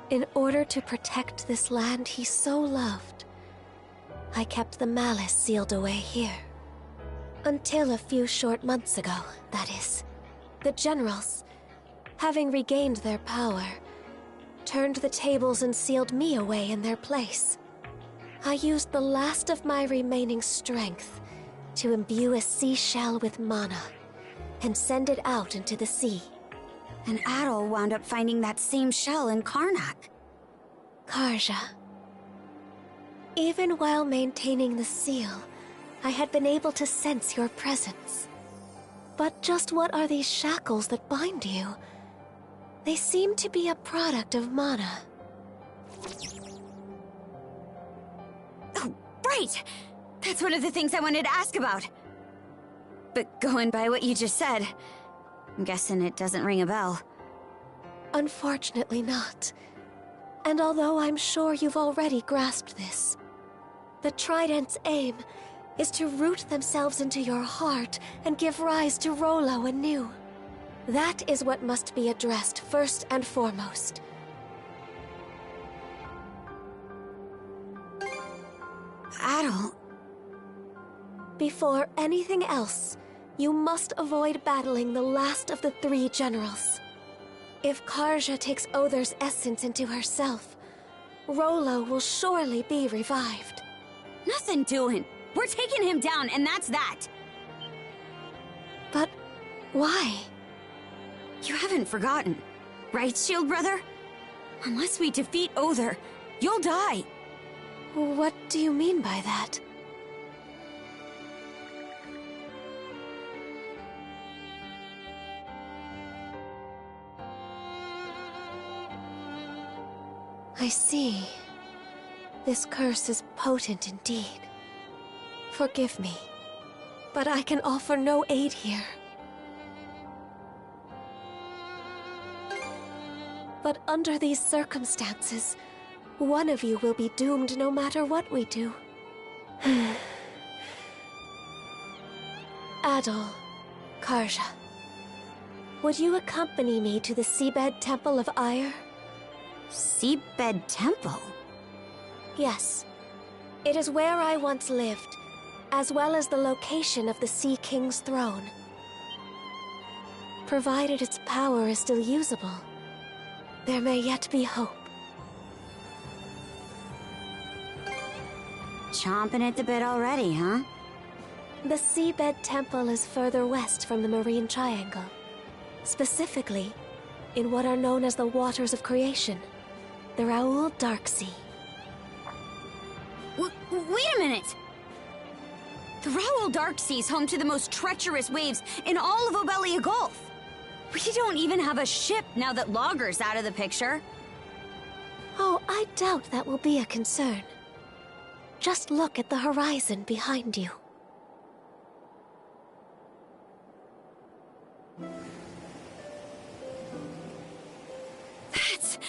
In order to protect this land he so loved, I kept the malice sealed away here. Until a few short months ago, that is. The generals, having regained their power, turned the tables and sealed me away in their place. I used the last of my remaining strength to imbue a seashell with mana and send it out into the sea. And Adol wound up finding that same shell in Karnak. Karja. Even while maintaining the seal, I had been able to sense your presence. But just what are these shackles that bind you? They seem to be a product of mana. Oh, right! That's one of the things I wanted to ask about. But going by what you just said, I'm guessing it doesn't ring a bell. Unfortunately not. And although I'm sure you've already grasped this, the Trident's aim is to root themselves into your heart and give rise to Rollo anew. That is what must be addressed first and foremost. Adol. Before anything else, you must avoid battling the last of the three generals. If Karja takes Other's essence into herself, Rollo will surely be revived. Nothing doing. We're taking him down, and that's that. But why? You haven't forgotten, right, Shield Brother? Unless we defeat Other, you'll die. What do you mean by that? I see. This curse is potent indeed. Forgive me, but I can offer no aid here. But under these circumstances, one of you will be doomed no matter what we do. Adol, Karja, would you accompany me to the Seabed Temple of Ire? Seabed Temple? Yes. It is where I once lived, as well as the location of the Sea King's throne. Provided its power is still usable. There may yet be hope. Chomping at the bit already, huh? The Seabed Temple is further west from the Marine Triangle. Specifically, in what are known as the Waters of Creation, the Raoul Dark Sea. Wait a minute! The Raoul Dark Sea is home to the most treacherous waves in all of Obelia Gulf. We don't even have a ship now that Logger's out of the picture. Oh, I doubt that will be a concern. Just look at the horizon behind you. That's...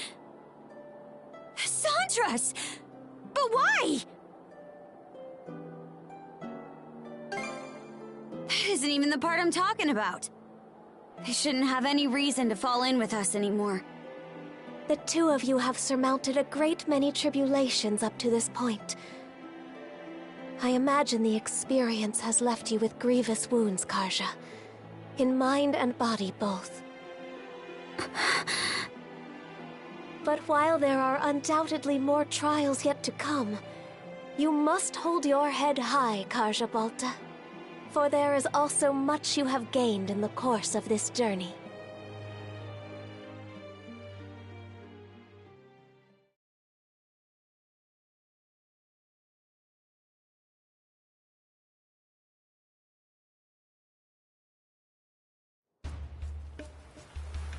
Sandra's! But why? That isn't even the part I'm talking about. They shouldn't have any reason to fall in with us anymore. The two of you have surmounted a great many tribulations up to this point. I imagine the experience has left you with grievous wounds, Karja. In mind and body both. But while there are undoubtedly more trials yet to come, you must hold your head high, Karja Balta. For there is also much you have gained in the course of this journey.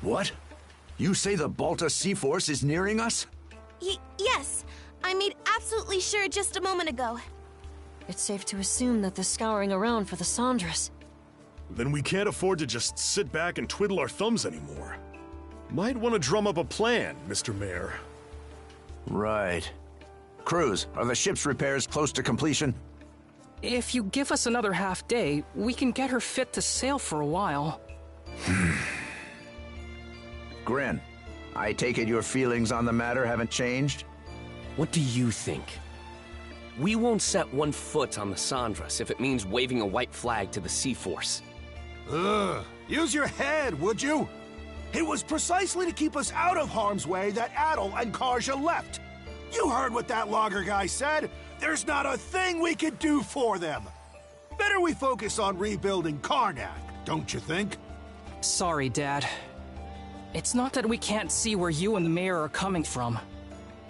What? You say the Balta Sea Force is nearing us? Yes. I made absolutely sure just a moment ago. It's safe to assume that they're scouring around for the Sandras. Then we can't afford to just sit back and twiddle our thumbs anymore. Might want to drum up a plan, Mr. Mayor. Right. Cruz, are the ship's repairs close to completion? If you give us another half day, we can get her fit to sail for a while. Gren, I take it your feelings on the matter haven't changed? What do you think? We won't set one foot on the Sandras if it means waving a white flag to the Sea Force. Use your head, would you? It was precisely to keep us out of harm's way that Adol and Karja left. You heard what that logger guy said. There's not a thing we could do for them. Better we focus on rebuilding Karnak, don't you think? Sorry, Dad. It's not that we can't see where you and the mayor are coming from.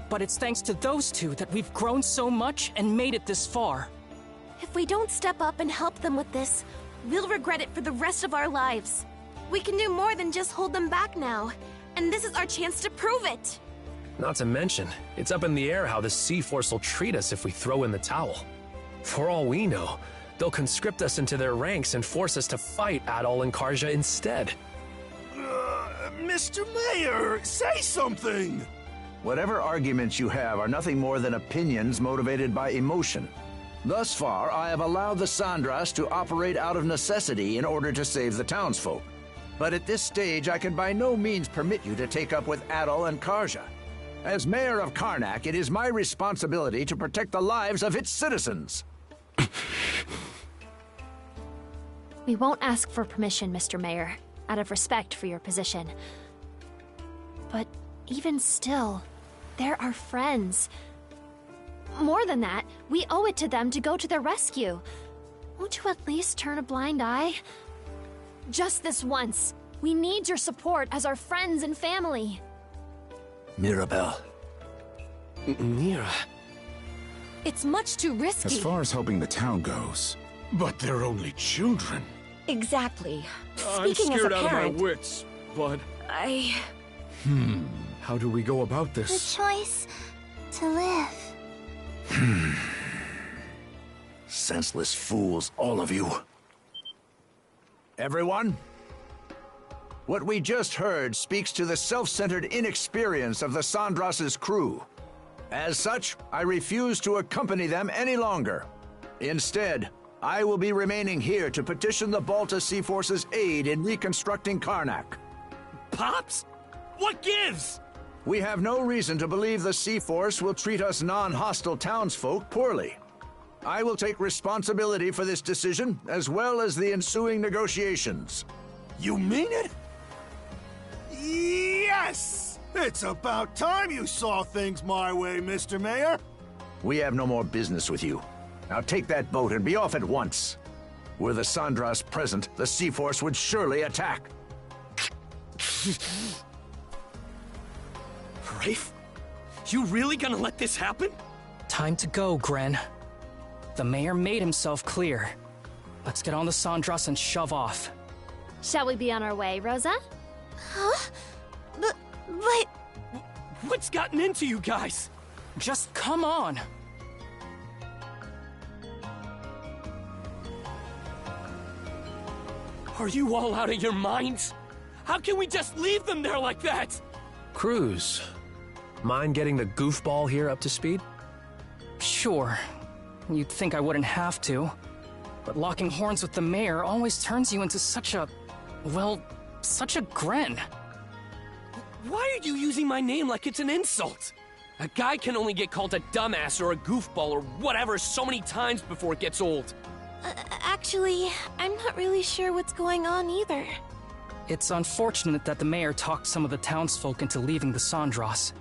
But it's thanks to those two that we've grown so much and made it this far. If we don't step up and help them with this, we'll regret it for the rest of our lives. We can do more than just hold them back now, and this is our chance to prove it. Not to mention, it's up in the air how the Sea Force will treat us if we throw in the towel. For all we know, they'll conscript us into their ranks and force us to fight Adol and Karja instead. Mr. Mayor, say something! Whatever arguments you have are nothing more than opinions motivated by emotion. Thus far, I have allowed the Sandras to operate out of necessity in order to save the townsfolk. But at this stage, I can by no means permit you to take up with Adol and Karja. As mayor of Karnak, it is my responsibility to protect the lives of its citizens. We won't ask for permission, Mr. Mayor, out of respect for your position. But even still, they're our friends. More than that, we owe it to them to go to their rescue. Won't you at least turn a blind eye? Just this once. We need your support as our friends and family. Mirabelle. Mira. It's much too risky. As far as helping the town goes. But they're only children. Exactly. I'm Speaking scared as a out parent, of my wits, but... How do we go about The this? choice to live. Senseless fools, all of you. Everyone? What we just heard speaks to the self-centered inexperience of the Sandras's crew. As such, I refuse to accompany them any longer. Instead, I will be remaining here to petition the Balta Sea Force's aid in reconstructing Karnak. Pops? What gives? We have no reason to believe the Sea Force will treat us non-hostile townsfolk poorly. I will take responsibility for this decision, as well as the ensuing negotiations. You mean it? Yes! It's about time you saw things my way, Mr. Mayor. We have no more business with you. Now take that boat and be off at once. Were the Sandras present, the Sea-Force would surely attack. Rafe? You really gonna let this happen? Time to go, Gren. The mayor made himself clear. Let's get on the Sandras and shove off. Shall we be on our way, Rosa? Huh? But... What's gotten into you guys? Just come on. Are you all out of your minds? How can we just leave them there like that? Cruz, mind getting the goofball here up to speed? Sure. You'd think I wouldn't have to. But locking horns with the mayor always turns you into such a... well, such a Gren. Why are you using my name like it's an insult? A guy can only get called a dumbass or a goofball or whatever so many times before it gets old. Actually, I'm not really sure what's going on either. It's unfortunate that the mayor talked some of the townsfolk into leaving the Sandras.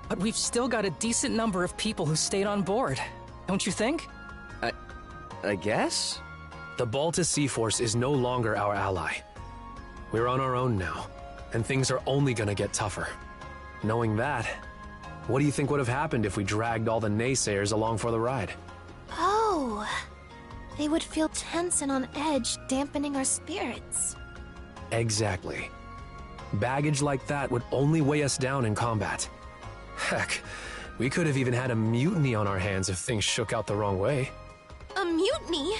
But we've still got a decent number of people who stayed on board, don't you think? I guess? The Balta Sea-Force is no longer our ally. We're on our own now, and things are only gonna get tougher. Knowing that, what do you think would have happened if we dragged all the naysayers along for the ride? Oh, they would feel tense and on edge, dampening our spirits. Exactly. Baggage like that would only weigh us down in combat. Heck, we could have even had a mutiny on our hands if things shook out the wrong way. A mutiny?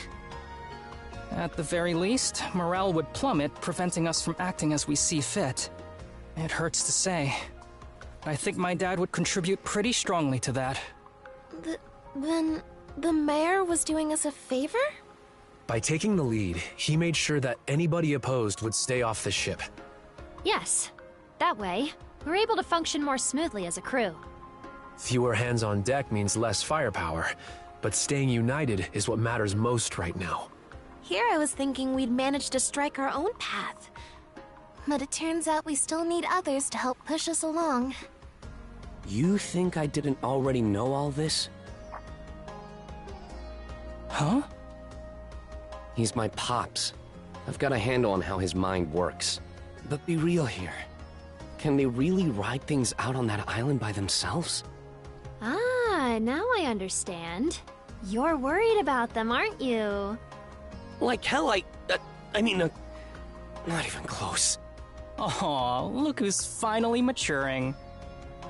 At the very least, morale would plummet, preventing us from acting as we see fit. It hurts to say. I think my dad would contribute pretty strongly to that. Then the mayor was doing us a favor? By taking the lead, he made sure that anybody opposed would stay off the ship. Yes. That way, we're able to function more smoothly as a crew. Fewer hands on deck means less firepower, but staying united is what matters most right now. Here I was thinking we'd manage to strike our own path. But it turns out we still need others to help push us along. You think I didn't already know all this? Huh? He's my pops. I've got a handle on how his mind works. But be real here. Can they really ride things out on that island by themselves? Ah, now I understand. You're worried about them, aren't you? Like hell, I mean, not even close. Aw, look who's finally maturing.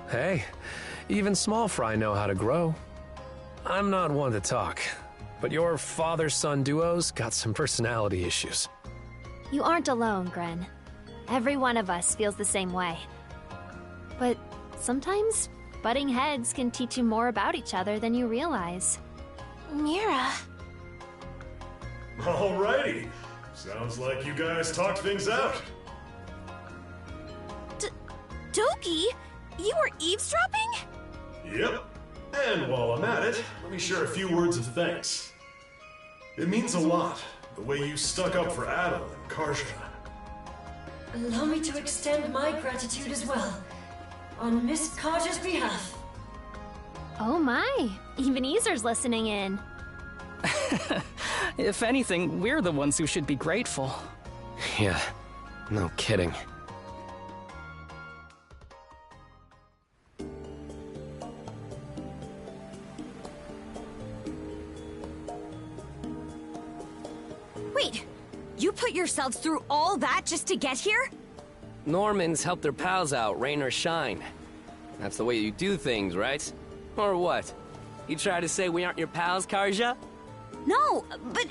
Hey, even small fry know how to grow. I'm not one to talk, but your father-son duo's got some personality issues. You aren't alone, Gren. Every one of us feels the same way. But sometimes, butting heads can teach you more about each other than you realize. Mira. Alrighty. Sounds like you guys talked things out. Doki? You were eavesdropping? Yep. And while I'm at it, let me share a few words of thanks. It means a lot, the way you stuck up for Adel and Karja. Allow me to extend my gratitude as well, on Miss Karja's behalf. Oh my, even Easer's listening in. If anything, we're the ones who should be grateful. Yeah, no kidding. Wait, you put yourselves through all that just to get here? Normans help their pals out, rain or shine. That's the way you do things, right? Or what? You try to say we aren't your pals, Karja? No, but...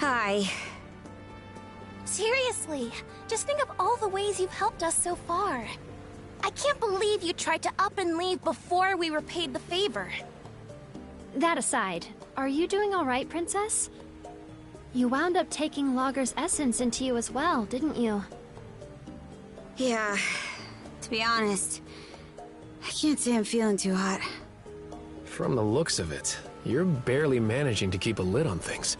Hi. Seriously, just think of all the ways you've helped us so far. I can't believe you tried to up and leave before we repaid the favor. That aside, are you doing all right, Princess? You wound up taking Logger's essence into you as well, didn't you? Yeah. To be honest, I can't say I'm feeling too hot. From the looks of it, you're barely managing to keep a lid on things.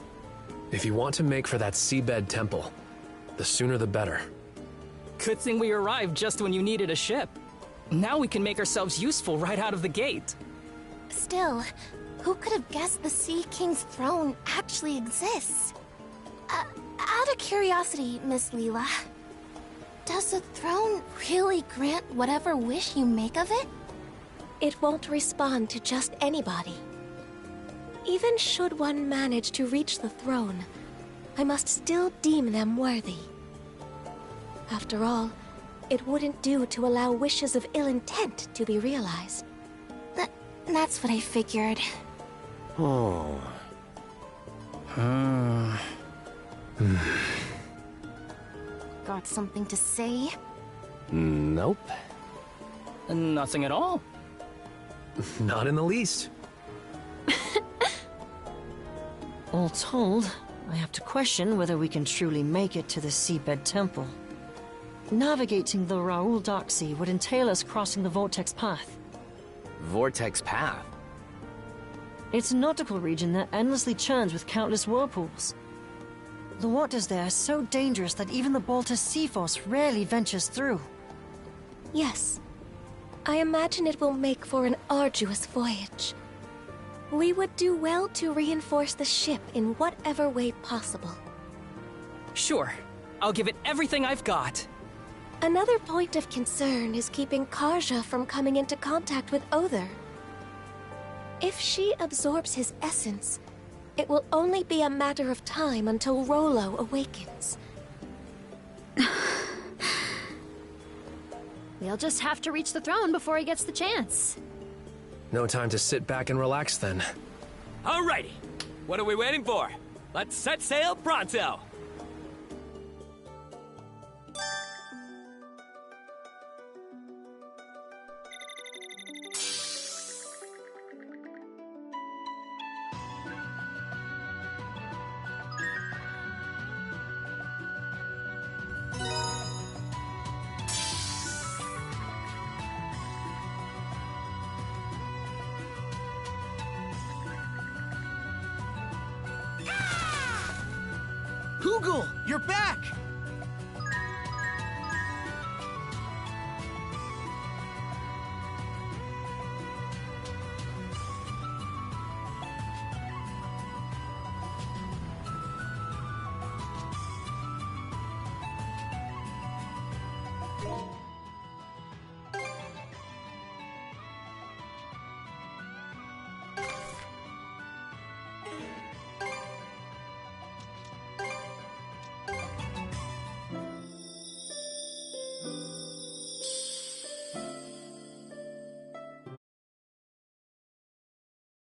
If you want to make for that seabed temple, the sooner the better. Good thing we arrived just when you needed a ship. Now we can make ourselves useful right out of the gate. Still, who could have guessed the Sea King's throne actually exists? Out of curiosity, Miss Leela, does the throne really grant whatever wish you make of it? It won't respond to just anybody. Even should one manage to reach the throne, I must still deem them worthy. After all, it wouldn't do to allow wishes of ill intent to be realized. That's what I figured. Oh. Got something to say? Nope. Nothing at all. Not in the least. All told, I have to question whether we can truly make it to the Seabed Temple. Navigating the Raoul Dark Sea would entail us crossing the Vortex Path. Vortex Path? It's a nautical region that endlessly churns with countless whirlpools. The waters there are so dangerous that even the Balta Sea Force rarely ventures through. Yes. I imagine it will make for an arduous voyage. We would do well to reinforce the ship in whatever way possible. Sure. I'll give it everything I've got. Another point of concern is keeping Karja from coming into contact with Other. If she absorbs his essence, it will only be a matter of time until Rollo awakens. We'll just have to reach the throne before he gets the chance. No time to sit back and relax then. Alrighty. What are we waiting for? Let's set sail pronto. Hoogle, you're back!